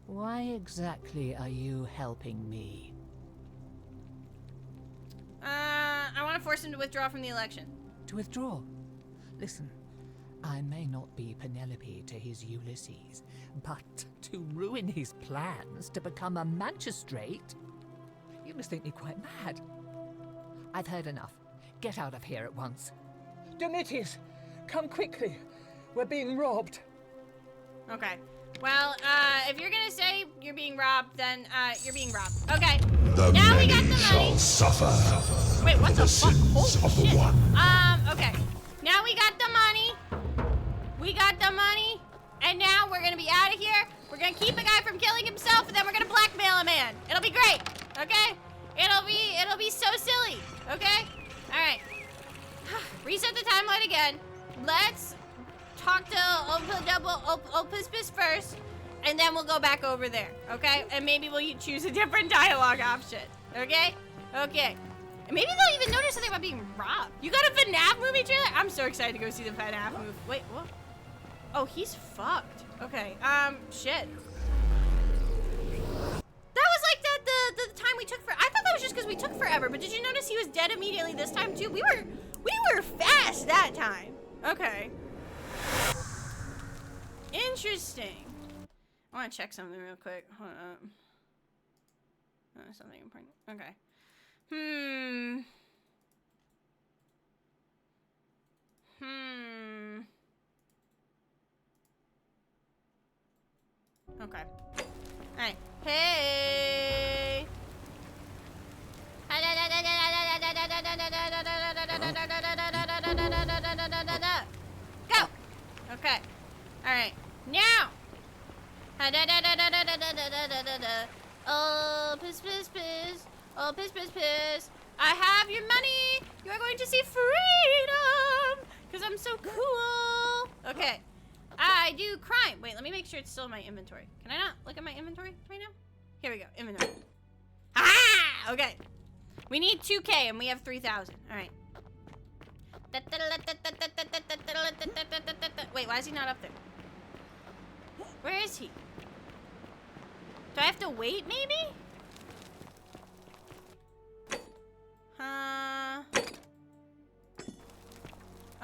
Why exactly are you helping me? I want to force him to withdraw from the election. To withdraw? Listen, I may not be Penelope to his Ulysses, but to ruin his plans to become a magistrate? You must think me quite mad. I've heard enough. Get out of here at once. Domitius, come quickly. We're being robbed. Okay. Well, if you're gonna say you're being robbed, then you're being robbed. Okay. The Now we got many the shall money. suffer Wait, what for the the fuck? sins Holy of the shit. one. Okay. Now we got the money. We got the money. And now we're gonna be out of here. We're gonna keep a guy from killing himself, and then we're gonna blackmail a man. It'll be great. Okay? It'll be so silly. Okay? Alright. Reset the timeline again. Let's talk to Opus first, and then we'll go back over there, okay? And maybe we'll choose a different dialogue option, okay? Okay. And maybe they'll even notice something about being robbed. You got a FNAF movie trailer? I'm so excited to go see the FNAF movie. Wait, what? Oh, he's fucked. Okay, shit. That was like the time we took for. I thought that was just because we took forever, but did you notice he was dead immediately this time too? We were fast that time. Okay. Interesting. I want to check something real quick. Hold up. Something important. Okay. Okay. Alright. Hey! Go! Okay. Alright. Now! Oh, piss, piss, piss. Oh, piss, piss, piss. I have your money. You are going to see freedom. Because I'm so cool. Okay. I do crime. Wait, let me make sure it's still in my inventory. Can I not look at my inventory right now? Here we go. Inventory. Ah! Okay. We need 2K and we have 3,000. All right. Wait, why is he not up there? Where is he? Do I have to wait, maybe?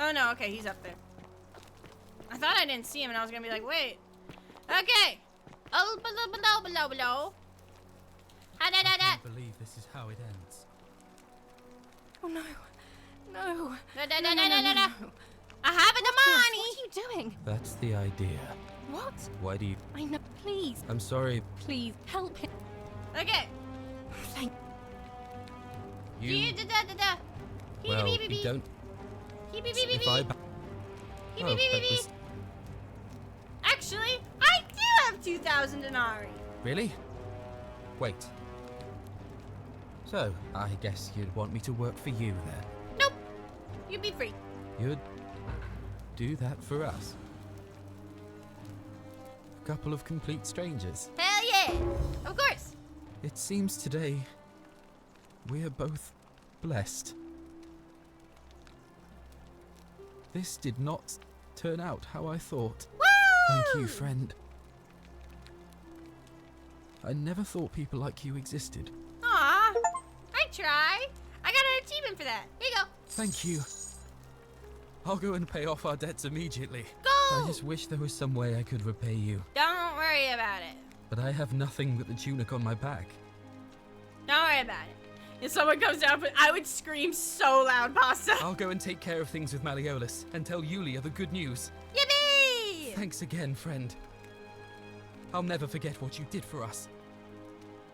Oh no, okay, he's up there. I thought I didn't see him and I was gonna be like, wait. Okay. Oh, below. I can't believe this is how it ends. Oh no. No. No. I have the money. What are you doing? That's the idea. What? Why do you... I know. Please. I'm sorry. Please, help him. Okay. Thank you... Well, you don't... If I... Oh, that was... Actually, I do have 2,000 denarii. Really? Wait. So, I guess you'd want me to work for you then? Nope. You'd be free. You'd do that for us? A couple of complete strangers. Hell yeah. Of course. It seems today we're both blessed. This did not turn out how I thought. Woo! Thank you, friend. I never thought people like you existed. Aw. I try. I got an achievement for that. Here you go. Thank you. I'll go and pay off our debts immediately. Go! I just wish there was some way I could repay you. Don't worry about it. But I have nothing but the tunic on my back. Don't worry about it. If someone comes down, I would scream so loud, Pasta. I'll go and take care of things with Malleolus and tell Yulia the good news. Yippee! Thanks again, friend. I'll never forget what you did for us.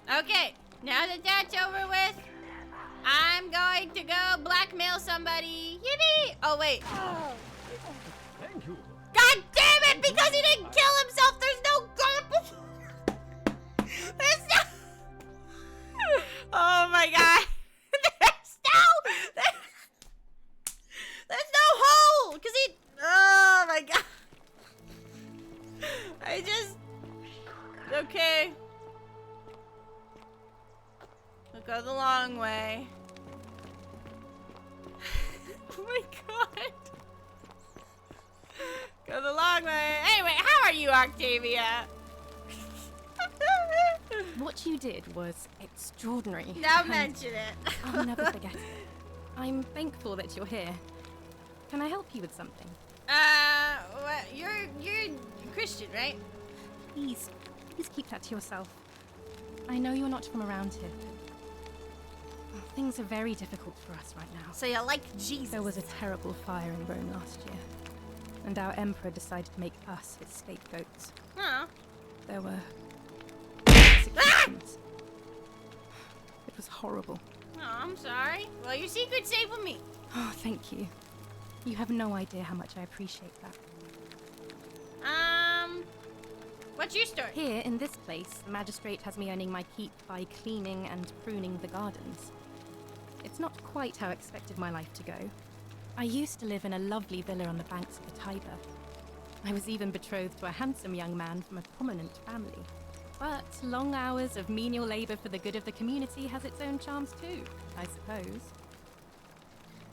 Okay, now that that's over with, I'm going to go blackmail somebody. Yippee! Oh, wait. Thank you. God damn it! Because he didn't kill himself, there's no God. There's no... Oh my god. There's no hole! Because he... Oh my god. I just... Okay. We'll go the long way. Oh my god. Go the long way. Anyway, how are you, Octavia? What you did was extraordinary. Don't and mention it. I'll never forget it. I'm thankful that you're here. Can I help you with something? What? You're Christian, right? Please keep that to yourself. I know you're not from around here. Things are very difficult for us right now. So you like Jesus? There was a terrible fire in Rome last year, and our emperor decided to make us his scapegoats. Huh. There were executions. It was horrible. Oh, I'm sorry. Well, your secret's safe with me. Oh, thank you. You have no idea how much I appreciate that. What's your story? Here, in this place, the magistrate has me earning my keep by cleaning and pruning the gardens. It's not quite how I expected my life to go. I used to live in a lovely villa on the banks of the Tiber. I was even betrothed to a handsome young man from a prominent family. But long hours of menial labor for the good of the community has its own charms too, I suppose.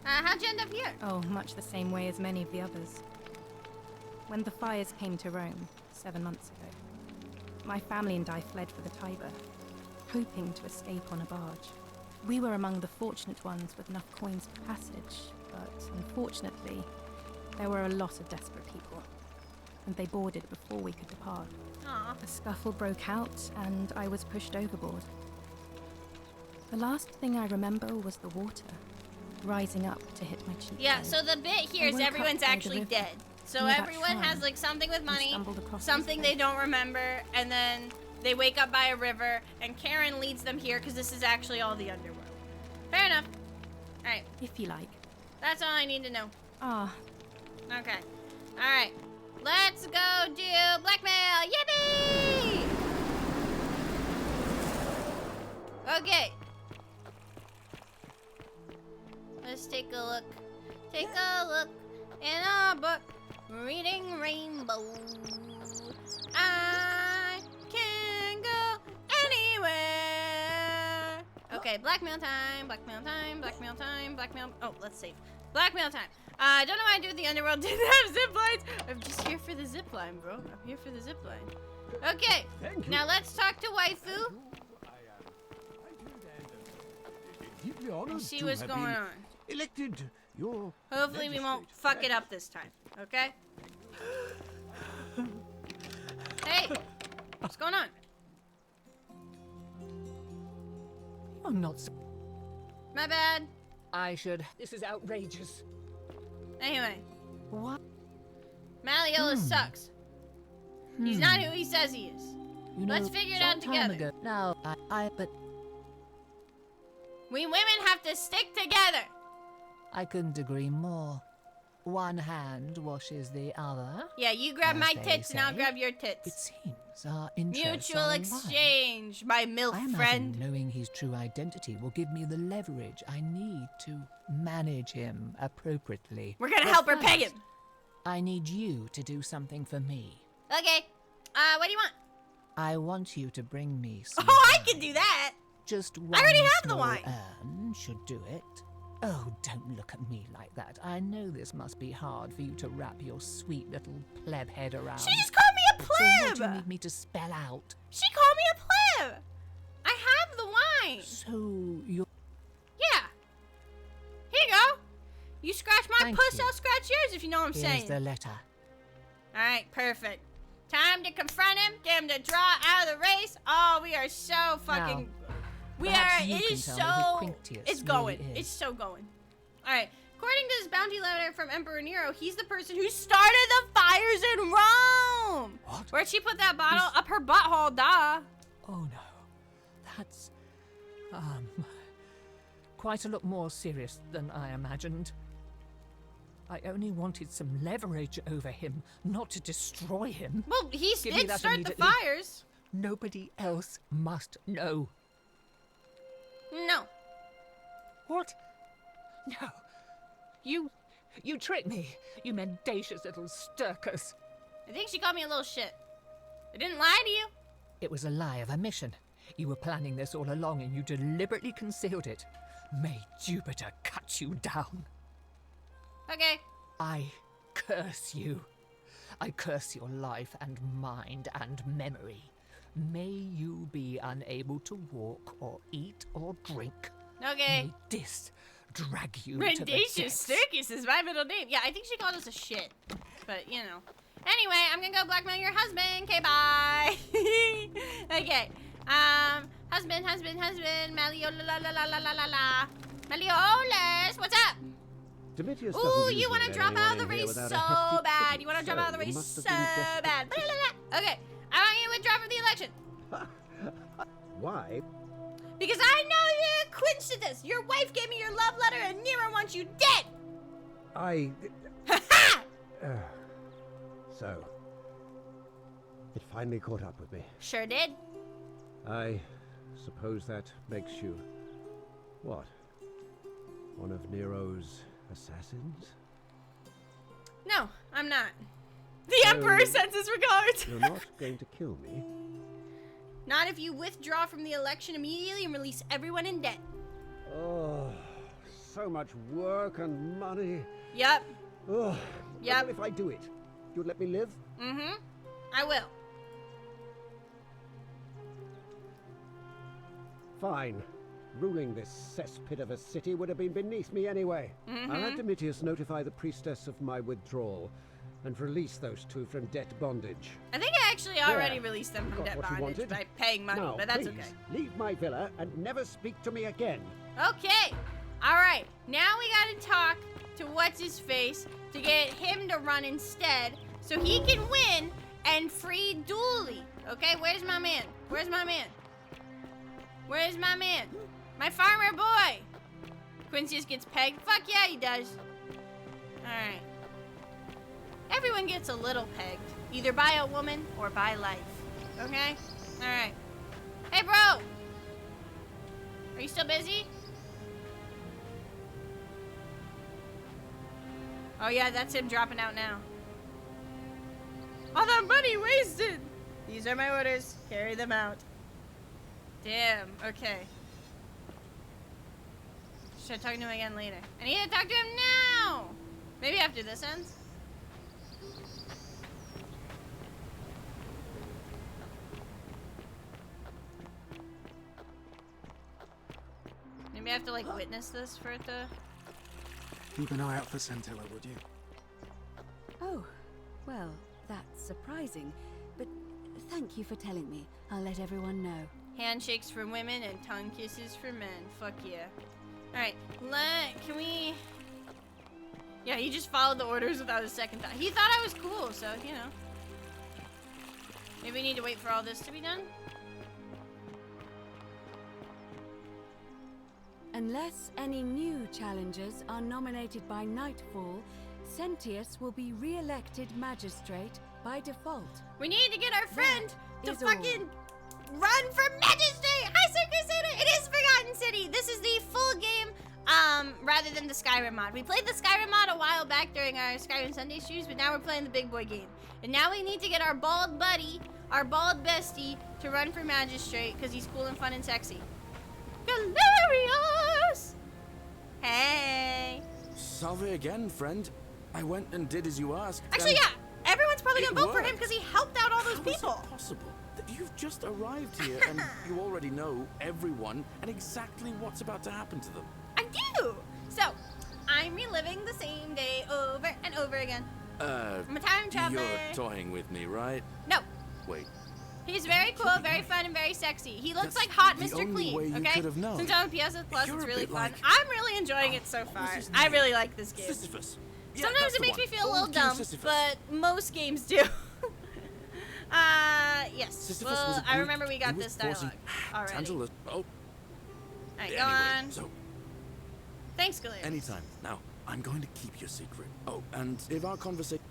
How'd you end up here? Oh, much the same way as many of the others. When the fires came to Rome, 7 months ago, my family and I fled for the Tiber, hoping to escape on a barge. We were among the fortunate ones with enough coins for passage, but unfortunately, there were a lot of desperate people, and they boarded before we could depart. Aww. A scuffle broke out, and I was pushed overboard. The last thing I remember was the water, rising up to hit my cheek. Yeah, so the bit here is everyone's actually dead. So everyone has like something with money, something they don't remember, and then they wake up by a river, and Karen leads them here because this is actually all the underworld. Fair enough. All right. If you like. That's all I need to know. Ah. Okay. All right. Let's go do blackmail. Yippee! Okay. Let's take a look. Take a look in our book. Reading Rainbow. I can go anywhere. Okay, blackmail time, blackmail time, blackmail time, blackmail. Oh, let's save. Blackmail time. I don't know why I do the underworld didn't have zip lines. I'm just here for the zip line, bro. I'm here for the zip line. Okay, Thank you. now let's talk to waifu Deeply honored and see to what's have going been on. Elected your Hopefully we won't magistrate. fuck it up this time, okay? Hey, what's going on? I'm not. s- My bad. I should. This is outrageous. Anyway, What? Malleolus sucks. He's not who he says he is. You know, Let's figure it out some time together. ago- No, but We women have to stick together. I couldn't agree more. One hand washes the other. Yeah, you grab as my they tits and I'll say. grab your tits. It seems our interests Mutual are exchange, my MILF I imagine friend. knowing his true identity will give me the leverage I need to manage him appropriately. We're gonna But help her peg first, him. I need you to do something for me. Okay, what do you want? I want you to bring me some. Oh, I can do that. Just one I already have the small wine. urn should do it. Oh, don't look at me like that. I know this must be hard for you to wrap your sweet little pleb head around. She just called me a So what do pleb. you need me to spell out? She called me a pleb. I have the wine. So you're... Yeah. Here you go. You scratch my Thank puss, you. I'll scratch yours if you know what I'm Here's saying. the letter. All right, perfect. Time to confront him. Get him to draw out of the race. Oh, we are so fucking. We perhaps are. you It can is tell me who so. Quinctius It's going. really is. It's so going. All right. According to this bounty letter from Emperor Nero, he's the person who started the fires in Rome. What? Where'd she put that bottle? Up her butthole, duh. Oh no. That's... quite a lot more serious than I imagined. I only wanted some leverage over him, not to destroy him. Well, he Give me did that start the immediately. fires. Nobody else must know. No. What? No. You tricked me, you mendacious little stirkers. I think she called me a little shit. I didn't lie to you. It was a lie of a mission. You were planning this all along and you deliberately concealed it. May Jupiter cut you down. Okay. I curse you. I curse your life and mind and memory. May you be unable to walk or eat or drink. Okay. May this drag you to the Mendacious depths. Circus is my middle name. Yeah, I think she called us a shit. But, you know. Anyway, I'm gonna go blackmail your husband. Okay, bye. Okay. Husband. Malleolus, la la la la la la la. Malleolus, what's up? Domitius Ooh, doesn't you usually want to let drop anyone out of the in here race without so a hefty bad. tribute, You want to drop out of the so you race must have so been desperate. bad. Blah, blah, blah. Okay, I want you to withdraw from the election. Why? Because I know you're a coincidence. Your wife gave me your love letter and Nero wants you dead. I... So... It finally caught up with me. Sure did. I suppose that makes you... What? One of Nero's assassins? No, I'm not. The Emperor So, sends his regards. You're not going to kill me? Not if you withdraw from the election immediately and release everyone in debt. Oh, so much work and money. Yep. Oh, Yep. What if I do it? You'd let me live? Mm-hmm. I will. Fine. Ruling this cesspit of a city would have been beneath me anyway. I'll have Domitius notify the priestess of my withdrawal and release those two from debt bondage. I think I actually already There. released them from Got debt what you bondage wanted? by paying money, Now, but that's please, okay. leave my villa and never speak to me again. Okay. All right. Now we got to talk to what's-his-face to get him to run instead so he can win and free Dooley. Okay, where's my man? Where's my man? Where's my man? My farmer boy. Quinctius gets pegged. Fuck yeah, he does. All right. Everyone gets a little pegged, either by a woman or by life. Okay? All right. Hey, bro. Are you still busy? Oh yeah, that's him dropping out now. All that money wasted! These are my orders. Carry them out. Damn, okay. Should I talk to him again later? I need to talk to him now! Maybe after this ends? Maybe I have to like witness this for it to. Keep an eye out for Centilla, would you? Oh, well, that's surprising. But thank you for telling me. I'll let everyone know. Handshakes for women and tongue kisses for men. Fuck yeah. Alright, can we... Yeah, he just followed the orders without a second thought. He thought I was cool, so, you know. Maybe we need to wait for all this to be done? Unless any new challengers are nominated by nightfall, Sentius will be re-elected magistrate by default. We need to get our friend to is fucking run for magistrate! Hi, Sir Crusader! It is Forgotten City! This is the full game, rather than the Skyrim mod. We played the Skyrim mod a while back during our Skyrim Sunday streams, but now we're playing the big boy game. And now we need to get our bald buddy, our bald bestie, to run for magistrate, because he's cool and fun and sexy. Galerius! Hey! Salve again, friend. I went and did as you asked. Actually, yeah, everyone's probably gonna vote for worked. him because he helped out all those people. How is it possible that you've just arrived here and you already know everyone and exactly what's about to happen to them? I do! So, I'm reliving the same day over and over again. I'm a time traveler. You're toying with me, right? No. Wait. He's very cool, very fun, and very sexy. He looks That's like hot the Mr. only Clean, way you okay? could have known. Since I'm on PS Plus, You're it's a really bit fun. like- I'm really enjoying it so far. I really like this game. Sisyphus. Yeah, Sometimes that's it the makes one. me feel a little Old King dumb, Sisyphus. but most games do. Yes. Sisyphus was Well, a I Greek. remember we got He was this dialogue forcing already. Tantalus. Oh, Alright, go anyway, on. so Thanks, Galerius. anytime. Now, I'm going to keep your secret. Oh, and if our conversation...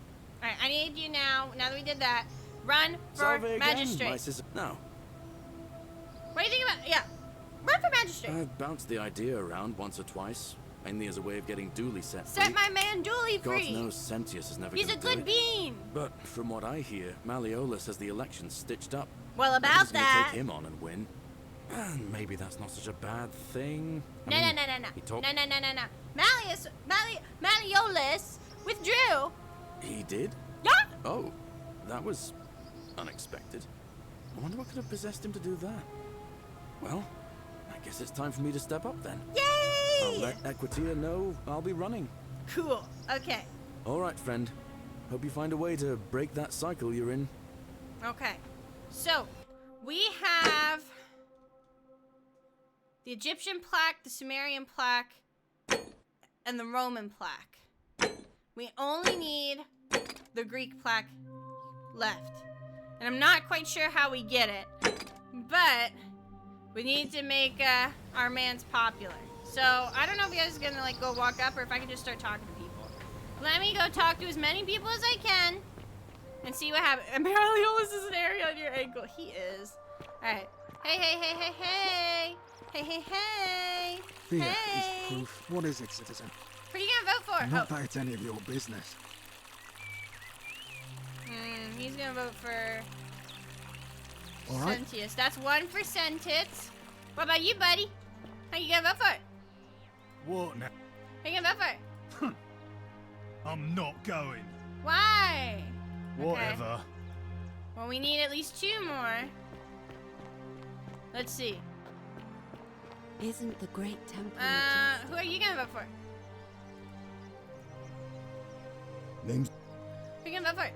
Alright, I need you now that we did that, run for Salve again, magistrate. my sister. No, What do you think about, yeah, run for magistrate. I've bounced the idea around once or twice, mainly as a way of getting Dooley set Set free. my man Dooley God free. knows Sentius is never He's gonna a do good it. bean. But from what I hear, Malleolus has the election stitched up. Well, about Nobody's gonna that. take him on and win. And maybe that's not such a bad thing. No. He talked. No. Malleolus withdrew. He did? Yeah. Oh, that was unexpected. I wonder what could have possessed him to do that. Well, I guess it's time for me to step up then. Yay! I'll let Equitia know I'll be running. Cool. Okay. All right, friend. Hope you find a way to break that cycle you're in. Okay. So, we have the Egyptian plaque, the Sumerian plaque, and the Roman plaque. We only need the Greek plaque left. And I'm not quite sure how we get it, but we need to make our mans popular. So, I don't know if you guys are gonna like go walk up or if I can just start talking to people. Let me go talk to as many people as I can and see what happens. And Malleolus is an area on your ankle. He is. Alright. Hey. Here Hey. is proof. What is it, citizen? Who are you gonna vote for? Not that it's any of your business. He's gonna vote for All right. Sentius. That's one for Sentits. What about you, buddy? How you gonna vote for it? What now? How you gonna vote for it? I'm not going. Why? Whatever. Okay. Well, we need at least 2 more. Let's see. Isn't the Great Temple... Who are you gonna vote for? Name's Who you gonna vote for?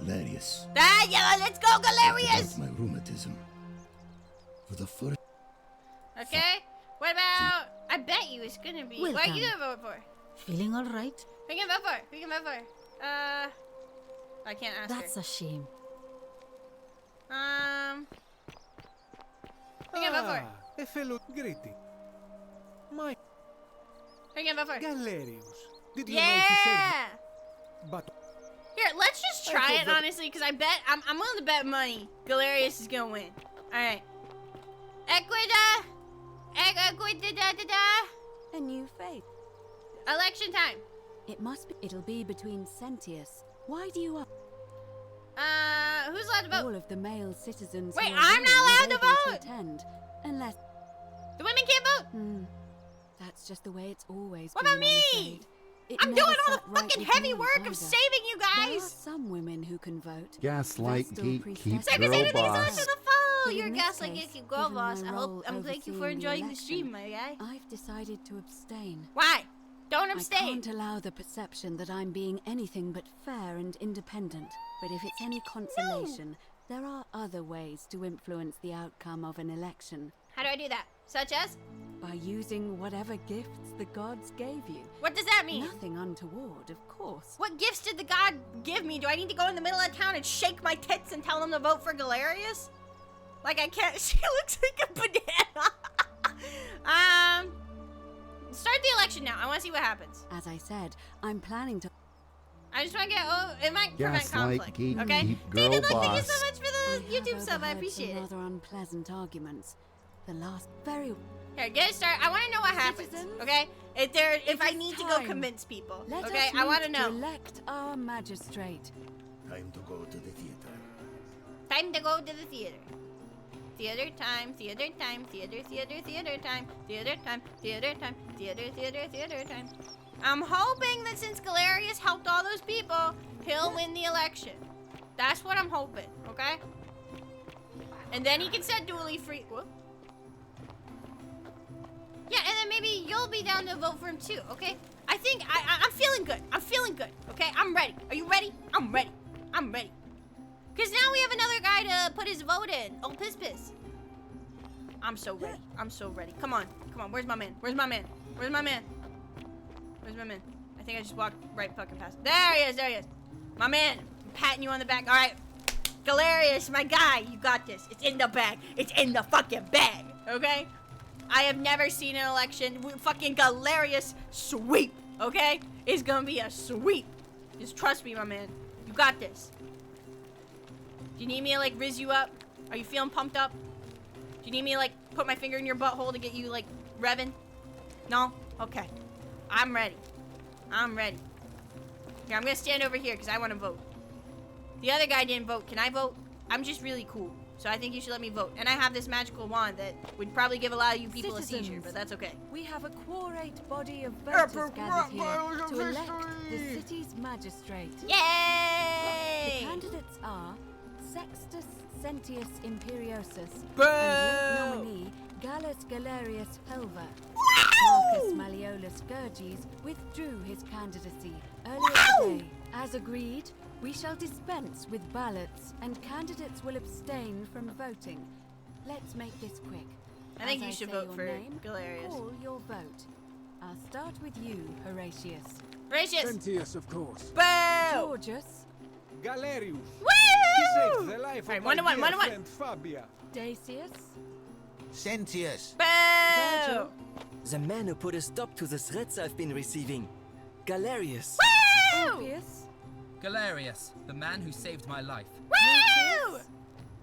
Galerius. Ah, yeah, let's go, Galerius! About my rheumatism. For the first... Okay. What about? I bet you it's gonna be. What are you Welcome. gonna vote for? Feeling all right? Who you gonna vote for? Who you gonna vote for? I can't ask That's her. a shame. Who you gonna vote for? A fellow greeting. My Who you gonna vote for? Galerius. Did you know he said... Yeah. But Here, let's just I try thought it that- honestly, because I bet I'm willing to bet money Galerius is gonna win. All right. Equida. A new fate. Election time. It must be. It'll be between Sentius. Why do you... Who's allowed to vote? All of the male citizens... Wait, who are I'm not allowed willing to will be able vote! attend, unless... The women can't vote. That's just the way it's always What been, about me? I'm afraid. It I'm never doing all sat the right fucking with heavy me work either. of saving you There are guys. some women who can vote. Gaslight, Vestal geek, priestess- keep girl boss. To the phone. But you're in a this gaslight case, Girl given boss. my I role thank you for overseeing the enjoying the election, stream, my guy. I've decided to abstain. Why? Don't I abstain. can't allow the perception that I'm being anything but fair and independent. But if it's any consolation, there are other ways to influence the outcome of an election. How do I do that? Such as? By using whatever gifts the gods gave you. What does that mean? Nothing untoward, of course. What gifts did the god give me? Do I need to go in the middle of town and shake my tits and tell them to vote for Galerius? Like I can't. She looks like a banana. Start the election now. I want to see what happens. As I said, I'm planning to. I just want to get. Oh, it might prevent conflict. Gatekeep, Okay. girl David, thank you boss. so much for the YouTube sub. I overheard appreciate some it. rather unpleasant arguments. The last very. Here, get it started. I want to know what happens. Citizens, Okay. If I need to go time. convince people. Let Okay. us I want to meet know. elect our magistrate. Time to go to the theater. Time to go to the theater. Theater time, theater time, theater time, theater time, theater time, theater time. I'm hoping that since Galerius helped all those people, he'll win the election. That's what I'm hoping, okay? And then he can set Dooley free. Whoop. Yeah, and then maybe you'll be down to vote for him too, okay? I think I'm feeling good. I'm feeling good, okay? I'm ready. Are you ready? I'm ready. I'm ready. Because now we have another guy to put his vote in. Oh, Piss Piss. I'm so ready. I'm so ready. Come on. Come on. Where's my man? Where's my man? Where's my man? Where's my man? I think I just walked right fucking past him. There he is. There he is. My man. I'm patting you on the back. All right. Galerius, my guy. You got this. It's in the bag. It's in the fucking bag. Okay? I have never seen an election. Fucking Galerius sweep. Okay? It's gonna be a sweep. Just trust me, my man. You got this. Do you need me to, like, rizz you up? Are you feeling pumped up? Do you need me to, like, put my finger in your butthole to get you, like, revving? No? Okay. I'm ready. I'm ready. Here, I'm gonna stand over here because I want to vote. The other guy didn't vote. Can I vote? I'm just really cool. So I think you should let me vote. And I have this magical wand that would probably give a lot of you people a seizure, but that's okay. We have a quorate body of voters gathered here to elect the city's magistrate. Yay! The candidates are Sextus Sentius Imperiosus Boo! and late nominee Gallus Galerius Helver. Marcus Malleolus Gurges withdrew his candidacy earlier today. As agreed, we shall dispense with ballots and candidates will abstain from voting. Let's make this quick. I think As you should say vote your for name, Galerius. Call your vote. I'll start with you, Horatius. Horatius! Sentius, of course. Boo! Georgius. Galerius. Woo! He saved the life Alright, of one to my one, dear one to one. friend Fabia. Dacius. Sentius. Boo! The man who put a stop to the threats I've been receiving. Galerius. Woo! Ulpius. Galerius, the man who saved my life. Woo!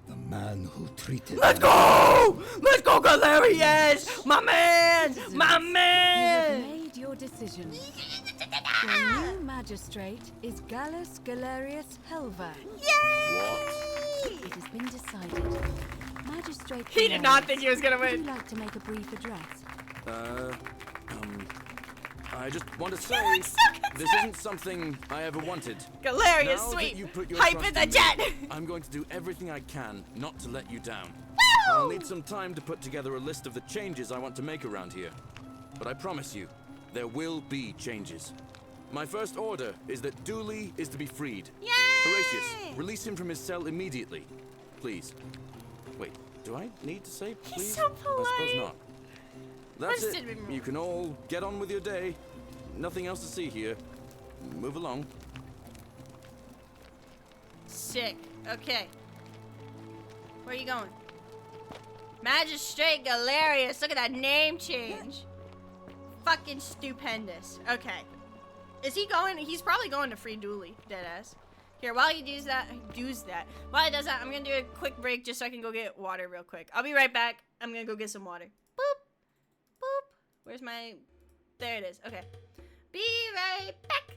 The man who treated Let's go! Let's go, Galerius! My man! My You man! have made your decision. Your new magistrate is Gallus Galerius Helver. Yay! It has been decided. Magistrate He did not Galerius, think he was gonna would win. you like to make a brief address? I just want to say, looks so this isn't something I ever wanted. Galerius, Now that sweet. you put your Hype trust in the in me, jet. I'm going to do everything I can not to let you down. Woo! I'll need some time to put together a list of the changes I want to make around here. But I promise you, there will be changes. My first order is that Dooley is to be freed. Yay! Horatius, release him from his cell immediately. Please. Wait, do I need to say please? He's so I suppose polite. not. That's What's it. it been- You can all get on with your day. Nothing else to see here. Move along. Sick. Okay. Where are you going? Magistrate Galerius. Look at that name change. Fucking stupendous. Okay. Is he going? He's probably going to free Dooley. Deadass. Here, while he does that, while he does that, I'm gonna do a quick break just so I can go get water real quick. I'll be right back. I'm gonna go get some water. Boop. Boop. Where's my... There it is. Okay. Be right back.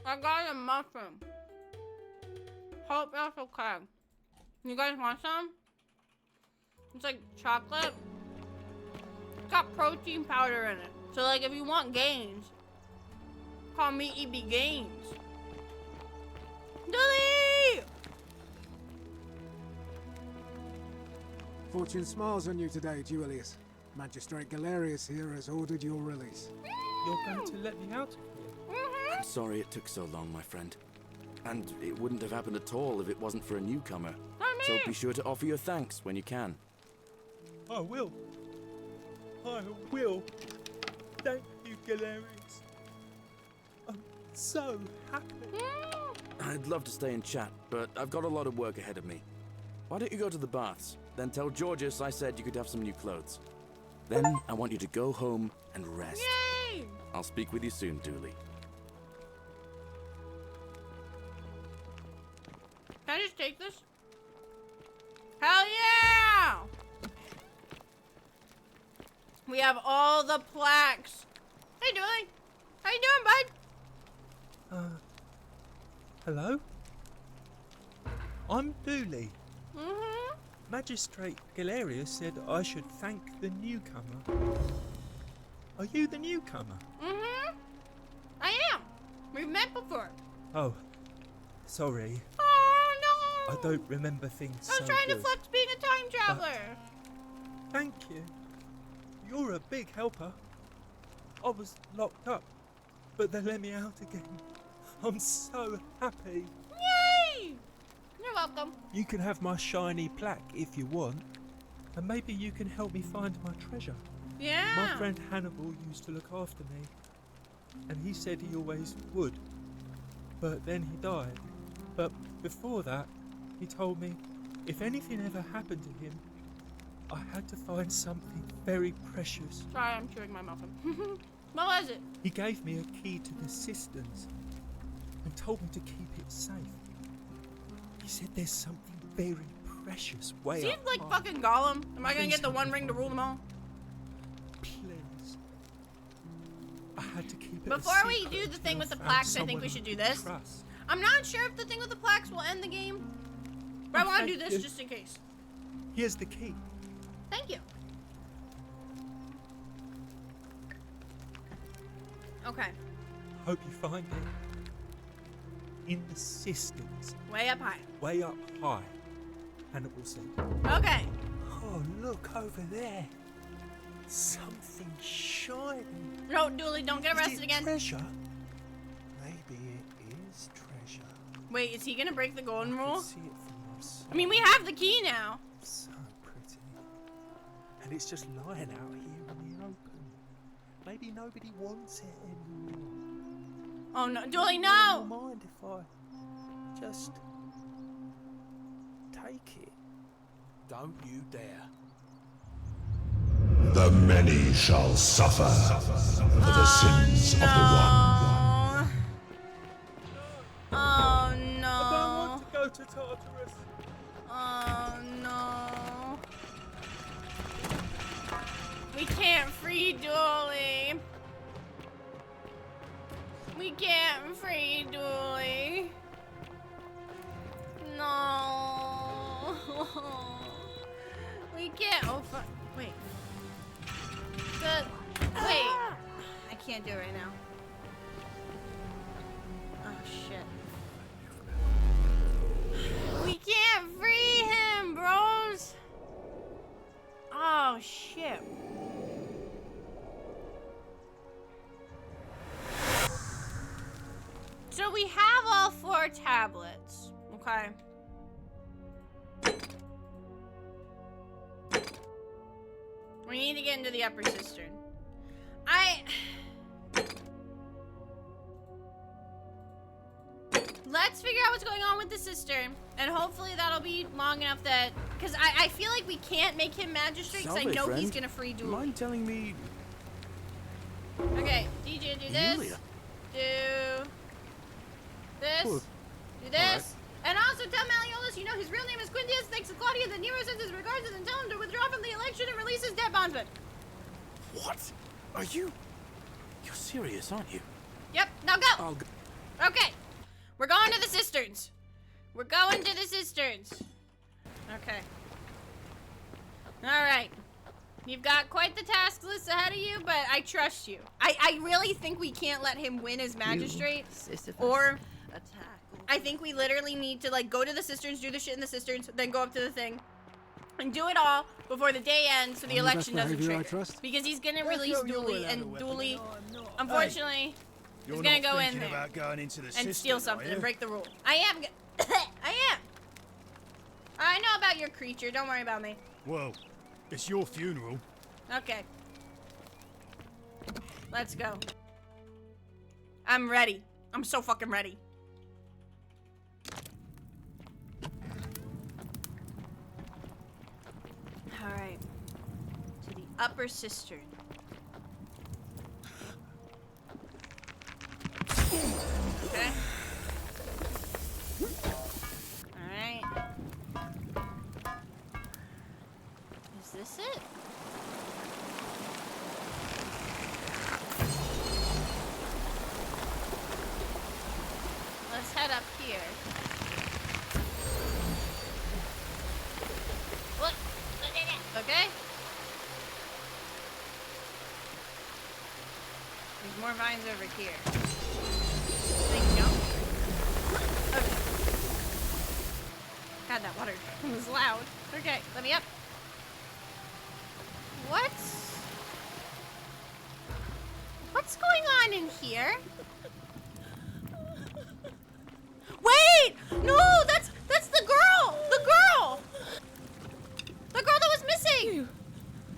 I got a muffin. Hope that's okay. You guys want some? It's like chocolate. It's got protein powder in it. So like if you want gains, call me eebee Gains. Dilly! Fortune smiles on you today, Julius. Magistrate Galerius here has ordered your release. You're going to let me out of here? I'm sorry it took so long, my friend. And it wouldn't have happened at all if it wasn't for a newcomer. So be sure to offer your thanks when you can. I will. I will. Thank you, Galerius. I'm so happy. I'd love to stay and chat, but I've got a lot of work ahead of me. Why don't you go to the baths? Then tell Georgius I said you could have some new clothes. Then I want you to go home and rest. Yay! I'll speak with you soon, Dooley. Can I just take this? Hell yeah! We have all the plaques. Hey, Dooley. How you doing, bud? Hello? I'm Dooley. Mm-hmm. Magistrate Galerius said I should thank the newcomer. Are you the newcomer? Mm-hmm. I am. We've met before. Oh, sorry. Oh, no. I don't remember things I was trying to flex being a time traveler. Thank you. You're a big helper. I was locked up, but they let me out again. I'm so happy. Yay! You're welcome. You can have my shiny plaque if you want, and maybe you can help me find my treasure. Yeah. My friend Hannibal used to look after me, and he said he always would. But then he died. But before that, he told me if anything ever happened to him, I had to find something very precious. Sorry, I'm chewing my muffin. What was it? He gave me a key to the cisterns and told me to keep it safe. He said there's something very precious way Seems up like high. fucking Gollum. Am I gonna Please get the help one me ring to find rule them all? Please. I had to keep it Before we do the thing with the plaques, I think we should do this. Trust. I'm not sure if the thing with the plaques will end the game, but I want to do this just in case. Here's the key. Thank you. Okay. Hope you find it. In the cisterns. Way up high. Way up high. Hannibal said. Okay. Oh, look over there. Something shiny. No, Dooley, don't get arrested again. Treasure? Maybe it is treasure. Wait, is he gonna break the golden rule? See it from myself. I mean, we have the key now. So pretty. And it's just lying out here in the open. Maybe nobody wants it anymore. Oh no, Dooley, I no! don't mind if I just take it. Don't you dare. The many shall suffer for the sins of the one. Oh no. I don't want to go to Tartarus. Oh no. We can't free Dooley. We can't free Dooley. No. We can't. Oh fuck. Wait. Wait. I can't do it right now. Oh shit. We can't free him, bros. Oh shit. So we have all 4 tablets, okay? We need to get into the upper cistern. Let's figure out what's going on with the cistern, and hopefully that'll be long enough that, because I feel like we can't make him magistrate, because I Salve, know he's friend. gonna free Dooley. Mind telling me? Okay, DJ, do this. Julia. Do this. Cool. Do this. And also tell Malleolus, you know his real name is Quintius. Thanks to Claudia that Nero sends his regards and tell him to withdraw from the election and release his debt bondsman. What? Are you? You're serious, aren't you? Yep, now go. I'll go. Okay. We're going to the cisterns. We're going to the cisterns. Okay. Alright. You've got quite the task list ahead of you, but I trust you. I really think we can't let him win as magistrate. Or I think we literally need to like go to the cisterns, do the shit in the cisterns, then go up to the thing. And do it all before the day ends so the election doesn't trigger. Because he's gonna release Dooley, and Dooley, unfortunately, is gonna go in there and steal something and break the rule. I am. I am. I know about your creature. Don't worry about me. Well, it's your funeral. Okay. Let's go. I'm ready. I'm so fucking ready. Alright. To the upper cistern. Okay. Alright. Is this it? Let's head up here. What? Okay. There's more vines over here. They jump? Okay. God, that water was loud. Okay, let me up. What's going on in here? Wait! No, that's the girl! The girl! The girl that was missing!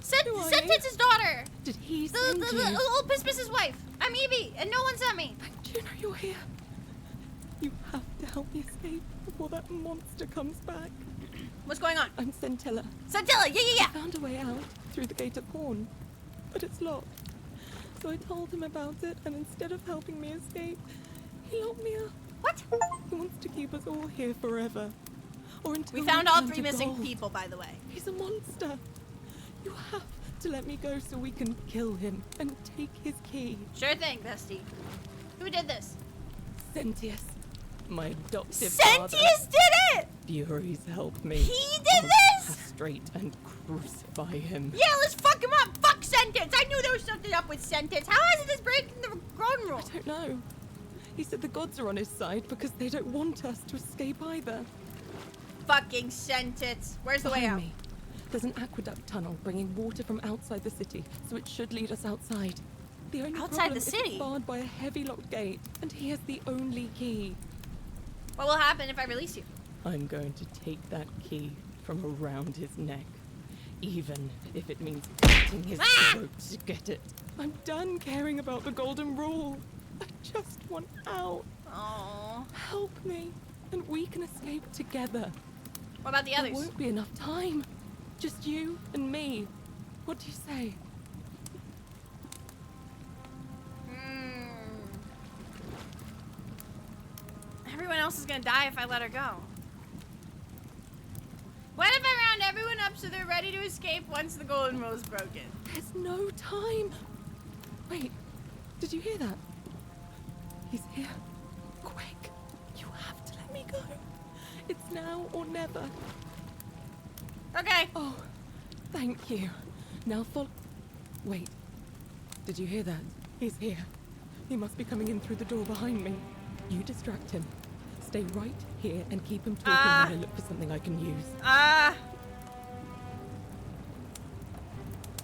Sentence's daughter! Did he the send you? old Pispis's wife. I'm eebee, and no one sent me. Do you know you're here? You have to help me escape before that monster comes back. What's going on? I'm Scintilla. Scintilla, yeah. I found a way out through the gate of Horn, but it's locked. So I told him about it, and instead of helping me escape, he locked me up. What? He wants to keep us all here forever. Or until we found all turn 3 to missing gold. people, by the way. He's a monster. You have to let me go so we can kill him and take his key. Sure thing, bestie. Who did this? Sentius. My adoptive father. Sentius did it! Furies help me. He did this? Castrate and crucify him. Yeah, let's fuck him up. Fuck Sentence. I knew there was something up with Sentence. How is it this breaking the golden rule? I don't know. He said the gods are on his side because they don't want us to escape either. Fucking Sentence. Where's the way out? Me. There's an aqueduct tunnel bringing water from outside the city, so it should lead us outside. The only Outside problem the is city? it's barred by a heavy locked gate, and he has the only key. What will happen if I release you? I'm going to take that key from around his neck, even if it means cutting his throat to get it. I'm done caring about the golden rule. I just want out. Aww. Help me, and we can escape together. What about the others? There won't be enough time. Just you and me. What do you say? Everyone else is gonna die if I let her go. What if I round everyone up so they're ready to escape once the golden rule is broken? There's no time. Wait, did you hear that? He's here. Quick, you have to let me go. It's now or never. Okay. Oh, thank you. Now follow. Wait, did you hear that? He's here. He must be coming in through the door behind me. You distract him. Stay right here and keep him talking while I look for something I can use.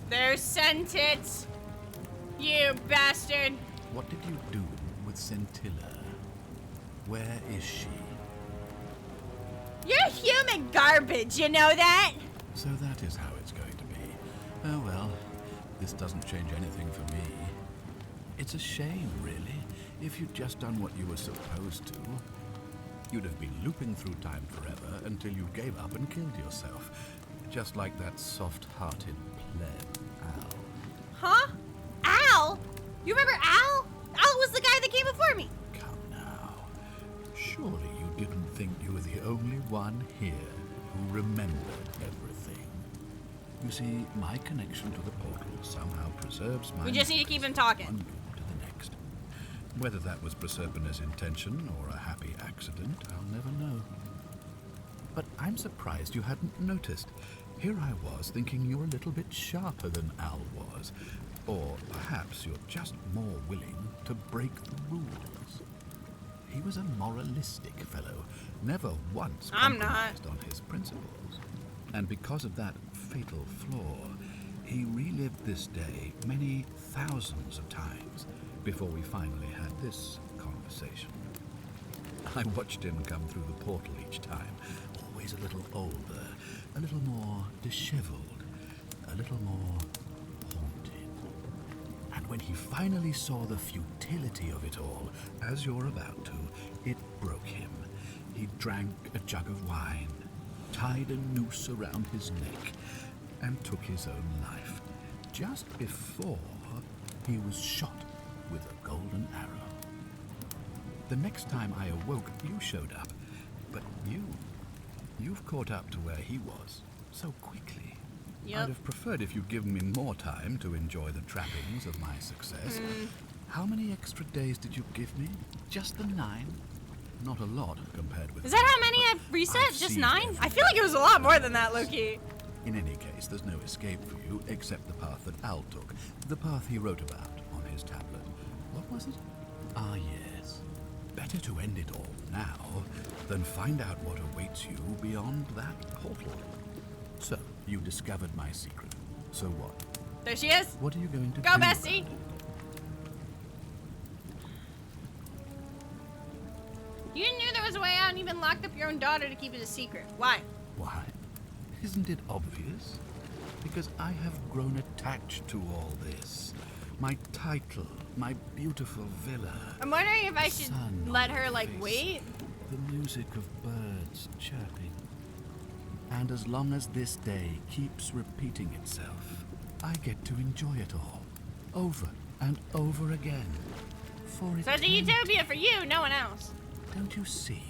They're sent it. You bastard. What did you do with Scintilla? Where is she? You're human garbage, you know that? So that is how it's going to be. Oh well, this doesn't change anything for me. It's a shame, really. If you'd just done what you were supposed to, you'd have been looping through time forever until you gave up and killed yourself. Just like that soft-hearted pleb, Al. Huh? Al? You remember Al? Al was the guy that came before me. Come now. Surely you didn't think you were the only one here who remembered everything. You see, my connection to the portal somehow preserves my... We just need to keep him talking. One loop to the next. Whether that was Proserpina's intention or a happy accident, I'll never know. But I'm surprised you hadn't noticed. Here I was thinking you're a little bit sharper than Al was. Or perhaps you're just more willing to break the rules. He was a moralistic fellow, never once compromised on his principles. And because of that fatal flaw, he relived this day many thousands of times before we finally had this conversation. I watched him come through the portal each time, always a little older, a little more disheveled, a little more haunted. And when he finally saw the futility of it all, as you're about to, it broke him. He drank a jug of wine, tied a noose around his neck, and took his own life, just before he was shot with a golden arrow. The next time I awoke, you showed up, but you've caught up to where he was so quickly. Yep. I'd have preferred if you'd given me more time to enjoy the trappings of my success. How many extra days did you give me? Just the 9? Not a lot compared with... Is that how many I've reset? Just 9? I feel like it was a lot more than that, Loki. In any case, there's no escape for you except the path that Al took. The path he wrote about on his tablet. What was it? Ah, yes. Better to end it all now than find out what awaits you beyond that portal. So, you discovered my secret. So what? There she is. What are you going to Go, do? Bessie. You knew there was a way out and even locked up your own daughter to keep it a secret. Why? Why? Isn't it obvious? Because I have grown attached to all this. My title, my beautiful villa. I'm wondering if I should sun let on her, my like, face, wait. The music of birds chirping. And as long as this day keeps repeating itself, I get to enjoy it all, over and over again. For So it's a utopia for you, no one else. Don't you see?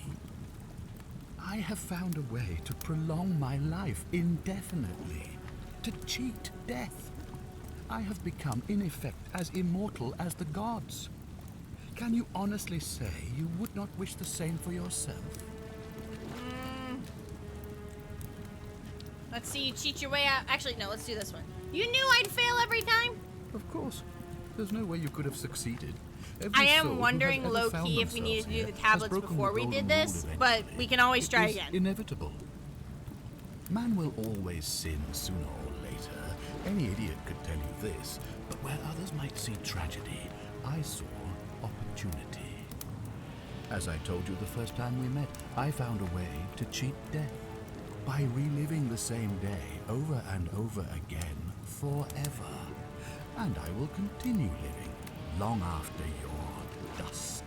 I have found a way to prolong my life indefinitely, to cheat death. I have become, in effect, as immortal as the gods. Can you honestly say you would not wish the same for yourself? Let's see you cheat your way out. Actually, no, let's do this one. You knew I'd fail every time? Of course. There's no way you could have succeeded. I am wondering, low-key, if we needed to do the tablets before we did this, but we can always try again. Inevitable. Man will always sin sooner or later. Any idiot could tell you this, but where others might see tragedy, I saw opportunity. As I told you the first time we met, I found a way to cheat death by reliving the same day over and over again forever. And I will continue living long after your dust.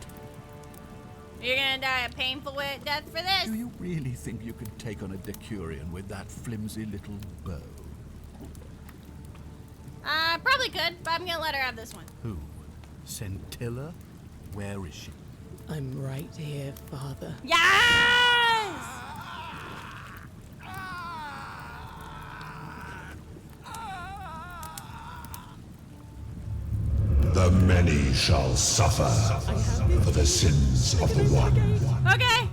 You're gonna die a painful death for this? Do you really think you could take on a Decurion with that flimsy little bow? Probably could, but I'm gonna let her have this one. Who? Scintilla? Where is she? I'm right here, Father. Yes! The many shall suffer for the sins of the one. Okay.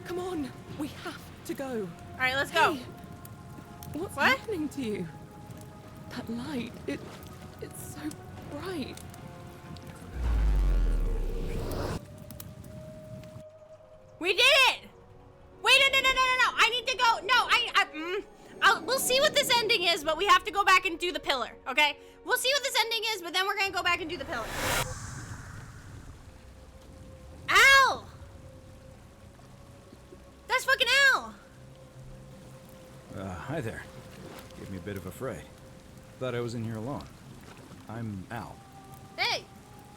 Come on, we have to go. All right, let's go. Hey, what's happening to you? That light, it's so bright. We did it! Wait, no. I need to go. No, we'll see what this ending is, but we have to go back and do the pillar, okay? We'll see what this ending is, but then we're gonna go back and do the pillar. Al! That's fucking Al! Hi there. Gave me a bit of a fright. Thought I was in here alone. I'm Al. Hey,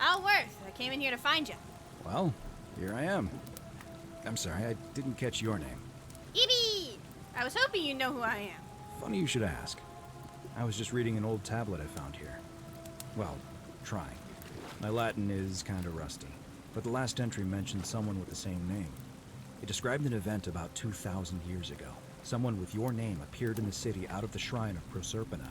Al Worth. I came in here to find you. Well, here I am. I'm sorry, I didn't catch your name. eebee! I was hoping you'd know who I am. Funny you should ask. I was just reading an old tablet I found here. Well, trying. My Latin is kinda rusty, but the last entry mentioned someone with the same name. It described an event about 2,000 years ago. Someone with your name appeared in the city out of the shrine of Proserpina.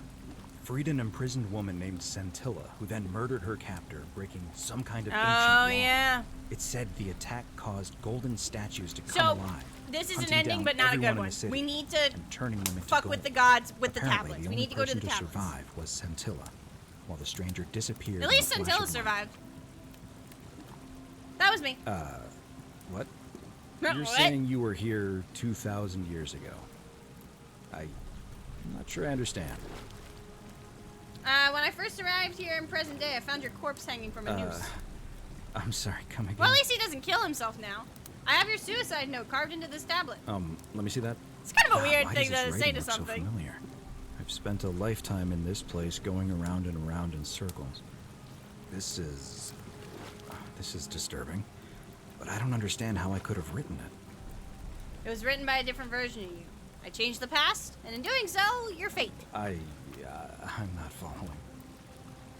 freed an imprisoned woman named Centilla, who then murdered her captor, breaking some kind of ancient Oh, law. yeah. It said the attack caused golden statues to come alive. This is an hunting ending, down but not a everyone good in the one. city We need to and turning them into fuck gold. with the gods with the Apparently, tablets. the We only need to go to the person tablets. survive was Centilla, while the stranger disappeared. At in least a flash Centilla of light. survived. That was me. What? What? You're saying you were here 2,000 years ago. I'm not sure I understand. When I first arrived here in present day, I found your corpse hanging from a noose. I'm sorry, come again. Well, at least he doesn't kill himself now. I have your suicide note carved into this tablet. Let me see that. It's kind of a weird why thing does to this say writing to look something. So familiar? I've spent a lifetime in this place going around and around in circles. This is disturbing, but I don't understand how I could have written it. It was written by a different version of you. I changed the past, and in doing so, your fate. I'm not following.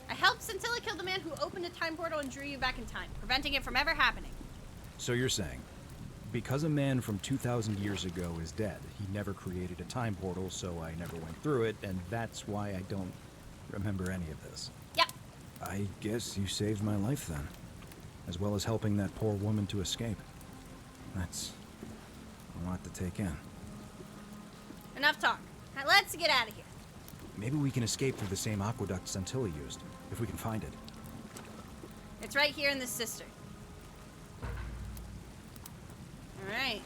I helped Scintilla kill the man who opened a time portal and drew you back in time, preventing it from ever happening. So you're saying, because a man from 2,000 years ago is dead, he never created a time portal, so I never went through it, and that's why I don't remember any of this. Yep. I guess you saved my life then, as well as helping that poor woman to escape. That's a lot to take in. Enough talk. Now let's get out of here. Maybe we can escape through the same aqueduct Scintilla used, if we can find it. It's right here in this cistern. Alright.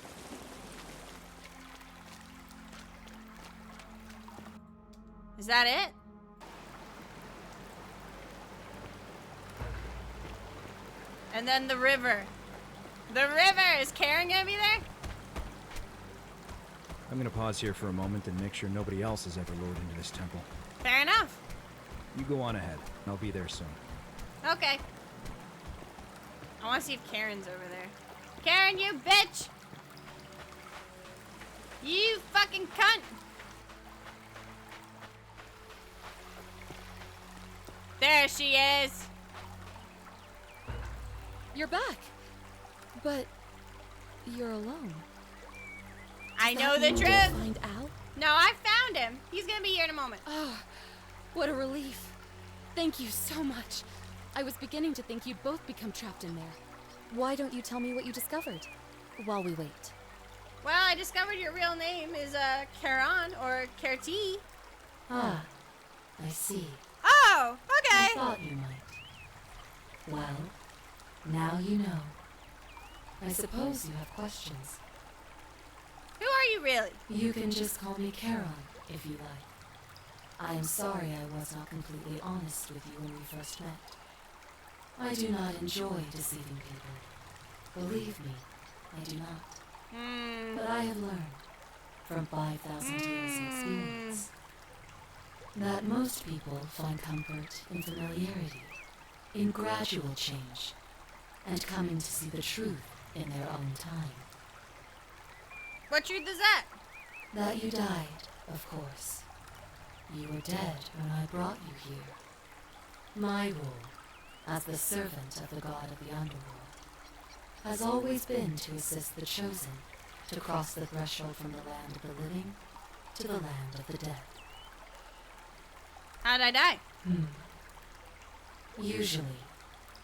Is that it? And then the river. The river! Is Karen gonna be there? I'm gonna pause here for a moment and make sure nobody else has ever lured into this temple. Fair enough. You go on ahead. I'll be there soon. Okay. I want to see if Karen's over there. Karen, you bitch! You fucking cunt! There she is! You're back. But you're alone. I know the truth! Find Al? No, I found him. He's gonna be here in a moment. Oh, what a relief. Thank you so much. I was beginning to think you'd both become trapped in there. Why don't you tell me what you discovered while we wait? Well, I discovered your real name is, Karan, or Kerti. Ah, I see. Oh, okay. I thought you might. Well, now you know. I suppose you have questions. Who are you really? You can just call me Karan, if you like. I am sorry I was not completely honest with you when we first met. I do not enjoy deceiving people. Believe me, I do not. But I have learned, from 5,000 years of experience, that most people find comfort in familiarity, in gradual change, and coming to see the truth in their own time. What truth is that? That you died, of course. You were dead when I brought you here. My role, as the servant of the god of the underworld, has always been to assist the chosen to cross the threshold from the land of the living to the land of the dead. How'd I die? Usually,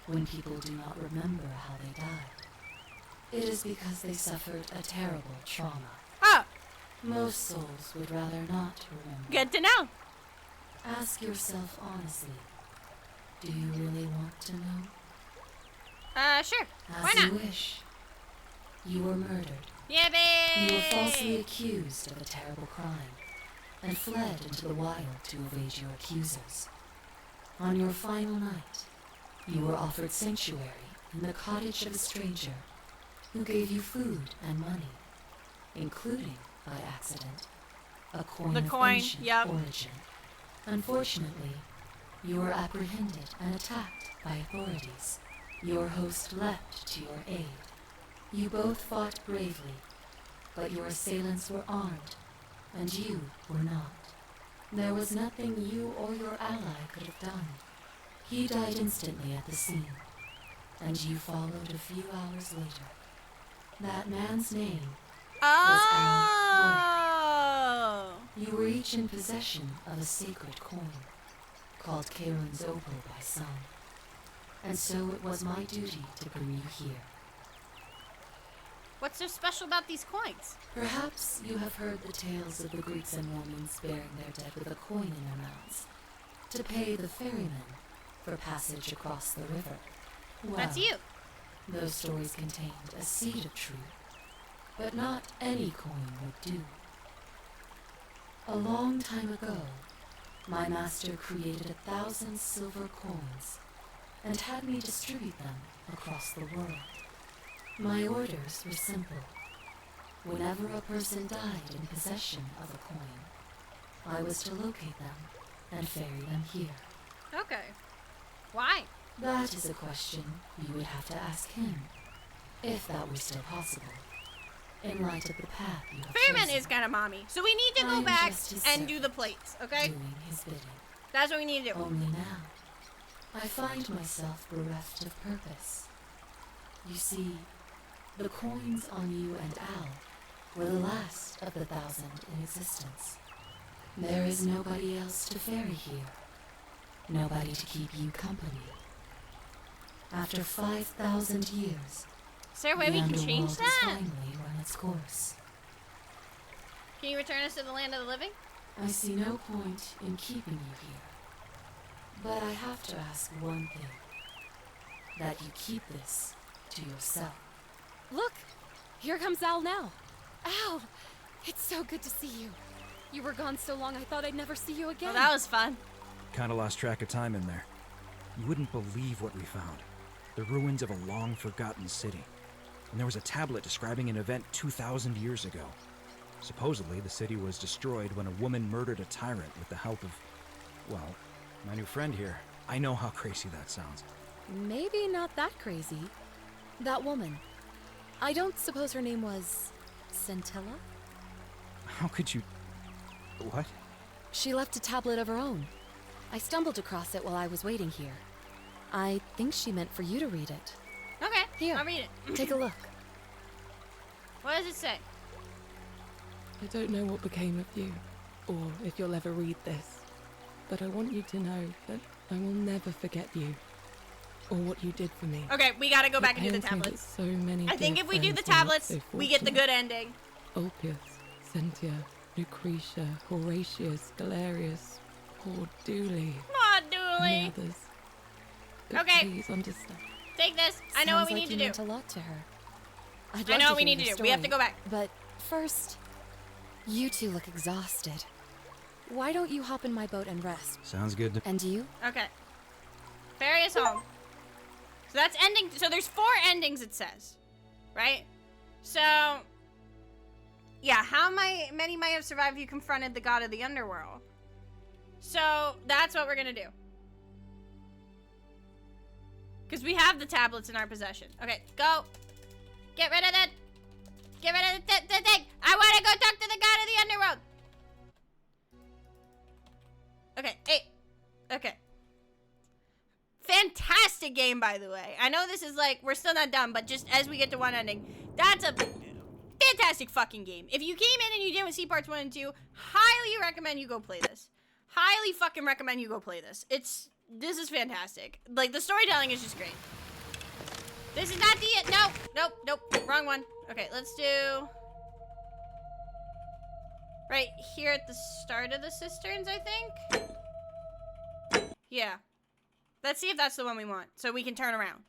when people do not remember how they died, it is because they suffered a terrible trauma. Oh! Most souls would rather not remember. Good to know. Ask yourself honestly, do you really want to know? Sure. As Why not? you wish. You were murdered. Yippee! You were falsely accused of a terrible crime and fled into the wild to evade your accusers. On your final night, you were offered sanctuary in the cottage of a stranger who gave you food and money, including, by accident, a coin of ancient origin. Unfortunately, you were apprehended and attacked by authorities. Your host leapt to your aid. You both fought bravely, but your assailants were armed, and you were not. There was nothing you or your ally could have done. He died instantly at the scene, and you followed a few hours later. That man's name was Al. You were each in possession of a sacred coin. called Karen's opal by some. And so it was my duty to bring you here. What's so special about these coins? Perhaps you have heard the tales of the Greeks and Romans bearing their dead with a coin in their mouths to pay the ferryman for passage across the river. Well, that's you. Those stories contained a seed of truth, but not any coin would do. A long time ago, my master created 1,000 silver coins and had me distribute them across the world. My orders were simple. Whenever a person died in possession of a coin, I was to locate them and ferry them here. Okay. Why? That is a question you would have to ask him, if that were still possible, in light of the path you have Ferryman chosen. is kind of mommy, so we need to I go am back just his and servant, do the plates, okay? doing his bidding. That's what we need to do. Only now, I find myself bereft of purpose. You see, the coins on you and Al were the last of the 1,000 in existence. There is nobody else to ferry here. Nobody to keep you company. After 5,000 years, is there a way we can change has that? finally run its course. Can you return us to the land of the living? I see no point in keeping you here. But I have to ask one thing. That you keep this to yourself. Look! Here comes Al now. Al! It's so good to see you. You were gone so long I thought I'd never see you again. Well, that was fun. Kinda lost track of time in there. You wouldn't believe what we found. The ruins of a long-forgotten city. And there was a tablet describing an event 2,000 years ago. Supposedly, the city was destroyed when a woman murdered a tyrant with the help of, well, my new friend here. I know how crazy that sounds. Maybe not that crazy. That woman. I don't suppose her name was Scintilla? How could you... What? She left a tablet of her own. I stumbled across it while I was waiting here. I think she meant for you to read it. Okay, here, I'll read it. Take a look. What does it say? I don't know what became of you, or if you'll ever read this, but I want you to know that I will never forget you, or what you did for me. Okay, we gotta go back and do the It pains me that tablets. So many I think dear if we do the friends were not tablets, so we get the fortunate. good ending. Ulpius, Cynthia, Lucretia, Horatius, Galerius, poor Dooley. Aw, and Dooley. the others. But Okay. Please understand. Take this. I know what we need to do. Meant a lot to her. I'd I love know to what we hear need to your do. We have to story, go back. But first, you two look exhausted. Why don't you hop in my boat and rest? Sounds good to... And you? Okay. Ferry us home. So that's ending. So there's 4 endings, it says. Right? So, yeah, how many might have survived if you confronted the god of the underworld? So that's what we're going to do. Because we have the tablets in our possession. Okay, go. Get rid of that. Get rid of the thing. I want to go talk to the god of the underworld. Okay, hey. Okay. Fantastic game, by the way. I know this is like, we're still not done, but just as we get to one ending, that's a fantastic fucking game. If you came in and you didn't see parts 1 and 2, highly recommend you go play this. Highly fucking recommend you go play this. This is fantastic. Like, the storytelling is just great. This is not the, nope, wrong one. Okay, let's do right here at the start of the cisterns, I think. Yeah. Let's see if that's the one we want, so we can turn around.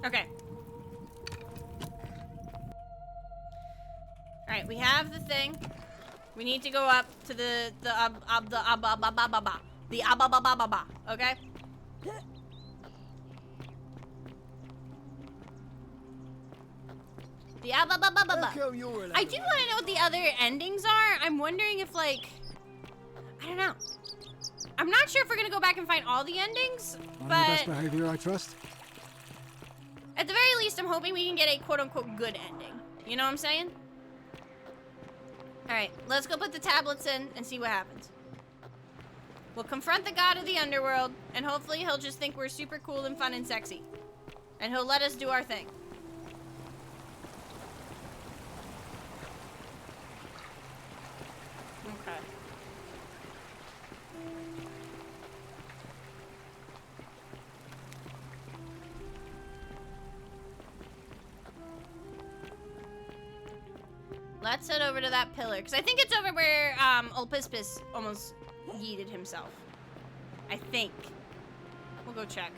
Okay. Alright, we have the thing. We need to go up to the okay? The I do want to know what the other endings are. I'm wondering if, like, I don't know. I'm not sure if we're gonna go back and find all the endings, On your best but behavior, I trust. at the very least, I'm hoping we can get a quote-unquote good ending. You know what I'm saying? Alright, let's go put the tablets in and see what happens. We'll confront the god of the underworld, and hopefully he'll just think we're super cool and fun and sexy. And he'll let us do our thing. Let's head over to that pillar, because I think it's over where Ulpispis almost yeeted himself. I think. We'll go check.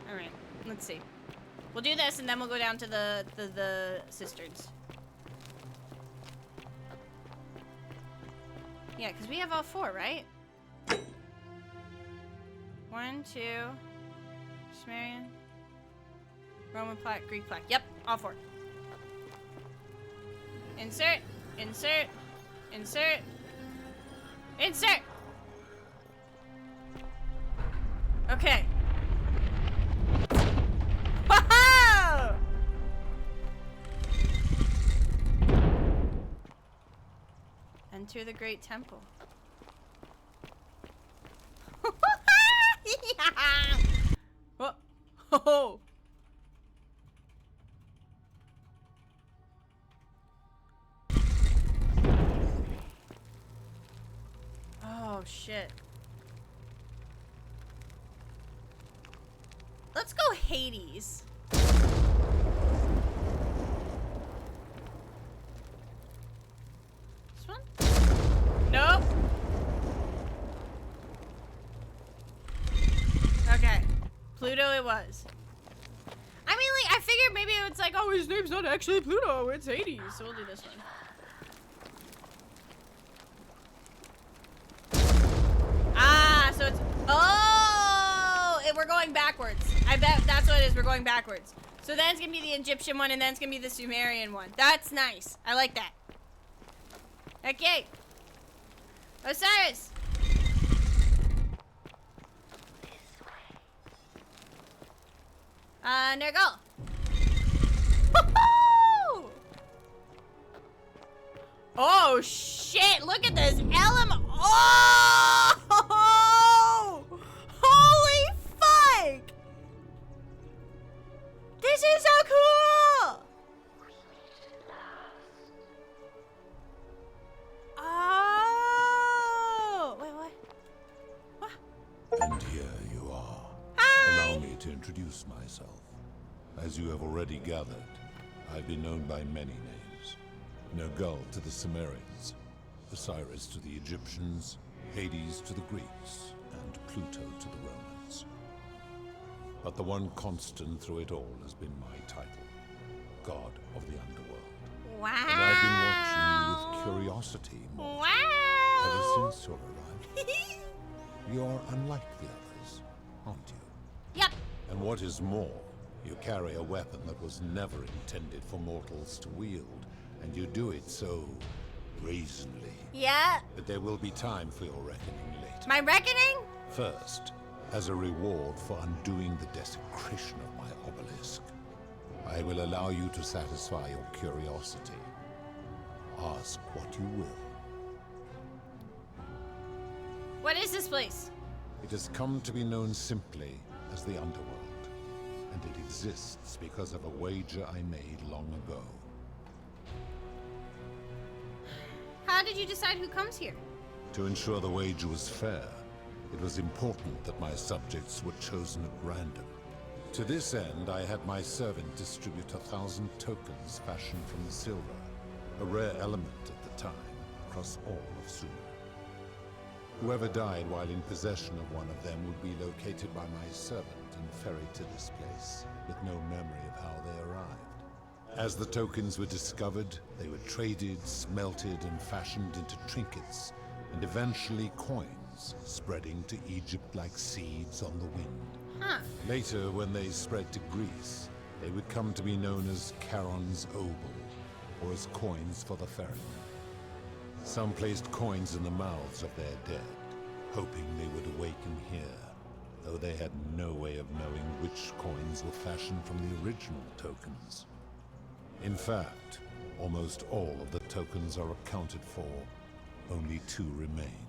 Alright, let's see. We'll do this, and then we'll go down to the cisterns. Yeah, because we have all 4, right? 1, 2, Sumerian, Roman plaque, Greek plaque. Yep, all 4. Insert, insert, insert, insert! Okay. Whoa! Enter the Great Temple. Whoa. Oh. Oh shit. Let's go Hades. This one? Nope. Okay. Pluto it was. I mean, like, I figured maybe it's like, oh, his name's not actually Pluto, it's Hades. So we'll do this one. Ah, so it's, oh, we're going backwards. I bet that's what it is, we're going backwards. So then it's gonna be the Egyptian one, and then it's gonna be the Sumerian one. That's nice. I like that. Okay. Osiris. Nergal. Oh shit! Look at this element. Oh! Holy fuck! This is so cool! Oh! Wait, what? And here you are. Allow me to introduce myself. As you have already gathered, I've been known by many names. Nergal to the Sumerians, Osiris to the Egyptians, Hades to the Greeks, and Pluto to the Romans. But the one constant through it all has been my title, God of the Underworld. Wow. And I've been watching you with curiosity, mortal, ever since your arrival. You're unlike the others, aren't you? Yep. And what is more, you carry a weapon that was never intended for mortals to wield, and you do it so brazenly. Yeah. That there will be time for your reckoning later. My reckoning? First, as a reward for undoing the desecration of my obelisk, I will allow you to satisfy your curiosity. Ask what you will. What is this place? It has come to be known simply as the Underworld, and it exists because of a wager I made long ago. How did you decide who comes here? To ensure the wager was fair, it was important that my subjects were chosen at random. To this end, I had my servant distribute 1,000 tokens fashioned from the silver, a rare element at the time, across all of Sumer. Whoever died while in possession of one of them would be located by my servant and ferried to this place, with no memory of how they arrived. As the tokens were discovered, they were traded, smelted, and fashioned into trinkets, and eventually coins, spreading to Egypt like seeds on the wind. Huh. Later, when they spread to Greece, they would come to be known as Charon's Obol, or as coins for the ferryman. Some placed coins in the mouths of their dead, hoping they would awaken here, though they had no way of knowing which coins were fashioned from the original tokens. In fact, almost all of the tokens are accounted for. Only 2 remain.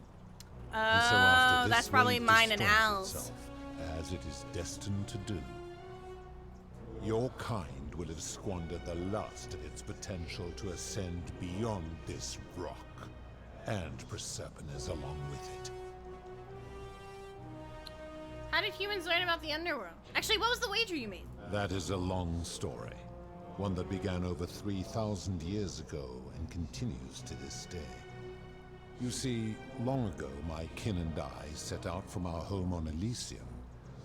And so after this that's probably wave mine and destroys Al's. itself, as it is destined to do, your kind will have squandered the last of its potential to ascend beyond this rock, and Persepolis along with it. How did humans learn about the underworld? Actually, what was the wager you made? That is a long story. one that began over 3,000 years ago and continues to this day. You see, long ago, my kin and I set out from our home on Elysium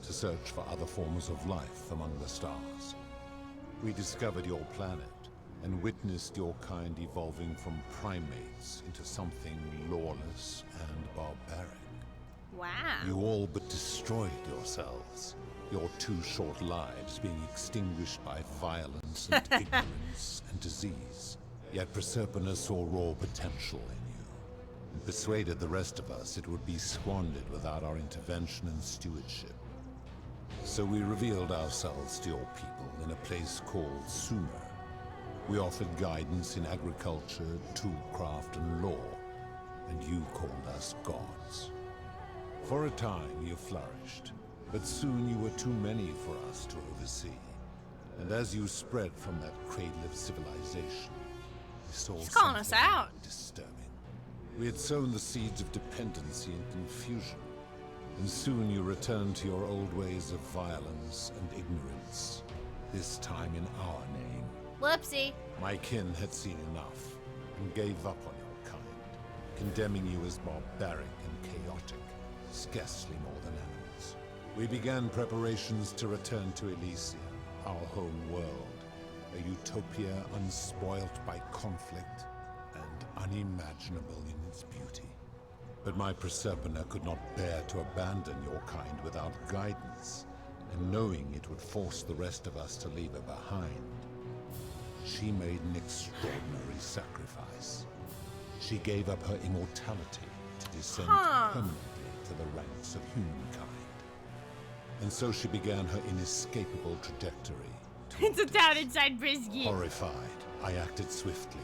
to search for other forms of life among the stars. We discovered your planet and witnessed your kind evolving from primates into something lawless and barbaric. Wow. You all but destroyed yourselves, your 2 short lives being extinguished by violence and ignorance and disease. Yet Proserpina saw raw potential in you, and persuaded the rest of us it would be squandered without our intervention and stewardship. So we revealed ourselves to your people in a place called Sumer. We offered guidance in agriculture, toolcraft, and law, and you called us gods. For a time you flourished, but soon you were too many for us to oversee. And as you spread from that cradle of civilization, we saw He's calling us out. Disturbing. We had sown the seeds of dependency and confusion, and soon you returned to your old ways of violence and ignorance, this time in our name. Whoopsie. My kin had seen enough, and gave up on your kind, condemning you as barbaric and chaotic, scarcely more than animals. We began preparations to return to Elysium, our home world, a utopia unspoilt by conflict and unimaginable in its beauty. But my Proserpina could not bear to abandon your kind without guidance, and knowing it would force the rest of us to leave her behind, she made an extraordinary sacrifice. She gave up her immortality to descend permanently to the ranks of humankind. And so she began her inescapable trajectory. It's a town inside Brisket. Horrified, I acted swiftly.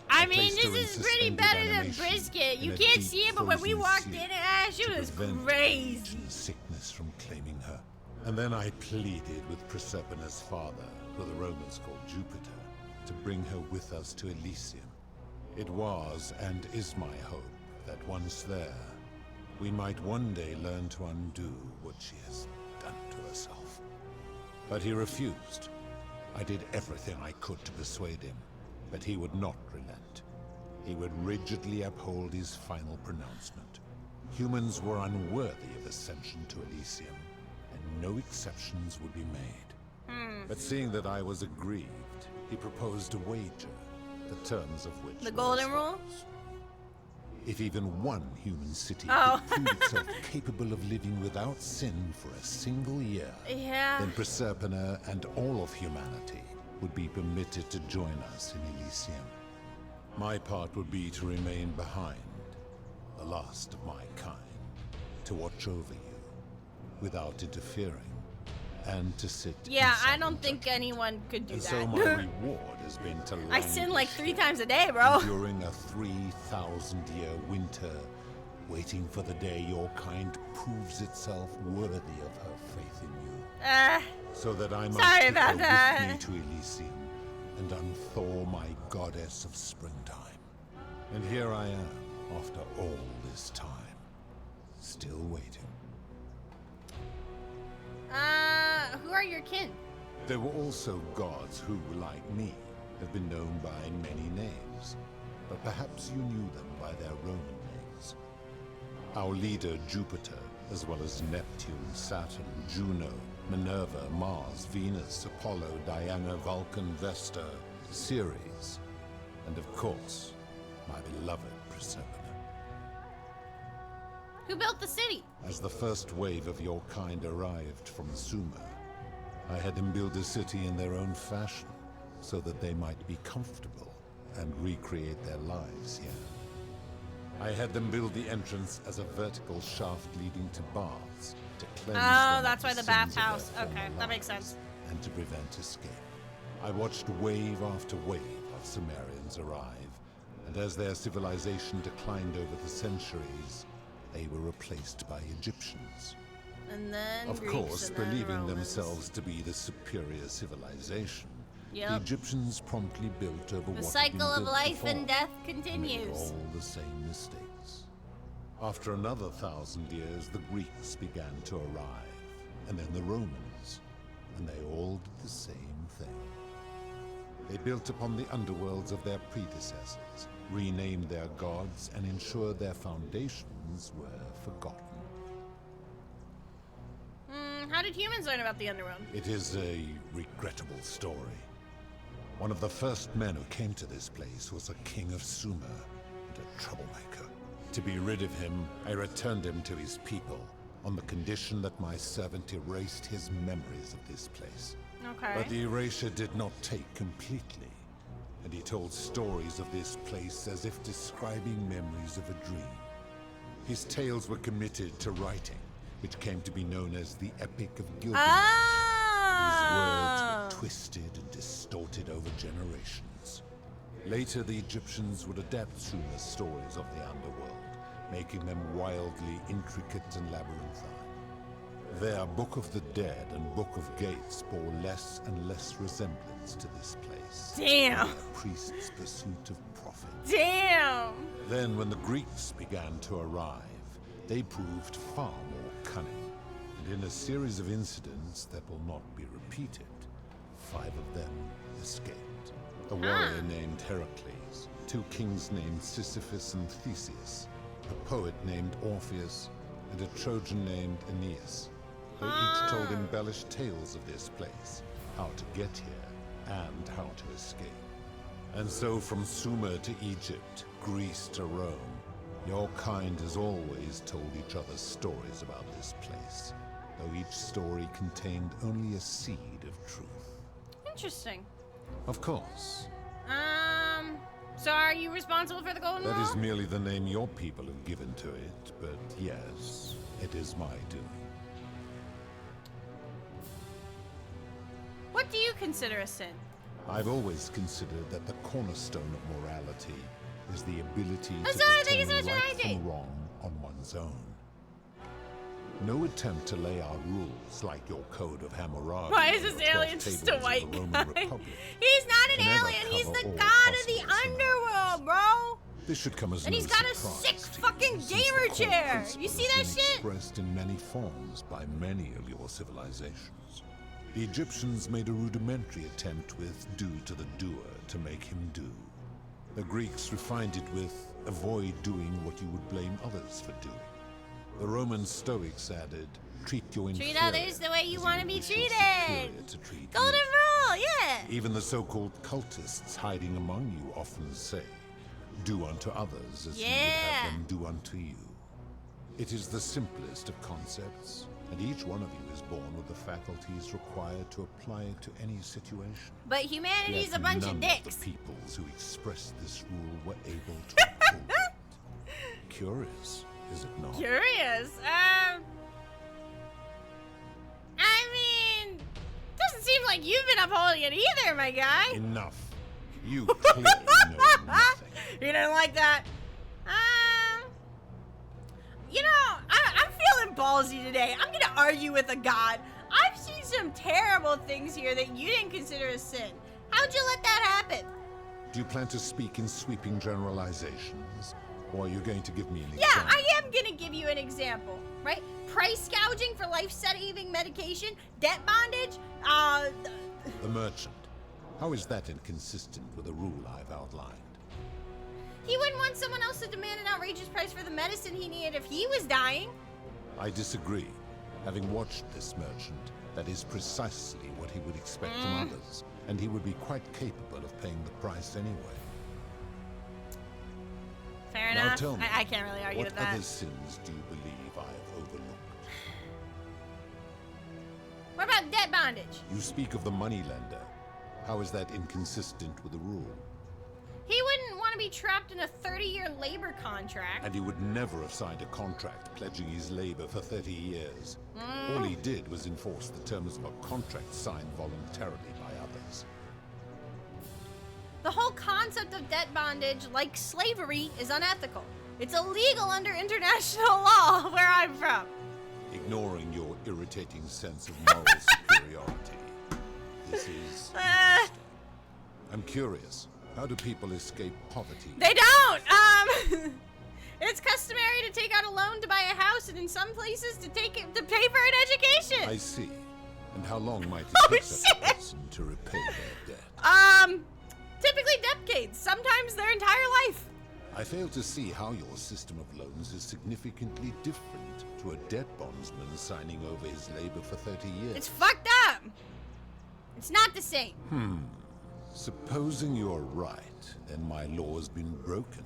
I mean, placed her in this is pretty suspended better than animation Brisket. You in a can't deep see it, but when we frozen walked sleep in, she to was prevent crazy. age and sickness from claiming her. And then I pleaded with Proserpina's father, who the Romans called Jupiter, to bring her with us to Elysium. It was and is my hope that once there, we might one day learn to undo what she has done to herself. But he refused. I did everything I could to persuade him, but he would not relent. He would rigidly uphold his final pronouncement. Humans were unworthy of ascension to Elysium, and no exceptions would be made. But seeing that I was aggrieved, he proposed a wager, the terms of which The were golden as rule? follows. If even one human city Oh. could prove itself capable of living without sin for a single year, Yeah. then Proserpina and all of humanity would be permitted to join us in Elysium. My part would be to remain behind, the last of my kind, to watch over you, without interfering, and to sit Yeah, inside I don't think anyone could do and that. so my reward has been to I sin like languish 3 times a day, bro. during a 3,000-year winter, waiting for the day your kind proves itself worthy of her faith in you. So that I might sorry take about her that. with me to Elysium and unthaw my goddess of springtime. And here I am, after all this time, still waiting. Who are your kin? There were also gods who, like me, have been known by many names, but perhaps you knew them by their Roman names. Our leader, Jupiter, as well as Neptune, Saturn, Juno, Minerva, Mars, Venus, Apollo, Diana, Vulcan, Vesta, Ceres, and of course, my beloved Proserpina. Who built the city? As the first wave of your kind arrived from Sumer, I had them build a city in their own fashion, so that they might be comfortable and recreate their lives here. I had them build the entrance as a vertical shaft leading to baths, to cleanse them That's of why the sins of their bathhouse. former Okay, that makes lives, sense. and to prevent escape. I watched wave after wave of Sumerians arrive, and as their civilization declined over the centuries, they were replaced by Egyptians. And then Of Greeks, course, and then believing Romans. themselves to be the superior civilization, the Yep. Egyptians promptly built over The what had cycle been of built life and before, death and made continues. all the same mistakes. After another 1,000 years, the Greeks began to arrive, and then the Romans, and they all did the same thing. They built upon the underworlds of their predecessors, renamed their gods, and ensured their foundations were forgotten. How did humans learn about the underworld? It is a regrettable story. One of the first men who came to this place was a king of Sumer and a troublemaker. To be rid of him, I returned him to his people, on the condition that my servant erased his memories of this place. Okay. But the erasure did not take completely, and he told stories of this place as if describing memories of a dream. His tales were committed to writing, which came to be known as the Epic of Gilgamesh. These words were twisted and distorted over generations. Later, the Egyptians would adapt Sumer's stories of the underworld, making them wildly intricate and labyrinthine. Their Book of the Dead and Book of Gates bore less and less resemblance to this place. Damn! A priest's pursuit of profit. Damn! Then, when the Greeks began to arrive, they proved far more cunning, and in a series of incidents that will not be repeated, 5 of them escaped. A warrior named Heracles, 2 kings named Sisyphus and Theseus, a poet named Orpheus, and a Trojan named Aeneas. They each told embellished tales of this place, how to get here, and how to escape. And so from Sumer to Egypt, Greece to Rome, your kind has always told each other stories about this place, though each story contained only a seed of truth. Interesting. Of course. So are you responsible for the Golden Wall? That is merely the name your people have given to it, but yes, it is my doing. What do you consider a sin? I've always considered that the cornerstone of morality is the ability That's to what I think is determine what right I think. from wrong on one's own. No attempt to lay out rules like your Code of Hammurabi. Why is or this 12 alien just a tables of white the Roman guy? Republic. He's not an can ever alien, he's cover the all god of the possible underworld, bro! This should come as And no he's got a surprise sick to fucking you, since the gamer core chair! principle You see has that been shit? expressed in many forms by many of your civilizations. The Egyptians made a rudimentary attempt with do to the doer to make him do. The Greeks refined it with avoid doing what you would blame others for doing. The Roman Stoics added treat your inferior Treat others the way you as want to would be wish your treated! superior to treat Golden you. rule, yeah! Even the so-called cultists hiding among you often say, do unto others as you would have them do unto you. It is the simplest of concepts, and each one of you is born with the faculties required to apply it to any situation. But humanity's Yet a bunch none of dicks. the peoples who expressed this rule were able to uphold it. Curious, is it not? Curious. I mean, doesn't seem like you've been upholding it either, my guy. Enough. You clearly know nothing. You don't like that? You know, I'm feeling ballsy today. I'm gonna argue with a god. I've seen some terrible things here that you didn't consider a sin. How'd you let that happen? Do you plan to speak in sweeping generalizations? Or are you going to give me an Yeah, example? I am gonna give you an example, right? Price gouging for life-saving medication, debt bondage, The merchant. How is that inconsistent with the rule I've outlined? he wouldn't want someone else to demand an outrageous price for the medicine he needed if he was dying. I disagree. Having watched this merchant, that is precisely what he would expect from others, and he would be quite capable of paying the price anyway. Fair Now enough. tell me, I can't really argue what with that. other sins do you believe I've overlooked? What about debt bondage? You speak of the moneylender. How is that inconsistent with the rule? He wouldn't want to be trapped in a 30-year labor contract. And he would never have signed a contract pledging his labor for 30 years. All he did was enforce the terms of a contract signed voluntarily by others. The whole concept of debt bondage, like slavery, is unethical. It's illegal under international law where I'm from. Ignoring your irritating sense of moral superiority. This is... I'm curious. How do people escape poverty? They don't! It's customary to take out a loan to buy a house, and in some places to pay for an education. I see. And how long might it Oh, take such a shit! person to repay their debt? typically decades, sometimes their entire life. I fail to see how your system of loans is significantly different to a debt bondsman signing over his labor for 30 years. It's fucked up. It's not the same. Supposing you're right, then my law has been broken,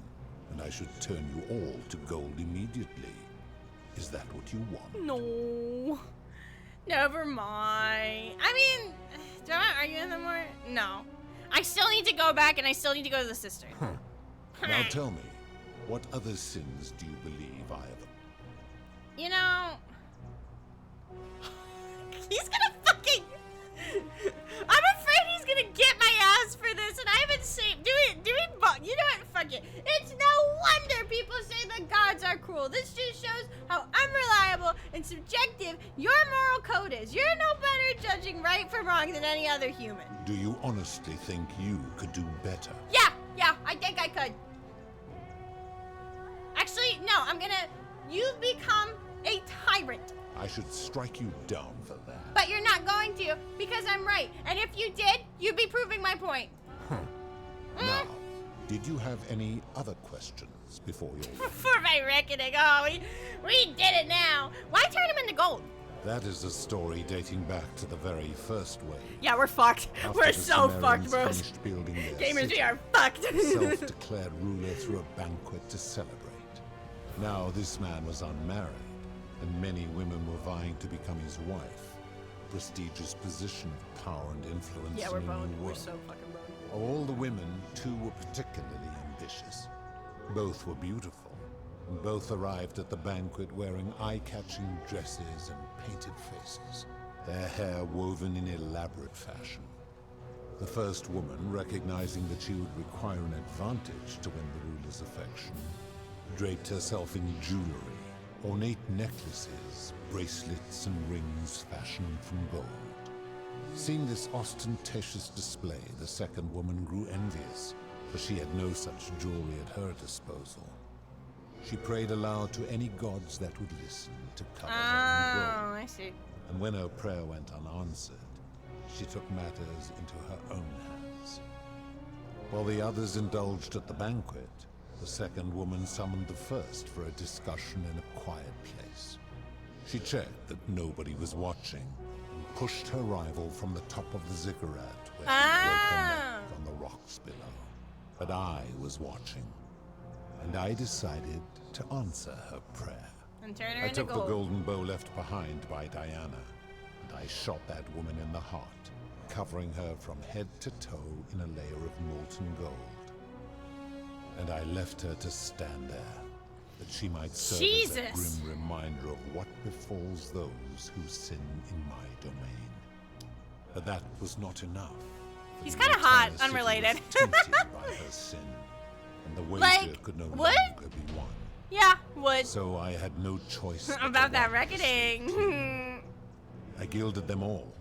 and I should turn you all to gold immediately. Is that what you want? No. Never mind. I mean, do I argue with them more? No. I still need to go back, and I still need to go to the sister. Now tell me, what other sins do you believe I have? You know, he's gonna fucking. I'm afraid he's gonna get my ass for this, and I haven't seen. You know what? Fuck it. It's no wonder people say the gods are cruel. This just shows how unreliable and subjective your moral code is. You're no better judging right from wrong than any other human. Do you honestly think you could do better? Yeah, I think I could. Actually, no, I'm gonna. You've become a tyrant. I should strike you down for that. But you're not going to, because I'm right. And if you did, you'd be proving my point. Now, did you have any other questions before your... For my reckoning. Oh, we did it now. Why turn him into gold? That is a story dating back to the very first wave. Yeah, we're fucked. After We're the so Sumerians fucked, bros. finished building their Gamers, city, we are fucked. the self-declared ruler threw a banquet to celebrate. Now this man was unmarried, and many women were vying to become his wife. A prestigious position of power and influence Yeah, we're in a new boned. We're world. so fucking boned. Of all the women, two were particularly ambitious. Both were beautiful, and both arrived at the banquet wearing eye-catching dresses and painted faces, their hair woven in elaborate fashion. The first woman, recognizing that she would require an advantage to win the ruler's affection, draped herself in jewelry, ornate necklaces, bracelets, and rings fashioned from gold. Seeing this ostentatious display, the second woman grew envious, for she had no such jewelry at her disposal. She prayed aloud to any gods that would listen to cover her in gold. I see. And when her prayer went unanswered, she took matters into her own hands. While the others indulged at the banquet, the second woman summoned the first for a discussion in a quiet place. She checked that nobody was watching, and pushed her rival from the top of the ziggurat where she broke her neck on the rocks below. But I was watching, and I decided to answer her prayer. And turn her I into took gold. the golden bow left behind by Diana, and I shot that woman in the heart, covering her from head to toe in a layer of molten gold. And I left her to stand there, that she might serve as a grim reminder of what befalls those who sin in my domain. But that was not enough. He's kind of hot, unrelated. By her sin, and the wager Like, could no would? longer be won. Yeah, would. So I had no choice but About to that run. reckoning. I gilded them all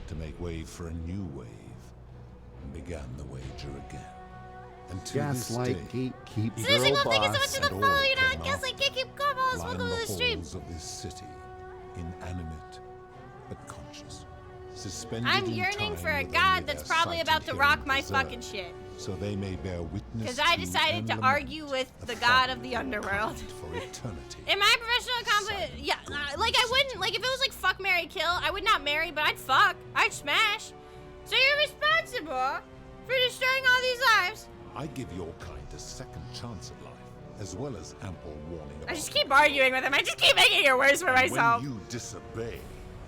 to make way for a new wave, and began the wager again. And to Gaslight, this day, gatekeep, Susie, girl well, thank you so much boss. for the and follow. all You know, came I guess out I can't keep calls. lie Welcome in to the the stream. halls of this city, inanimate but conscious, suspended I'm in yearning time for a with god only that's their probably sight about and to hearing rock my preserved, fucking shit. so they may bear witness Because I to decided and to lament argue with the god of the underworld. for eternity. In my professional accomplishment, yeah, like I wouldn't, like if it was like fuck, marry, kill, I would not marry, but I'd fuck, I'd smash. So you're responsible for destroying all these lives. I give your kind a second chance at life, as well as ample warning I about just keep arguing with him. I just keep making it worse for and myself. When you disobey,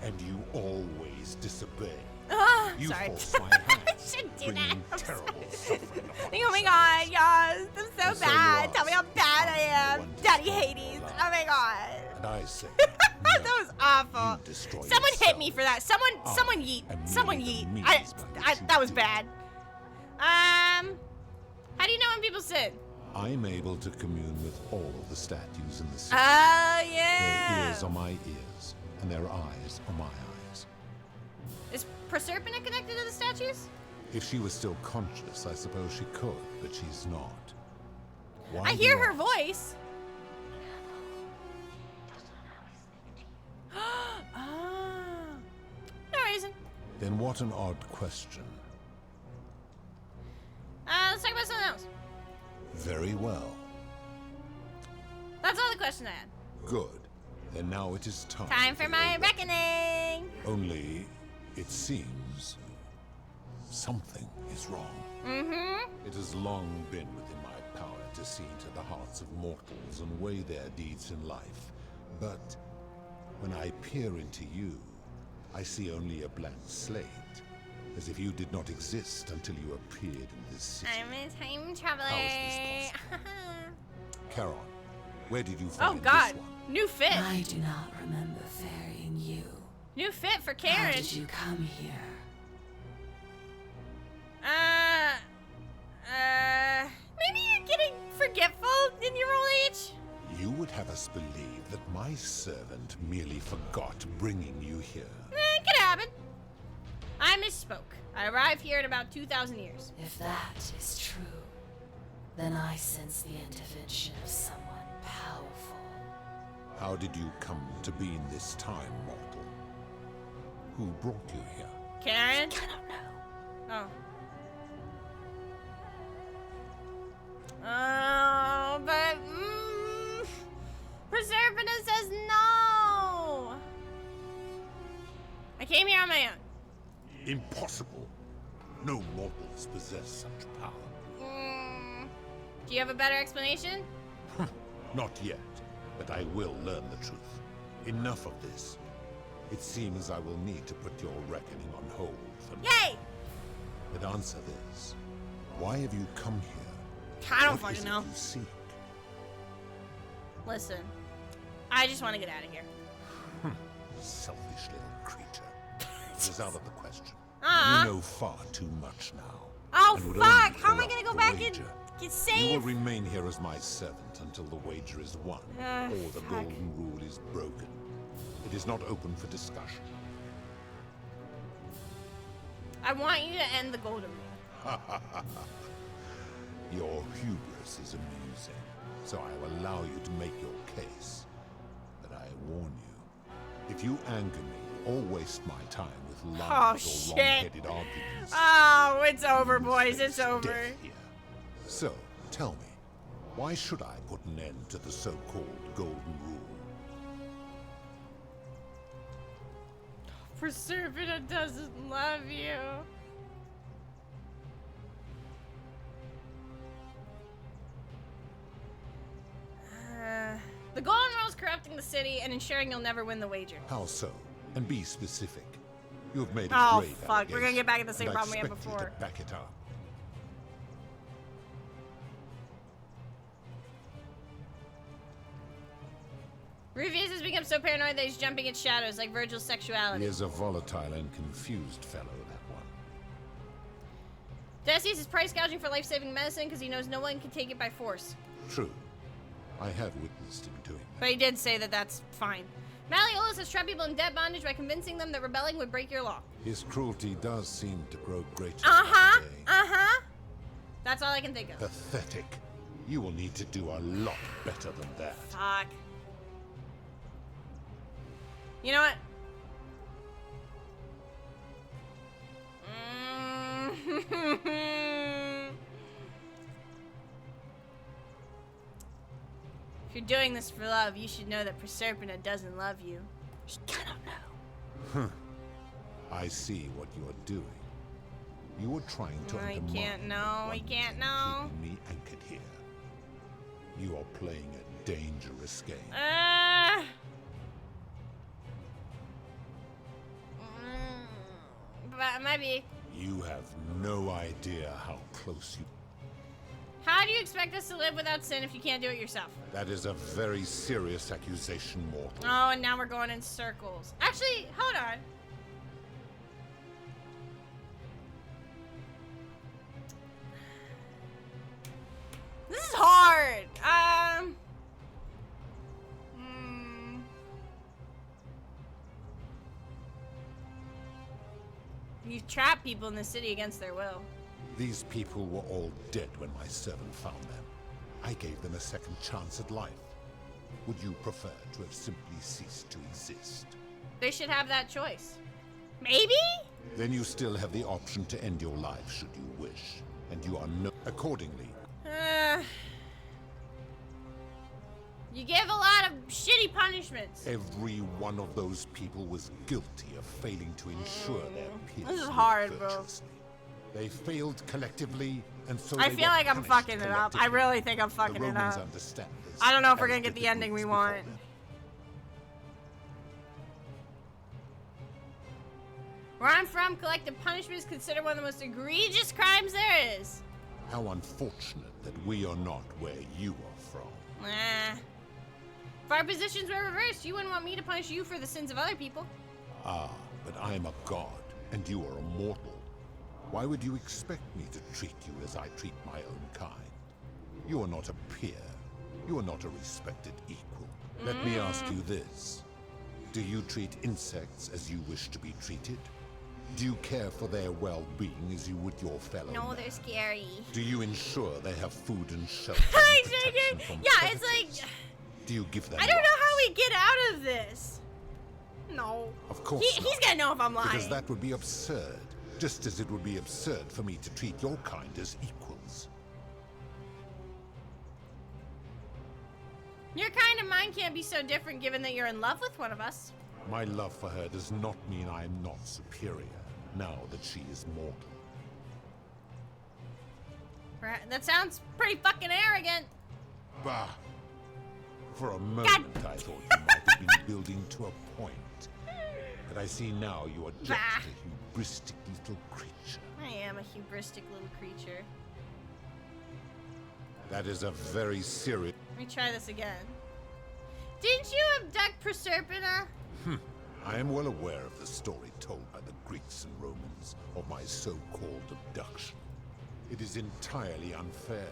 and you always disobey, you sorry. force my hand, I shouldn't do that. bringing terrible suffering upon Oh my god, yes, I'm so And so bad. you Tell me how bad I am. Daddy Hades. Oh my god. And I say, That was awful. destroy Someone hit yourself. me for that. Someone yeet. Someone yeet. That was bad. How do you know when people sin? I'm able to commune with all of the statues in the city. Oh, Their yeah. ears are my ears, and their eyes are my eyes. Is Proserpina connected to the statues? If she was still conscious, I suppose she could, but she's not. Why I do hear you her ask? voice. Oh. No reason. Then what an odd question. Very well. That's all the questions I had. Good. Then now it is time. Time for my reckoning. Only, it seems, something is wrong. Mm-hmm. It has long been within my power to see into the hearts of mortals and weigh their deeds in life. But when I peer into you, I see only a blank slate, as if you did not exist until you appeared in this city. I'm a time traveler. How is this Charon, where did you find Oh God, this one? new fit. I do not remember ferrying you. New fit for Karen. How did you come here? Maybe you're getting forgetful in your old age? You would have us believe that my servant merely forgot bringing you here. It could happen. I misspoke. I arrived here in about 2,000 years. If that is true, then I sense the intervention of someone powerful. How did you come to be in this time, mortal? Who brought you here? Karen? I don't know. Oh. Oh, but Proserpina says no. I came here on my own. Impossible. No mortals possess such power. Do you have a better explanation? Not yet, but I will learn the truth. Enough of this. It seems I will need to put your reckoning on hold for now. Yay! But answer this. Why have you come here? I don't What is fucking it know. you seek? Listen, I just want to get out of here. Selfish little creature. It is out of the question. Uh-huh. You know far too much now. Oh, and would fuck! only How am I corrupt gonna go the back and wager. get You saved? will remain here as my servant until the wager is won, or the golden rule is broken. It is not open for discussion. I want you to end the golden rule. Your hubris is amusing, so I will allow you to make your case. But I warn you, if you anger me or waste my time with lies or shit. wrong-headed arguments, Oh, it's over, boys. It's over. death here. So, tell me, why should I put an end to the so-called golden rule? Proserpina doesn't love you. The golden rule is corrupting the city and ensuring you'll never win the wager. How so? And be specific. You have made a Oh, grave fuck. We're gonna get back at the allegation, same and I problem we had expect you before. to back it up. Ruvius has become so paranoid that he's jumping at shadows like Virgil's sexuality. He is a volatile and confused fellow, that one. Decius is price gouging for life-saving medicine because he knows no one can take it by force. True. I have witnessed him doing But he did say that that's fine. Malleolus has trapped people in debt bondage by convincing them that rebelling would break your law. His cruelty does seem to grow greater. Uh-huh. Uh-huh. That's all I can think of. Pathetic. You will need to do a lot better than that. Fuck. You know what? If you're doing this for love, you should know that Proserpina doesn't love you. She cannot know. I see what you are doing. You are trying to I undermine can't know. what I can't know. keeping me anchored here. You are playing a dangerous game. But maybe. You have no idea how close you... How do you expect us to live without sin if you can't do it yourself? That is a very serious accusation, mortal. Oh, and now we're going in circles. Actually, hold on. This is hard. You trap people in the city against their will. These people were all dead when my servant found them. I gave them a second chance at life. Would you prefer to have simply ceased to exist? They should have that choice. Maybe? Then you still have the option to end your life should you wish. And you are no... Accordingly, punishments. Every one of those people was guilty of failing to ensure their peers. This is hard, bro. virtuously. They failed collectively, and so I they feel were like I'm punished fucking it up. I collectively. really think I'm The fucking it Romans up. understand this, I don't know if we're as gonna get did the ending we Greeks want. before them. Where I'm from, collective punishment is considered one of the most egregious crimes there is. How unfortunate that we are not where you are from. Nah. If our positions were reversed, you wouldn't want me to punish you for the sins of other people. Ah, but I am a god, and you are a mortal. Why would you expect me to treat you as I treat my own kind? You are not a peer. You are not a respected equal. Let me ask you this. Do you treat insects as you wish to be treated? Do you care for their well-being as you would your fellow No, man? they're scary. Do you ensure they have food and shelter I and take protection it. from Yeah, it's predators? like Do you give them I don't know how rights? we get out of this. No. Of course He's not. gonna know if I'm lying. Because that would be absurd. Just as it would be absurd for me to treat your kind as equals. Your kind and mine can't be so different given that you're in love with one of us. My love for her does not mean I am not superior, now that she is mortal. That sounds pretty fucking arrogant. Bah! For a moment I thought you might have been building to a point. But I see now you are just Bah. a hubristic little creature. I am a hubristic little creature. That is a very serious... Let me try this again. Didn't you abduct Proserpina? I am well aware of the story told by the Greeks and Romans of my so-called abduction. It is entirely unfair.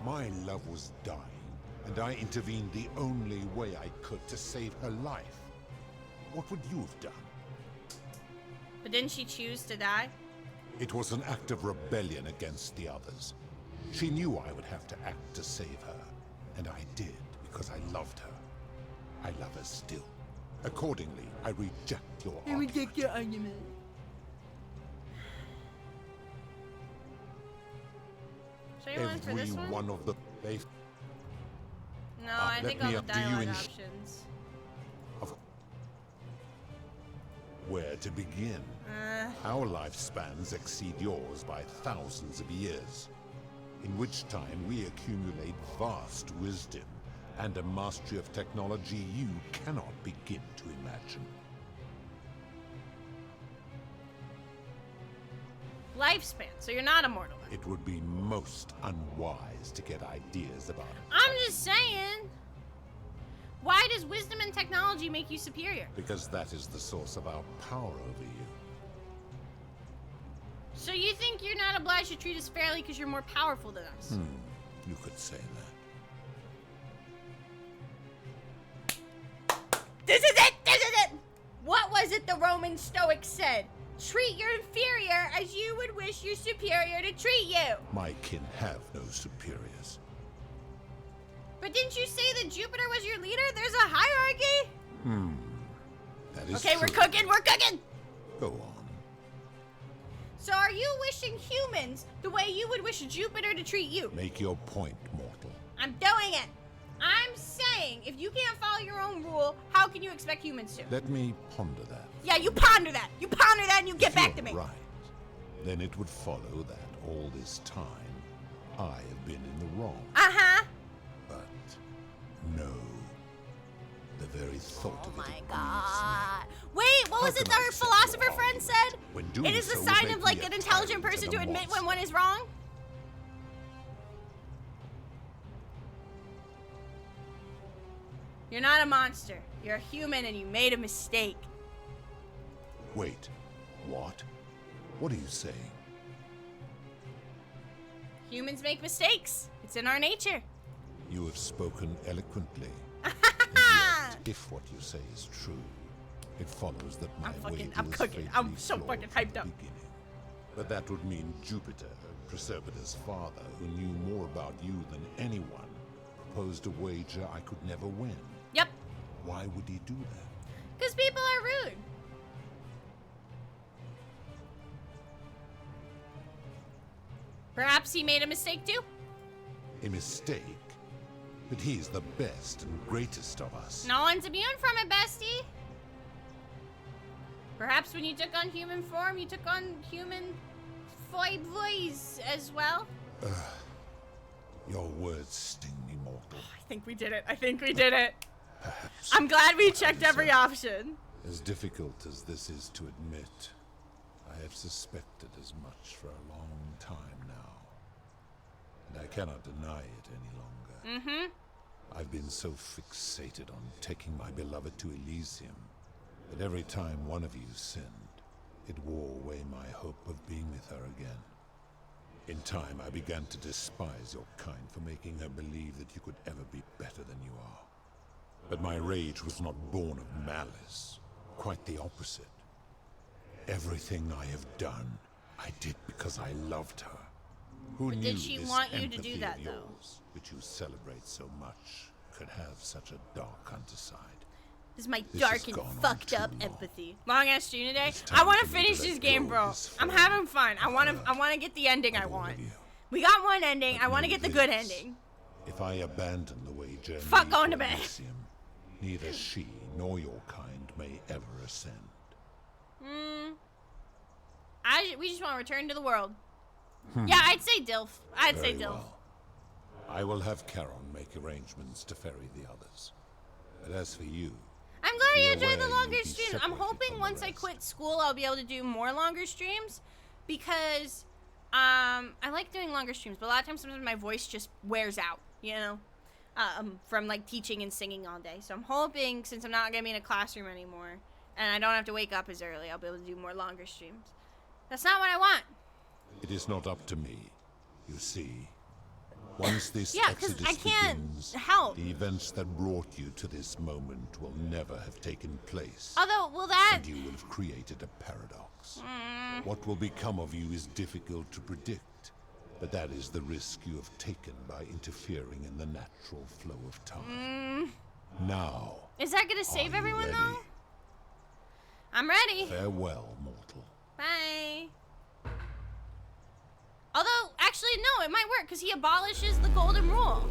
My love was dying, and I intervened the only way I could to save her life. What would you have done? But didn't she choose to die? It was an act of rebellion against the others. She knew I would have to act to save her, and I did because I loved her. I love her still. Accordingly, I reject your argument. Should I go in for this one? One of the... They... No, I let think me all up. the Do you dialogue ins- options. Where to begin? Uh. Our lifespans exceed yours by thousands of years, in which time we accumulate vast wisdom and a mastery of technology you cannot begin to imagine. Lifespan, so you're not immortal. It would be most unwise to get ideas about it, I'm just saying. Why does wisdom and technology make you superior? because that is the source of our power over you. So you think you're not obliged to treat us fairly because you're more powerful than us? You could say that. This is it! This is it! What was it the Roman Stoics said? Treat your inferior as you would wish your superior to treat you. My kin have no superiors. But didn't you say that Jupiter was your leader? There's a hierarchy? That is Okay, true. we're cooking, we're cooking! Go on. So are you wishing humans the way you would wish Jupiter to treat you? Make your point, mortal. I'm doing it! I'm saying, if you can't follow your own rule, how can you expect humans to? Let me ponder that. Yeah, you ponder that! You ponder that and you get back to me! Right. Then it would follow that all this time, I have been in the wrong. Uh-huh. But no. The very thought of it. Oh my god. Wait, what was it our philosopher friend said? When doing It is the so sign would of make like me an a intelligent tyrant person and to a admit monster. when one is wrong? You're not a monster. You're a human and you made a mistake. Wait. What? What are you saying? Humans make mistakes. It's in our nature. You have spoken eloquently. And yet, if what you say is true, it follows that my wager I'm was cooking. I'm fatally so flawed fucking from hyped the up. beginning. But that would mean Jupiter, Proserpina's father, who knew more about you than anyone, proposed a wager I could never win. Yep. Why would he do that? Because people are rude. Perhaps he made a mistake too? A mistake? But he's the best and greatest of us. No one's immune from it, bestie. Perhaps when you took on human form, you took on human voice as well. Your words sting me, mortal. I think we did it. I think we did it. Perhaps. I'm glad we checked every option. As difficult as this is to admit, I have suspected as much for a long time now. And I cannot deny it any longer. Mm-hmm. I've been so fixated on taking my beloved to Elysium that every time one of you sinned, it wore away my hope of being with her again. In time, I began to despise your kind for making her believe that you could ever be better than you are. But my rage was not born of malice. Quite the opposite. Everything I have done, I did because I loved her. Who But knew did she this want you to empathy do that, of though? yours, which you celebrate so much, could have such a dark underside? This is my This dark has and gone on fucked too up long. empathy. Long ass stream today. It's time I want to for me to finish let this game, go bro. of this I'm fool. having fun. I want to get the ending I want. We got one ending. I want to get the good ending. If I abandon the way journey Fuck going to for bed. Elysium, neither she nor your kind may ever ascend. We just want to return to the world. Hmm. Yeah, I'd say Dilf. I'd say Very Dilf. well. I will have Charon make arrangements to ferry the others. But as for you, I'm glad be you enjoyed the aware longer you'll be streams. I'm separated hoping from the once I rest. quit school, I'll be able to do more longer streams because I like doing longer streams, but a lot of times sometimes my voice just wears out, you know, from like teaching and singing all day. So I'm hoping, since I'm not gonna be in a classroom anymore and I don't have to wake up as early, I'll be able to do more longer streams. That's not what I want. It is not up to me. You see, once this Yeah, 'cause exodus I can't begins, help. the events that brought you to this moment will never have taken place. Although, will that? And you will have created a paradox. What will become of you is difficult to predict, but that is the risk you have taken by interfering in the natural flow of time. Now, Is that gonna save you everyone ready? though? I'm ready. Farewell, mortal. Bye. Although, actually, no, it might work because he abolishes the golden rule.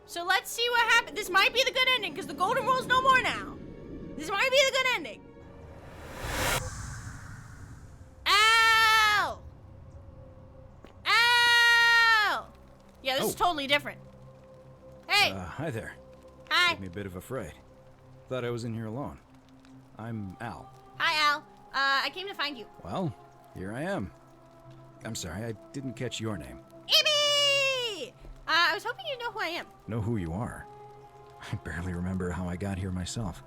So let's see what happens. This might be the good ending because the golden rule's no more now. This might be the good ending. Ow! Ow! Yeah, this is totally different. Hey! Hi there. Hi. Gave me a bit of a fright. Thought I was in here alone. I'm Al. Hi, Al. I came to find you. Well, here I am. I'm sorry, I didn't catch your name. eebee! I was hoping you'd know who I am. Know who you are? I barely remember how I got here myself.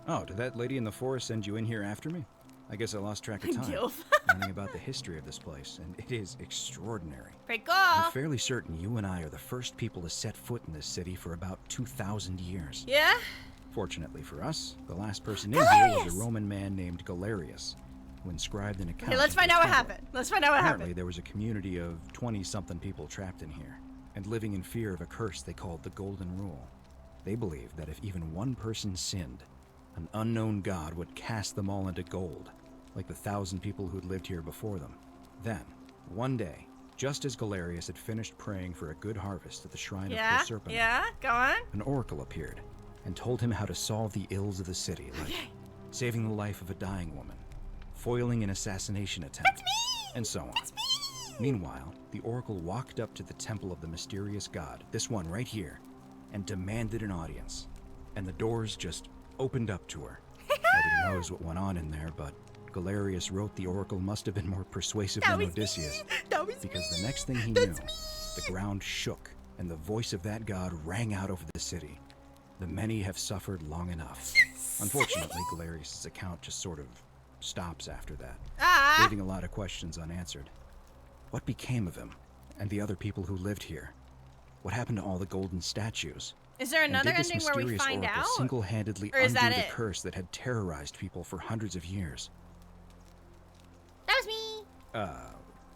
Oh, did that lady in the forest send you in here after me? I guess I lost track of time. Dilf. Learning about the history of this place, and it is extraordinary. Pretty cool. I'm fairly certain you and I are the first people to set foot in this city for about 2,000 years. Yeah? Fortunately for us, the last person in here was a Roman man named Galerius, who inscribed an account. Okay, let's of find his out what temple. happened. Let's find out what Apparently, happened. there was a community of 20-something people trapped in here, and living in fear of a curse they called the Golden Rule. They believed that if even one person sinned, an unknown god would cast them all into gold, like the 1,000 people who'd lived here before them. Then, one day, just as Galerius had finished praying for a good harvest at the shrine of Proserpine, Go on. an oracle appeared and told him how to solve the ills of the city, like saving the life of a dying woman, foiling an assassination attempt, and so on. Meanwhile, the oracle walked up to the temple of the mysterious god, this one right here, and demanded an audience. And the doors just opened up to her. Nobody knows what went on in there, but Galerius wrote the oracle must have been more persuasive than Odysseus. Because the next thing he knew, the ground shook, and the voice of that god rang out over the city. The many have suffered long enough. Unfortunately, Galerius' account just sort of stops after that, leaving a lot of questions unanswered. What became of him, and the other people who lived here? What happened to all the golden statues? Is there another and did this ending where we mysterious find oracle out? single-handedly Or is undo that the it? curse that had terrorized people for hundreds of years? That was me.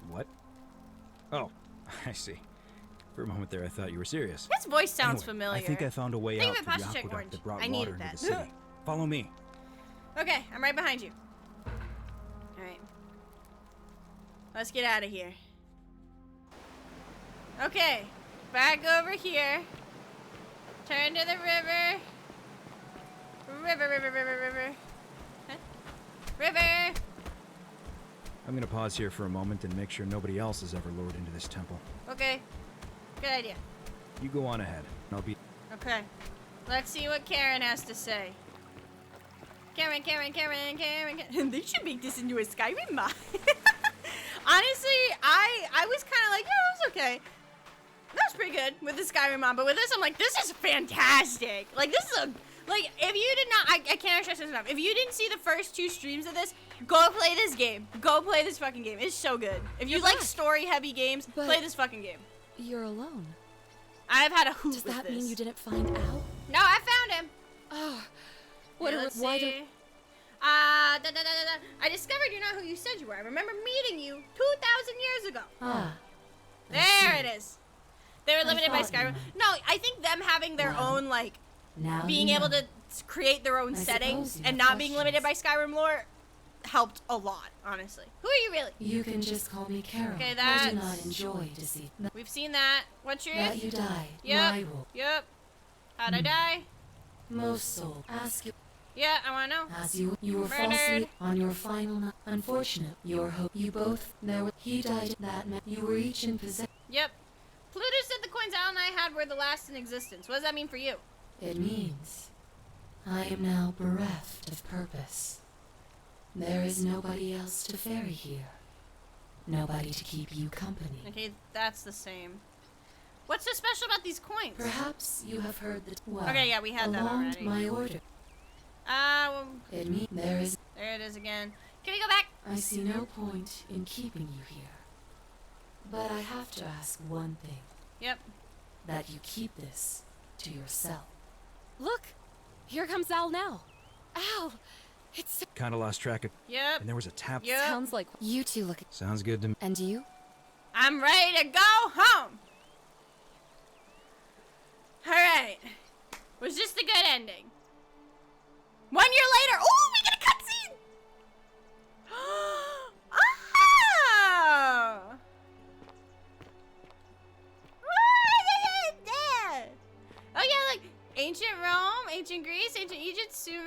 What? Oh, I see. For a moment there, I thought you were serious. His voice sounds Anyway, familiar. I think I found a way Think out of it, through the posture check aqueduct orange. that brought I water needed into that. the city. Follow me. Okay, I'm right behind you. Alright. Let's get out of here. Okay, back over here. Turn to the river. River. Huh? River! I'm gonna pause here for a moment and make sure nobody else has ever lured into this temple. Okay, good idea. You go on ahead. I'll be... Okay, let's see what Karen has to say. Karen. They should make this into a Skyrim mod. Honestly, I was kind of like, yeah, it was okay. That was pretty good with the Skyrim mod, but with this, I'm like, this is fantastic. Like, this is a, like, if you did not, I can't stress this enough. If you didn't see the first 2 streams of this, go play this game. Go play this fucking game. It's so good. If you like story-heavy games, play this fucking game. You're alone. I've had a hoot Does with that this. mean you didn't find out? No, I found him. Oh, what? Yeah, let's Why see. don't? I discovered you're not who you said you were. I remember meeting you 2,000 years ago. Ah. There it is. They were limited by thought Skyrim. No, I think them having their own, like, Now being you able know. to create their own I settings suppose you and have not being limited by Skyrim lore helped a lot, honestly. Who are you really? You can just call me Carol. Okay, I that's... do not enjoy deceit. We've seen that. What's yours? That you died. Yep. My will. Yep. How'd I die? Most soul. Ask you. Yeah, I wanna know. As you were Murdered. falsely on your final night. Unfortunate. Your hope. You both. There. He died. That man. You were each in possession. Yep. Pluto said the coins Al and I had were the last in existence. What does that mean for you? It means I am now bereft of purpose. There is nobody else to ferry here. Nobody to keep you company. Okay, that's the same. What's so special about these coins? Perhaps you have heard that. Well, Okay, yeah, we had that along already. my order. Well, It means there is. there it is again. Can we go back? I see no point in keeping you here. But I have to ask one thing. Yep. That you keep this to yourself. Look, here comes Al now. Al, it's Kinda lost track of... Yep. And there was a tap... Yep. sounds like you two look. Sounds good to me. And you? I'm ready to go home. All right. Was this the good ending? 1 year later. Oh, we get a cutscene. Oh. Oh yeah, like ancient Rome, ancient Greece, ancient Egypt, Sumer.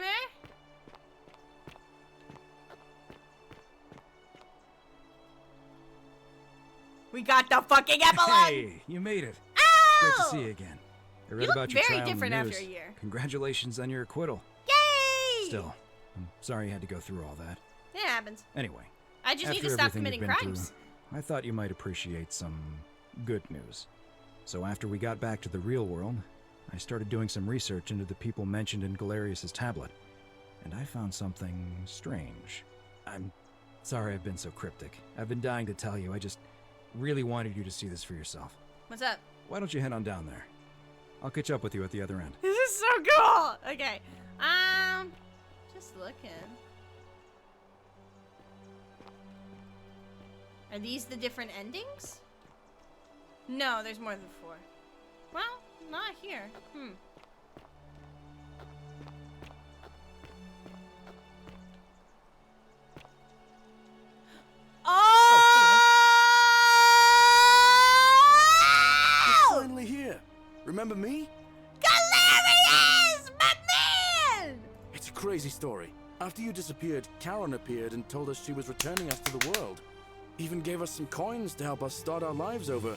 We got the fucking epilogue. Hey, you made it. Ow! Great to see you again. I read You look about your very trial in the different after news. a year. Congratulations on your acquittal. Yay! Still, I'm sorry you had to go through all that. It happens. Anyway, I just need after to stop everything committing you've been crimes. through, I thought you might appreciate some good news. So after we got back to the real world, I started doing some research into the people mentioned in Galerius's tablet, and I found something strange. I'm sorry I've been so cryptic. I've been dying to tell you. I just really wanted you to see this for yourself. What's up? Why don't you head on down there? I'll catch up with you at the other end. This is so cool. Okay. Just looking. Are these the different endings? No, there's more than 4. Well, not here. You're finally here. Remember me? Galerius, my man! It's a crazy story. After you disappeared, Karen appeared and told us she was returning us to the world. Even gave us some coins to help us start our lives over. Yay!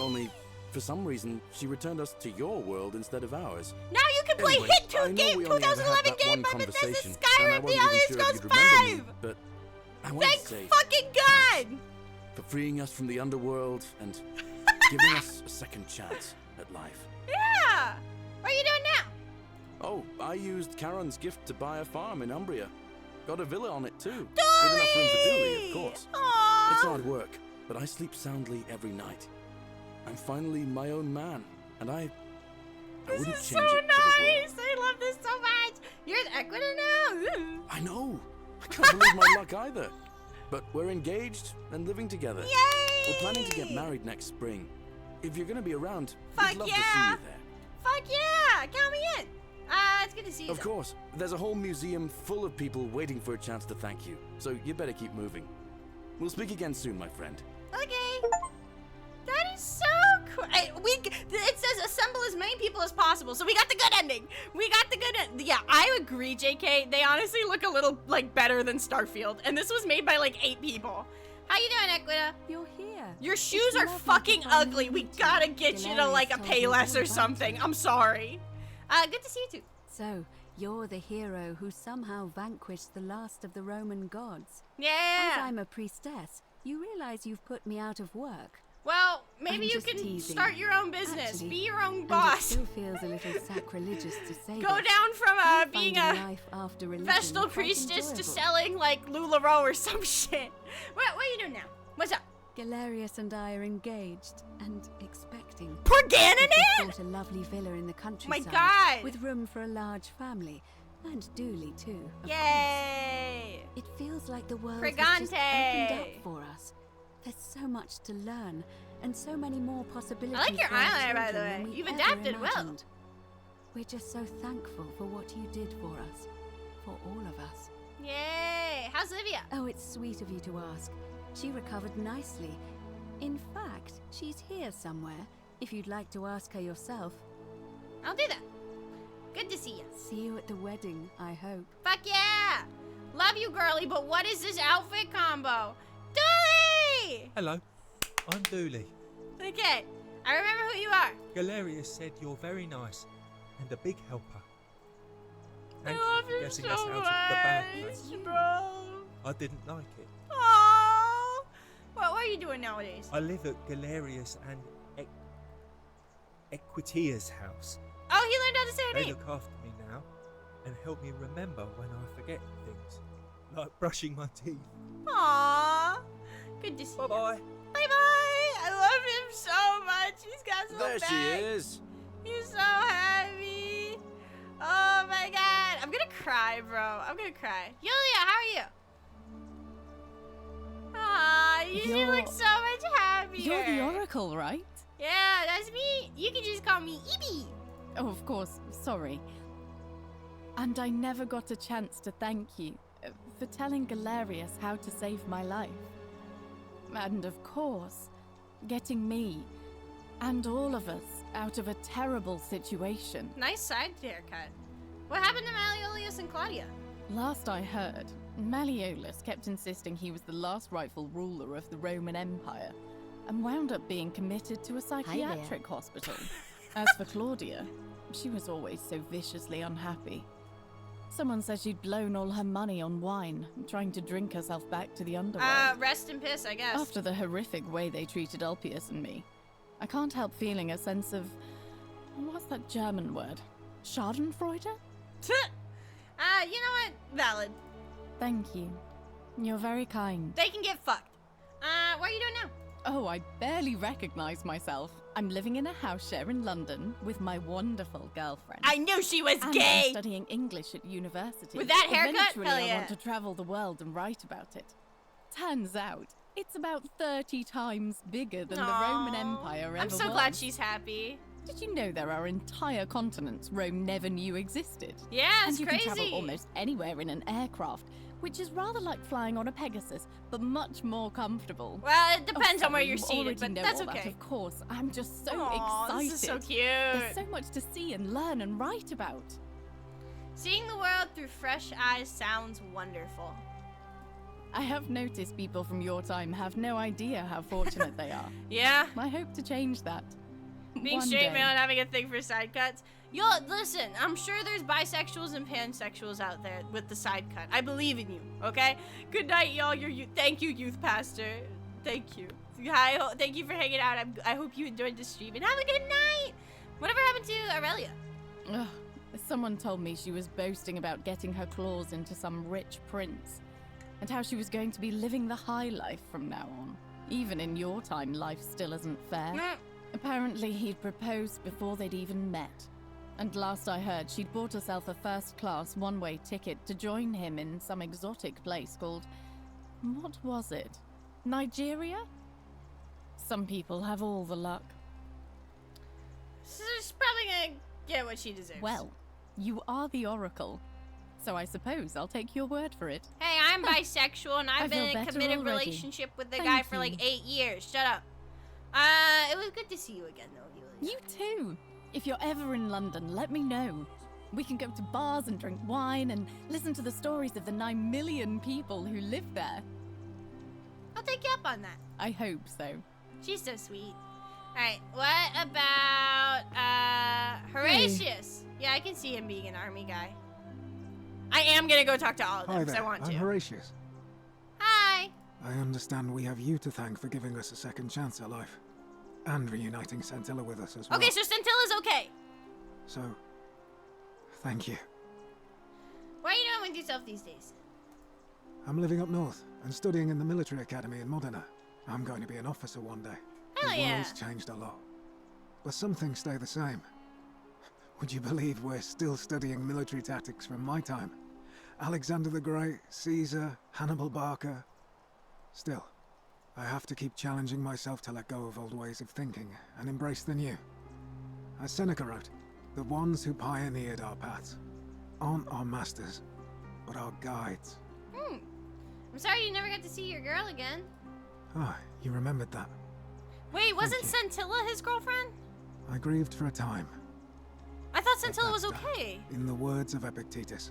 Only, for some reason, she returned us to your world instead of ours. Now you can play Anyway, Hit 2 I know game, we only ever had 2011 that game, one but this is conversation, and I Skyrim, wasn't The even Elder sure if Scrolls you'd remember 5! me, but I wanted Thank to say fucking God! for freeing us from the underworld and giving us a second chance at life. Yeah! What are you doing now? Oh, I used Karen's gift to buy a farm in Umbria. Got a villa on it too. With enough room for Dooley, of course. Aww. It's hard work, but I sleep soundly every night. I'm finally my own man, and I wouldn't This is so change it for the world. nice! I love this so much! You're an Equita now! Ooh. I know. I can't believe my luck either. But we're engaged and living together. Yay! We're planning to get married next spring. If you're gonna be around, Fuck we'd love yeah! to see you there. Fuck yeah! Count me in! It's good to see you. Of course. There's a whole museum full of people waiting for a chance to thank you. So you better keep moving. We'll speak again soon, my friend. Okay. That is so It says assemble as many people as possible, so we got the good ending. Yeah, I agree, JK. They honestly look a little like better than Starfield, and this was made by like 8 people. How you doing, Equita? You're here. Your shoes are fucking ugly. We gotta get you to like a Payless or something. I'm sorry. Good to see you too. So, you're the hero who somehow vanquished the last of the Roman gods. Yeah. As I'm a priestess, you realize you've put me out of work. Well, maybe you just can teasing. start your own business. Actually, Be your own and boss. it still feels a little sacrilegious to say Go this. down from I'm being finding a life after religion Vestal quite priestess to enjoyable. selling like LuLaRoe or some shit. What are you doing now? What's up? Galerius and I are engaged and expecting. Poor Ganon We've bought a lovely villa in the countryside. My God. With room for a large family. And Dooley too. of Yay! course. It feels like the world has just Frigante. opened up for us. There's so much to learn and so many more possibilities. I like your for our eyeliner, by the children way. than we You've ever adapted well. imagined. We're just so thankful for what you did for us. For all of us. Yay! How's Livia? Oh, it's sweet of you to ask. She recovered nicely. In fact, she's here somewhere, if you'd like to ask her yourself. I'll do that. Good to see you. See you at the wedding, I hope. Fuck yeah! Love you, girly, but what is this outfit combo? Dooley! Hello, I'm Dooley. Okay, I remember who you are. Galerius said you're very nice and a big helper. Thank I love you for you getting so us out of the bad much, place. bro. I didn't like it. Aww. What are you doing nowadays? I live at Galerius and Equitia's house. Oh, he learned how to say her They name. look after me now and help me remember when I forget things, like brushing my teeth. Aww. Good to see you. Bye-bye. Bye-bye. I love him so much. He's got so There back. she is. He's so happy. Oh my God. I'm gonna cry, bro. I'm gonna cry. Yulia, how are you? Aw, you look so much happier. You're the Oracle, right? Yeah, that's me. You can just call me eebee. Oh, of course. Sorry. And I never got a chance to thank you for telling Galerius how to save my life. And of course, getting me and all of us out of a terrible situation. Nice side haircut. What happened to Malleolus and Claudia? Last I heard, Malleolus kept insisting he was the last rightful ruler of the Roman Empire and wound up being committed to a psychiatric hospital. As for Claudia, she was always so viciously unhappy. Someone said she'd blown all her money on wine, trying to drink herself back to the underworld. Rest in piss, I guess. After the horrific way they treated Ulpius and me, I can't help feeling a sense of... what's that German word? Schadenfreude? You know what? Valid. Thank you. You're very kind. They can get fucked. What are you doing now? Oh, I barely recognize myself. I'm living in a house share in London with my wonderful girlfriend. I knew she was and gay! I'm studying English at university. With that haircut? Eventually, Hell I yeah. want to travel the world and write about it. Turns out, it's about 30 times bigger than the Roman Empire ever was. I'm so glad she's happy. Did you know there are entire continents Rome never knew existed? Yeah, it's and you crazy. can travel almost anywhere in an aircraft, which is rather like flying on a Pegasus, but much more comfortable. Well, it depends on where sorry, you're you seated, already but know that's all okay. That, of course. I'm just so Aw, excited. this is so cute. There's so much to see and learn and write about. Seeing the world through fresh eyes sounds wonderful. I have noticed people from your time have no idea how fortunate they are. Yeah. I hope to change that. Being One straight day. male and having a thing for side cuts. Yo, listen, I'm sure there's bisexuals and pansexuals out there with the side cut. I believe in you, okay? Good night, y'all. Thank you, youth pastor. Thank you. Thank you for hanging out. I hope you enjoyed the stream and have a good night. Whatever happened to Aurelia? Ugh, someone told me she was boasting about getting her claws into some rich prince, and how she was going to be living the high life from now on. Even in your time, life still isn't fair. Apparently, he'd proposed before they'd even met. And last I heard, she'd bought herself a first-class one-way ticket to join him in some exotic place called... what was it? Nigeria? Some people have all the luck. So she's probably gonna get what she deserves. Well, you are the Oracle, so I suppose I'll take your word for it. Hey, I'm bisexual and I I've feel been in a better committed already. relationship with the Thank guy for you. like 8 years. Shut up. It was good to see you again, though, Yulia. You too. If you're ever in London, let me know. We can go to bars and drink wine and listen to the stories of the 9 million people who live there. I'll take you up on that. I hope so. She's so sweet. Alright, what about, Horatius? Yeah, I can see him being an army guy. I am gonna go talk to all of them, Hi because there, I want to. I'm Horatius. Hi! I understand we have you to thank for giving us a second chance at life. And reuniting Scintilla with us as well. Okay, so Scintilla's okay. So, thank you. What are you doing with yourself these days? I'm living up north and studying in the military academy in Modena. I'm going to be an officer one day. Hell the yeah. world's changed a lot. But some things stay the same. Would you believe we're still studying military tactics from my time? Alexander the Great, Caesar, Hannibal Barca. Still, I have to keep challenging myself to let go of old ways of thinking and embrace the new. As Seneca wrote, the ones who pioneered our paths aren't our masters, but our guides. I'm sorry you never got to see your girl again. Ah, you remembered that. Wait, wasn't Scintilla his girlfriend? I grieved for a time. I thought Scintilla was okay. In the words of Epictetus,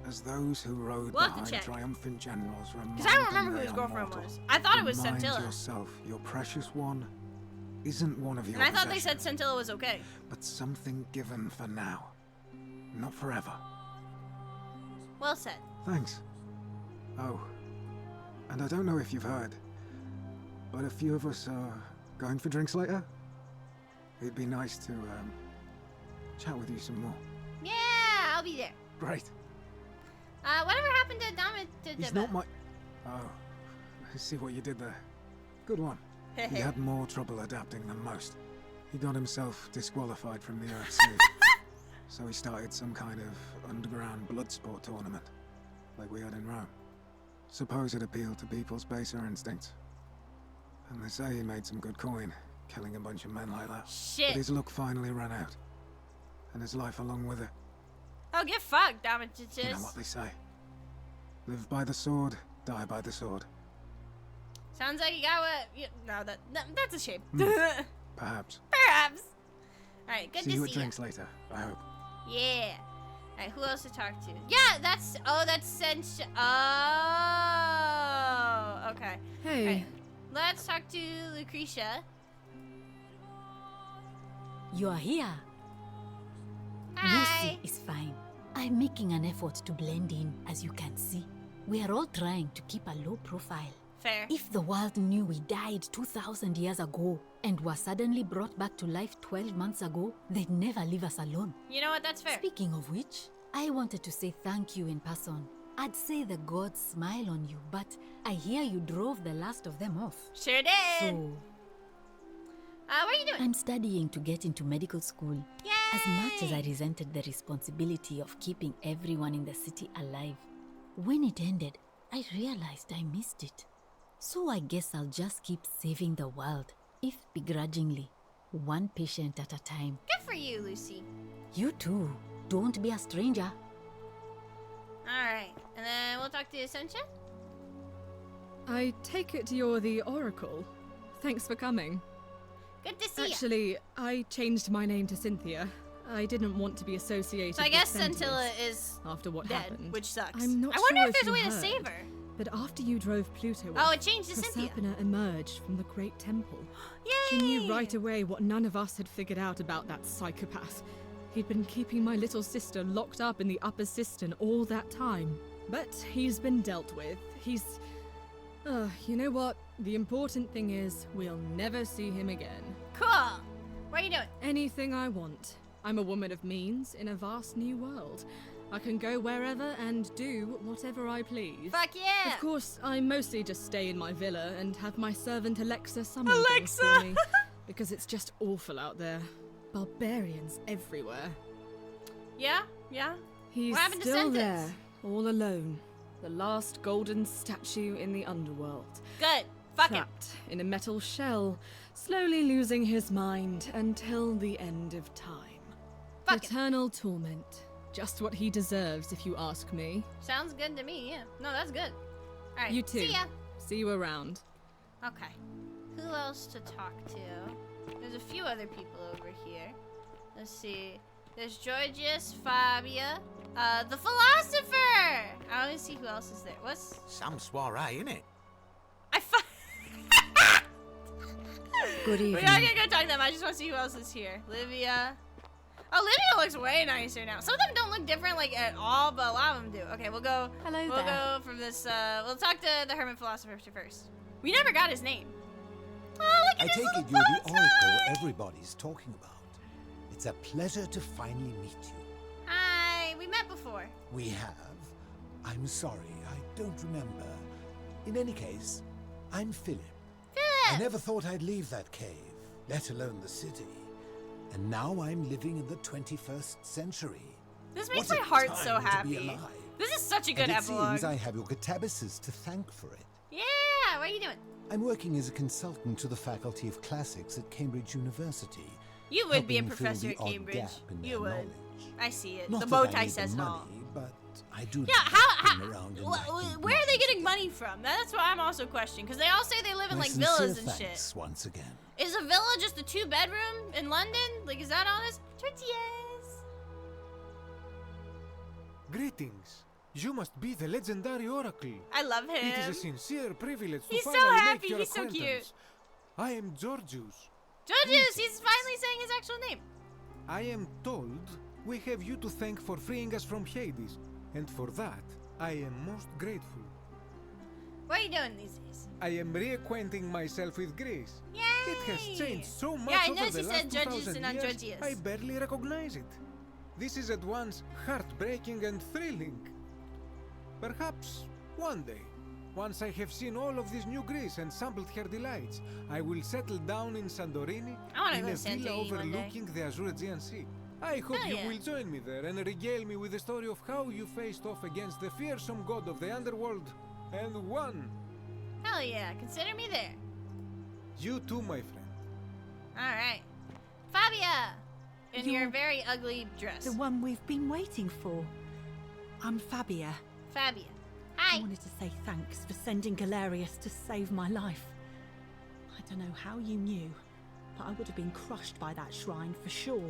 as those who rode We'll have to behind check. triumphant generals remind Because I don't them remember who they his are girlfriend mortal. was. I thought it was Remind Scintilla. yourself, your precious one isn't one of your And I thought they possessions, said Scintilla was okay. but something given for now, not forever. Well said. Thanks. Oh, and I don't know if you've heard, but a few of us are going for drinks later. It'd be nice to chat with you some more. Yeah, I'll be there. Great. Whatever happened to Dama? He's not my... Oh, I see what you did there. Good one. He had more trouble adapting than most. He got himself disqualified from the UFC. So he started some kind of underground blood sport tournament, like we had in Rome. Suppose it appealed to people's baser instincts. And they say he made some good coin, killing a bunch of men like that. Shit. But his luck finally ran out. And his life along with it. Oh, get fucked, Dama. You know what they say. Live by the sword, die by the sword. Sounds like you got what... No, that's a shame. Perhaps. Perhaps. Alright, good See to you see at drinks later, I hope. Yeah. Alright, who else to talk to? Yeah, that's... Oh, that's Sench... Oh, okay. Hey. Alright, let's talk to Lucretia. You are here. Hi. Lucy is fine. I'm making an effort to blend in, as you can see. We are all trying to keep a low profile. Fair. If the world knew we died 2,000 years ago and were suddenly brought back to life 12 months ago, they'd never leave us alone. You know what? That's fair. Speaking of which, I wanted to say thank you in person. I'd say the gods smile on you, but I hear you drove the last of them off. Sure did. So, what are you doing? I'm studying to get into medical school. Yay! As much as I resented the responsibility of keeping everyone in the city alive, when it ended, I realized I missed it. So I guess I'll just keep saving the world, if begrudgingly, one patient at a time. Good for you, Lucy. You too. Don't be a stranger. Alright, and then we'll talk to Essentia. I take it you're the Oracle. Thanks for coming. Good to see you. Actually, I changed my name to Cynthia. I didn't want to be associated So I with guess Centius Scintilla is after what dead, happened. which sucks. I'm not I wonder sure if there's a way you to heard, save her. But after you drove Pluto Oh, off, it changed to Cynthia. Proserpina emerged from the Great Temple. Yay! She knew right away what none of us had figured out about that psychopath. He'd been keeping my little sister locked up in the upper cistern all that time. But he's been dealt with. He's... you know what? The important thing is, we'll never see him again. Cool. What are you doing? Anything I want. I'm a woman of means in a vast new world. I can go wherever and do whatever I please. Fuck yeah! Of course, I mostly just stay in my villa and have my servant Alexa summon things Alexa! for me. Because it's just awful out there. Barbarians everywhere. Yeah? Yeah? He's What happened to still Sentence? there, all alone. The last golden statue in the underworld. Good. Fuck it. Trapped in a metal shell, slowly losing his mind until the end of time. Eternal torment. Just what he deserves, if you ask me. Sounds good to me, yeah. No, that's good. Alright, You too. see ya. See you around. Okay. Who else to talk to? There's a few other people over here. Let's see. There's Georgius, Fabia, the philosopher! I want to see who else is there. What's... Some soiree, innit? Good evening. We're not gonna go talk to them. I just want to see who else is here. Livia. Oh, Livia looks way nicer now. Some of them don't look different, like, at all, but a lot of them do. Okay, we'll go. Hello We'll there. go from this. We'll talk to the hermit philosopher first. We never got his name. Oh, look I at his take little it you're the bow oracle tie. everybody's talking about. It's a pleasure to finally meet you. Hi, we met before. We have. I'm sorry, I don't remember. In any case, I'm Philip. I never thought I'd leave that cave, let alone the city. And now I'm living in the 21st century. This makes What my a heart time so to be happy. alive. This is such a good And it epilogue. seems I have your catabasis to thank for it. Yeah, what are you doing? I'm working as a consultant to the Faculty of Classics at Cambridge University. You would be a helping fill professor the at odd Cambridge. gap in their You would. knowledge. I see it. Not The that bow I tie need the says it all. money, but I do. Yeah, how around and where are they getting money from? That's what I'm also questioning, because they all say they live in My like sincere villas and thanks shit. once again. Is a villa just a 2-bedroom in London? Like, is that honest? Tortillas. Greetings. You must be the legendary oracle. I love him. It is a sincere privilege to He's so finally happy. make your He's so acquaintance. cute. I am Georgius. Judges, he's finally saying his actual name. I am told we have you to thank for freeing us from Hades, and for that I am most grateful. What are you doing these days? I am reacquainting myself with Greece. Yay! It has changed so much Yeah, I over noticed the you last said Georgius 2,000 and not years, Georgius. I barely recognize it. This is at once heartbreaking and thrilling. Perhaps one day, once I have seen all of this new Greece and sampled her delights, I will settle down in Santorini I wanna in go a to villa Santorini one day. overlooking the Azure Aegean Sea. I hope Hell you yeah. will join me there and regale me with the story of how you faced off against the fearsome god of the underworld and won. Hell yeah, consider me there. You too, my friend. Alright. Fabia! In your You're very ugly dress. The one we've been waiting for. I'm Fabia. Fabia. I wanted to say thanks for sending Galerius to save my life. I don't know how you knew, but I would have been crushed by that shrine for sure.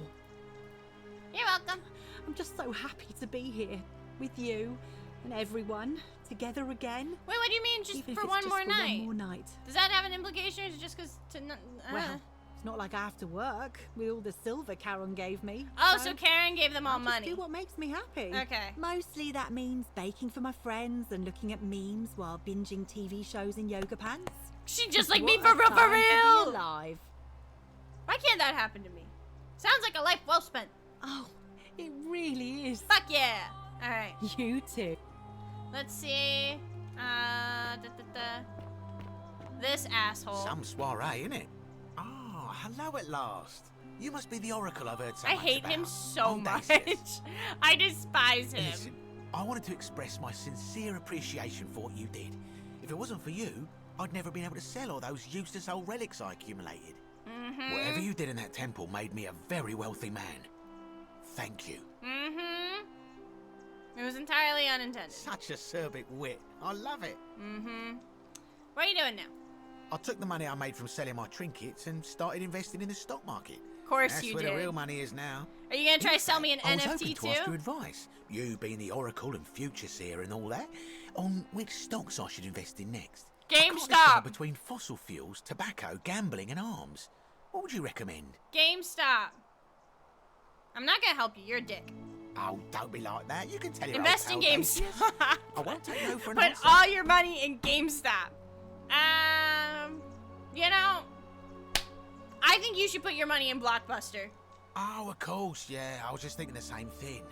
You're welcome. I'm just so happy to be here with you and everyone together again. Wait, what do you mean just Even if for it's one just more for night? One more night. Does that have an implication or is it just because to Well, it's not like I have to work with all the silver Karen gave me. Oh, so Karen gave them all I'll just money. do what makes me happy. Okay. Mostly that means baking for my friends and looking at memes while binging TV shows in yoga pants. She just like What me a for real, time for to be real. alive. Why can't that happen to me? Sounds like a life well spent. Oh, it really is. Fuck yeah. All right. You too. Let's see. This asshole. Some soiree, innit? Oh, hello at last. You must be the oracle I've heard so I much hate about. him so Oh, much. Daisies. I despise him. Listen, I wanted to express my sincere appreciation for what you did. If it wasn't for you, I'd never been able to sell all those useless old relics I accumulated. Mm-hmm. Whatever you did in that temple made me a very wealthy man. Thank you. Mm-hmm. It was entirely unintended. Such acerbic wit. I love it. Mm-hmm. What are you doing now? I took the money I made from selling my trinkets and started investing in the stock market. Of course That's you where did. the real money is now. Are you gonna try to sell me an I was NFT hoping to ask too? your advice, you being the oracle and future seer and all that, on which stocks I should invest in next. I can't decide GameStop. between fossil fuels, tobacco, gambling, and arms. What would you recommend? GameStop. I'm not gonna help you. You're a dick. Oh, don't be like that. You can tell your Invest in old pal Daisies. GameStop. I won't take no for an Put answer. all your money in GameStop. You know, I think you should put your money in Blockbuster. Oh, of course, yeah. I was just thinking the same thing.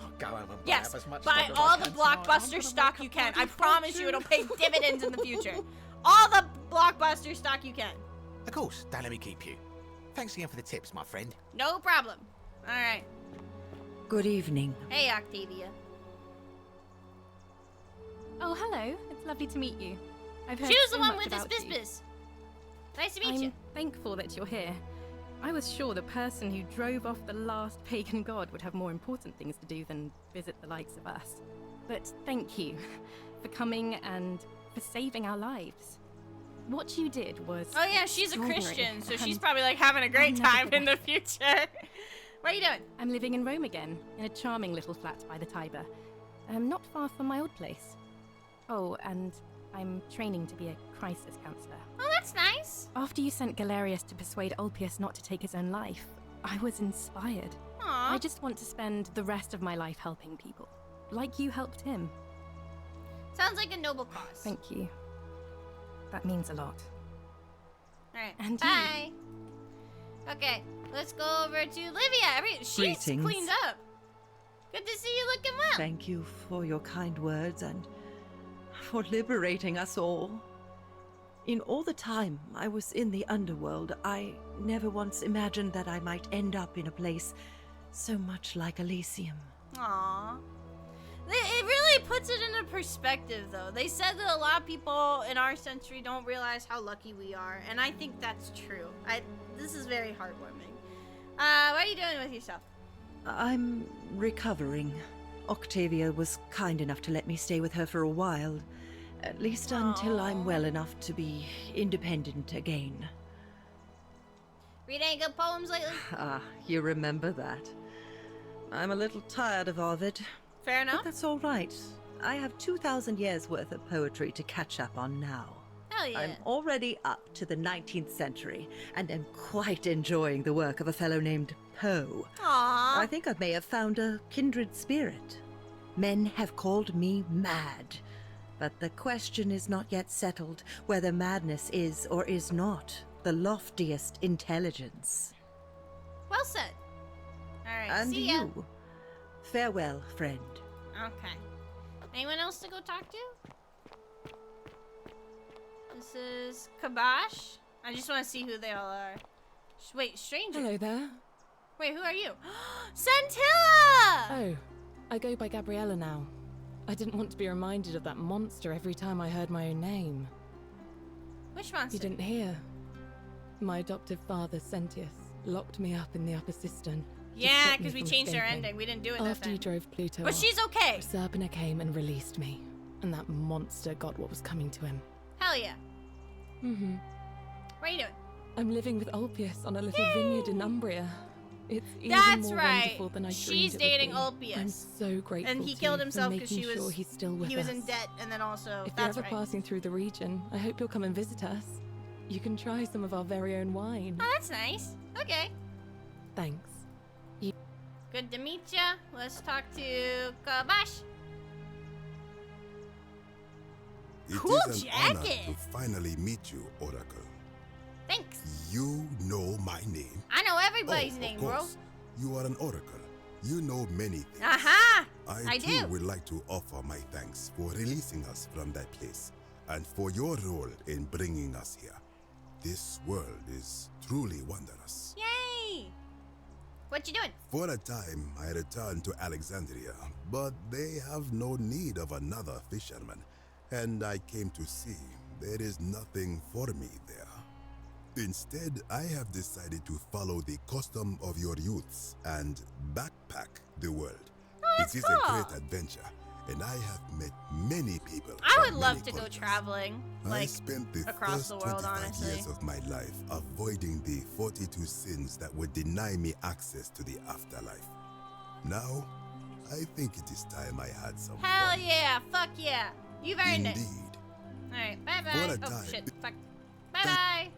I'll go home and buy Yes, up as much buy stock as I all the can tonight. I'm Blockbuster gonna stock make you a can. I bloody promise you fortune. it'll pay dividends in the future. All the Blockbuster stock you can. Of course, don't let me keep you. Thanks again for the tips, my friend. No problem. All right. Good evening. Hey, Octavia. Oh, hello. It's lovely to meet you. I've heard She was so the one much with his about you. biz. Nice to meet I'm you. thankful that you're here. I was sure the person who drove off the last pagan god would have more important things to do than visit the likes of us. But thank you for coming and for saving our lives. What you did was. Oh yeah, she's a extraordinary, Christian, so she's and probably like having a great I'll never time in the forget future. What are you doing? I'm living in Rome again, in a charming little flat by the Tiber. Not far from my old place. Oh, and I'm training to be a crisis counselor. Oh, that's nice. After you sent Galerius to persuade Ulpius not to take his own life, I was inspired. Aww. I just want to spend the rest of my life helping people, like you helped him. Sounds like a noble cause. Thank you. That means a lot. Alright, And bye. Okay, let's go over to Livia. She's Greetings. cleaned up. Good to see you looking well. Thank you for your kind words and for liberating us all. In all the time I was in the underworld, I never once imagined that I might end up in a place so much like Elysium. Aww. It really puts it into perspective, though. They said that a lot of people in our century don't realize how lucky we are, and I think that's true. This is very heartwarming. What are you doing with yourself? I'm recovering. Octavia was kind enough to let me stay with her for a while. At least until I'm well enough to be independent again. Read any good poems lately? Ah, you remember that. I'm a little tired of Ovid. Fair enough. But that's all right. I have 2,000 years worth of poetry to catch up on now. Hell yeah. I'm already up to the 19th century, and am quite enjoying the work of a fellow named Poe. Aww. I think I may have found a kindred spirit. Men have called me mad, but the question is not yet settled whether madness is or is not the loftiest intelligence. Well said. Alright, And see ya. you. Farewell, friend. Okay. Anyone else to go talk to? This is Kabash. I just want to see who they all are. Wait, stranger. Hello there. Wait, who are you? Santilla! Oh, I go by Gabriella now. I didn't want to be reminded of that monster every time I heard my own name. Which monster? You didn't hear. My adoptive father, Sentius, locked me up in the upper cistern. to Yeah, stop me because we from changed our escaping. ending. We didn't do it that After time. you drove Pluto But off, she's okay. Serpina came and released me, and that monster got what was coming to him. Hell yeah. Mm-hmm. What are you doing? I'm living with Ulpius on a little vineyard in Umbria. It's even That's more right. wonderful than I dreamed She's it would dating be. Ulpius. I'm so grateful And he to killed you himself for because she making was sure he's still with he was us. in debt, and then also If that's you're ever right. passing through the region, I hope you'll come and visit us. You can try some of our very own wine. Oh, that's nice. Okay. Thanks. Good to meet ya. Let's talk to Kabash. It Cool is an jacket. honor to finally meet you, Oracle. Thanks. You know my name. I know everybody's Oh, name, of bro. course. You are an Oracle. You know many things. Aha! I do. too would like to offer my thanks for releasing us from that place and for your role in bringing us here. This world is truly wondrous. Yay! What you doing? For a time, I returned to Alexandria, but they have no need of another fisherman, and I came to see there is nothing for me there. Instead, I have decided to follow the custom of your youths and backpack the world. that's It is cool. a great adventure, and I have met many people. I would from love many to go cultures. traveling, I like spent the across first the world, 25 honestly. years of my life avoiding the 42 sins that would deny me access to the afterlife. Now, I think it is time I had some Hell fun. yeah! Fuck yeah! You've earned it. Indeed. All right, bye For bye. a Oh time- shit! Fuck. Bye bye.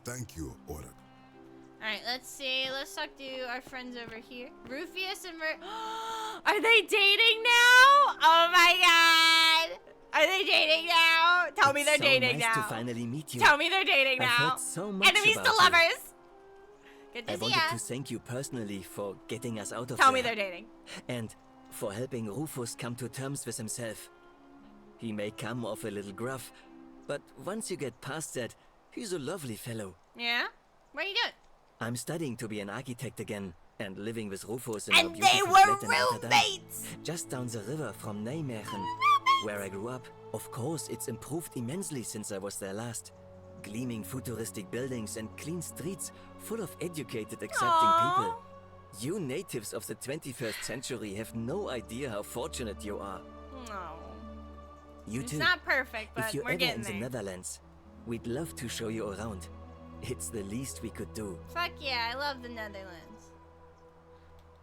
Thank you, Oracle. All right, let's see. Let's talk to our friends over here. Rufius and Are they dating now? Oh my god! Are they dating now? Tell me they're so dating nice now. to finally meet you. Tell me they're dating I've now. heard so much Enemies to about you. lovers. Good to I see wanted ya. to thank you personally for getting us out of Tell there. me they're dating. And for helping Rufus come to terms with himself. He may come off a little gruff, but once you get past that, he's a lovely fellow. Yeah? What are you doing? I'm studying to be an architect again, and living with Rufus in And our they beautiful were flat in Rotterdam, roommates! just down the river from Nijmegen, where I grew up. Of course, it's improved immensely since I was there last. Gleaming futuristic buildings and clean streets full of educated, accepting Aww. people. You natives of the 21st century have no idea how fortunate you are. No. You It's too. not perfect, but If you're we're ever getting in the there. Netherlands, We'd love to show you around. It's the least we could do. Fuck yeah, I love the Netherlands.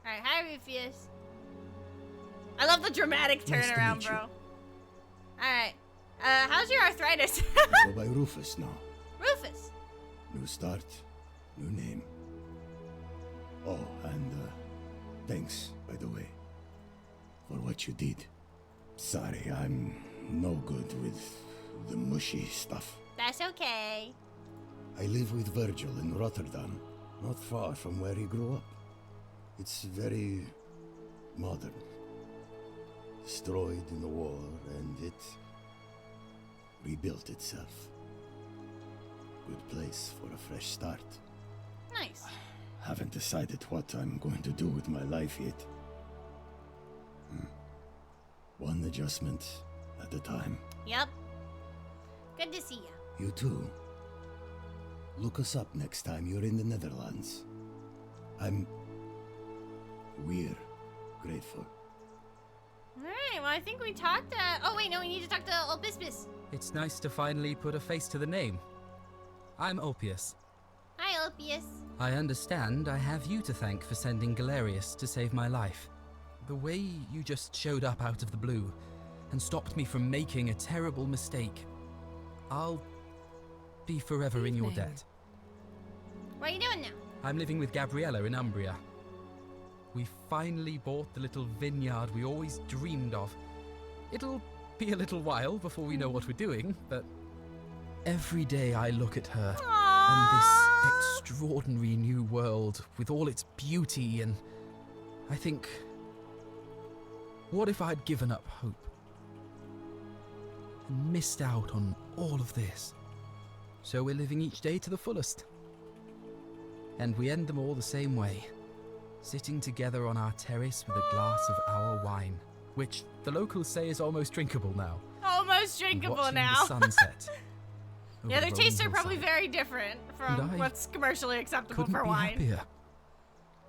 Alright, hi Rufus. I love the dramatic Nice to turnaround, meet you. bro. Alright. How's your arthritis? Go by Rufus now. Rufus. New start, new name. Oh, and thanks, by the way, for what you did. Sorry, I'm no good with the mushy stuff. That's okay. I live with Virgil in Rotterdam, not far from where he grew up. It's very modern. Destroyed in the war, and it rebuilt itself. Good place for a fresh start. Nice. Haven't decided what I'm going to do with my life yet. One adjustment at a time. Yep. Good to see you. You too. Look us up next time you're in the Netherlands. We're grateful. Alright, well I think we talked oh wait, no, we need to talk to Ulpispis. It's nice to finally put a face to the name. I'm Ulpius. Hi Ulpius. I understand I have you to thank for sending Galerius to save my life. The way you just showed up out of the blue and stopped me from making a terrible mistake. I'll be forever in your debt. What are you doing now? I'm living with Gabriella in Umbria. We finally bought the little vineyard we always dreamed of. It'll be a little while before we know what we're doing, but every day I look at her and this extraordinary new world with all its beauty, and I think, what if I'd given up hope and missed out on all of this? So we're living each day to the fullest. And we end them all the same way, sitting together on our terrace with a glass of our wine, which the locals say is almost drinkable now. Almost drinkable watching now. The sunset. Yeah, their tastes are probably very different from And I what's commercially acceptable couldn't for be wine. happier.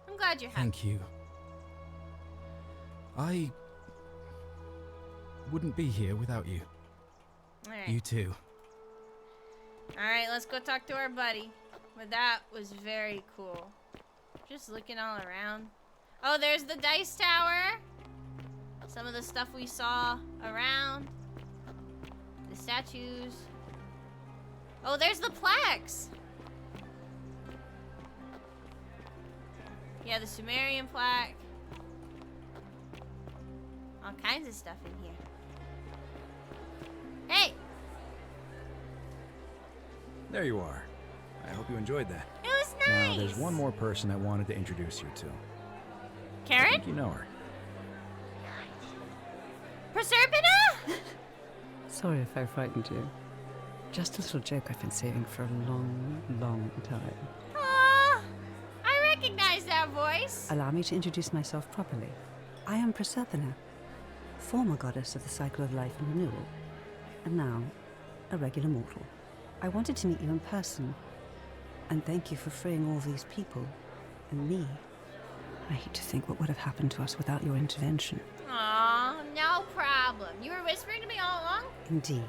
I'm glad you're happy. Thank you. I wouldn't be here without you. Alright. You too. Alright, let's go talk to our buddy. But that was very cool. Just looking all around. Oh, there's the dice tower. Some of the stuff we saw around. The statues. Oh, there's the plaques. Yeah, the Sumerian plaque. All kinds of stuff in here. Hey! There you are. I hope you enjoyed that. It was nice! Now, there's one more person I wanted to introduce you to. Karen? I think you know her. Proserpina? Sorry if I frightened you. Just a little joke I've been saving for a long, long time. Aw, I recognize that voice. Allow me to introduce myself properly. I am Proserpina, former goddess of the cycle of life and renewal, and now a regular mortal. I wanted to meet you in person, and thank you for freeing all these people, and me. I hate to think what would have happened to us without your intervention. Aw, no problem. You were whispering to me all along? Indeed.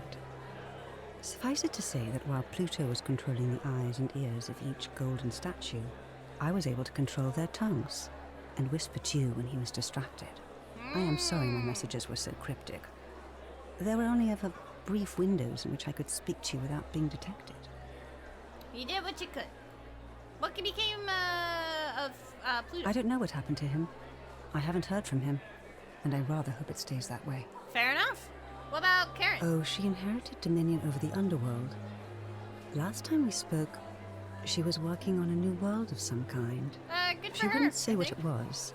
Suffice it to say that while Pluto was controlling the eyes and ears of each golden statue, I was able to control their tongues and whisper to you when he was distracted. I am sorry my messages were so cryptic. There were only ever brief windows in which I could speak to you without being detected. You did what you could. What became of Pluto? I don't know what happened to him. I haven't heard from him, and I rather hope it stays that way. Fair enough. What about Karen? Oh, she inherited dominion over the underworld. Last time we spoke, she was working on a new world of some kind. Good for She her, wouldn't say I what think. it was,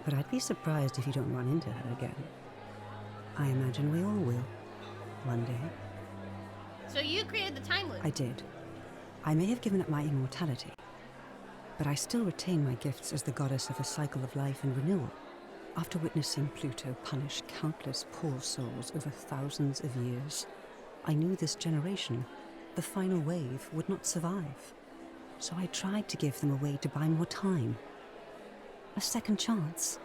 but I'd be surprised if you don't run into her again. I imagine we all will, one day. So you created the time loop. I did. I may have given up my immortality, but I still retain my gifts as the goddess of a cycle of life and renewal. After witnessing Pluto punish countless poor souls over thousands of years, I knew this generation, the final wave, would not survive. So I tried to give them a way to buy more time. A second chance.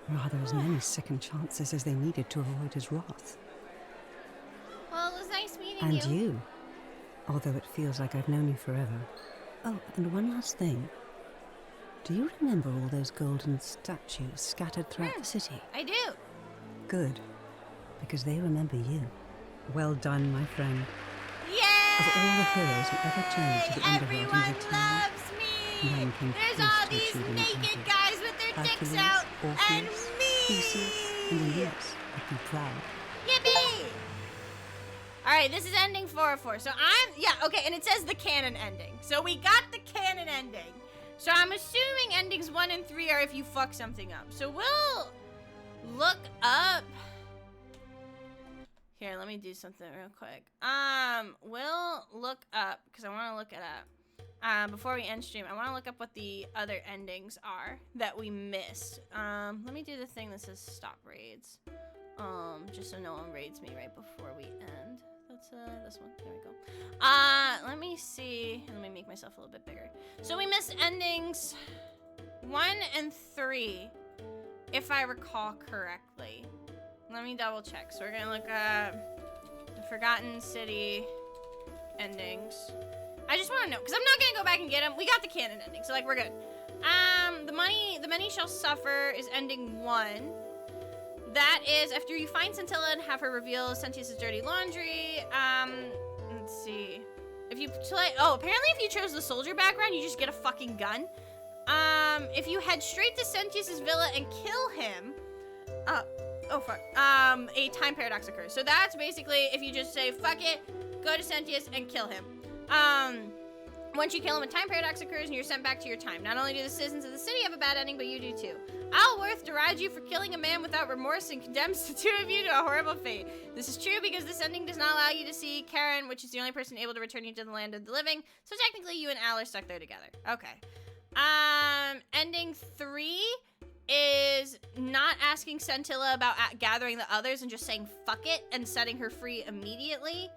Rather, as many second chances as they needed to avoid his wrath. Well, it was nice meeting And you. you. although it feels like I've known you forever. Oh, and one last thing. Do you remember all those golden statues scattered throughout the city? I do. Good, because they remember you. Well done, my friend. Yay! Of all the heroes who ever journeyed to the underworld and returned, Loves me. none came There's close all to these achieving naked what I did. guys with their dicks Hercules, out, and Orpheus, me. Theseus, and Aeneas would be proud. Yippee! All right, this is ending 4 of 4. So okay, and it says the canon ending. So we got the canon ending. So I'm assuming endings 1 and 3 are if you fuck something up. So we'll look up. Here, let me do something real quick. We'll look up, because I want to look it up. Before we end stream, I want to look up what the other endings are that we missed. Let me do the thing that says stop raids. Just so no one raids me right before we end. That's this one. There we go. Let me see. Let me make myself a little bit bigger. So we missed endings 1 and 3, if I recall correctly. Let me double check. So we're gonna look at the Forgotten City endings. I just want to know, because I'm not gonna go back and get them. We got the canon ending, so like we're good. The many shall suffer is ending 1. That is after you find Scintilla and have her reveal Sentius's dirty laundry. Let's see. If you play, apparently if you chose the soldier background, you just get a fucking gun. If you head straight to Sentius's villa and kill him, a time paradox occurs. So that's basically if you just say fuck it, go to Sentius and kill him. Once you kill him, a time paradox occurs and you're sent back to your time. Not only do the citizens of the city have a bad ending, but you do too. Alworth derides you for killing a man without remorse and condemns the two of you to a horrible fate. This is true because this ending does not allow you to see Karen, which is the only person able to return you to the land of the living. So technically you and Al are stuck there together. Okay. Ending 3 is not asking Scintilla about gathering the others and just saying fuck it and setting her free immediately.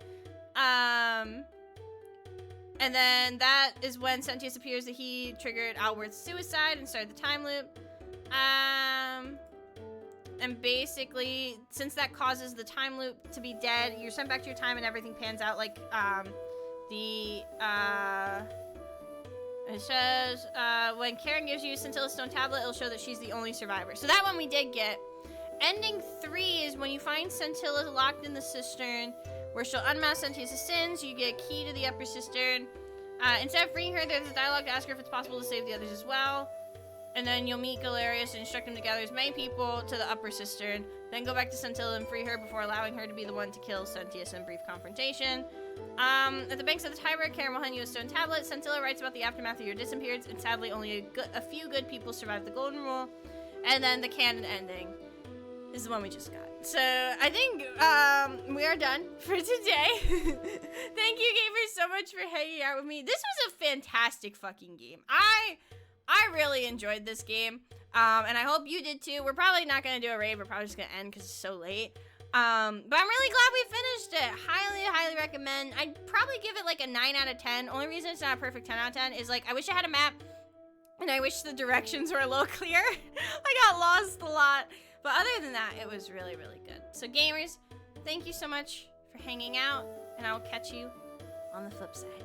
And then that is when Sentius appears that he triggered Alworth's suicide and started the time loop. And basically, since that causes the time loop to be dead, you're sent back to your time and everything pans out like, it says, when Karen gives you Scintilla's stone tablet, it'll show that she's the only survivor. So that one we did get. Ending 3 is when you find Scintilla locked in the cistern, where she'll unmask Sentius's sins. You get a key to the upper cistern. Instead of freeing her, there's a dialogue to ask her if it's possible to save the others as well. And then you'll meet Galerius and instruct him to gather as many people to the upper cistern. Then go back to Scintilla and free her before allowing her to be the one to kill Sentius in brief confrontation. At the banks of the Tiber, Karen will hand you a stone tablet. Scintilla writes about the aftermath of your disappearance, and sadly only a few good people survived the Golden Rule. And then the canon ending is the one we just got. So I think we are done for today. Thank you, gamers, so much for hanging out with me. This was a fantastic fucking game. I really enjoyed this game, and I hope you did too. We're probably not gonna do a raid. We're probably just gonna end because it's so late. But I'm really glad we finished it. Highly recommend. I'd probably give it like a 9 out of 10. Only reason it's not a perfect 10 out of 10 is like I wish I had a map, and I wish the directions were a little clearer. I got lost a lot. But other than that, it was really good. So gamers, thank you so much for hanging out, and I will catch you on the flip side.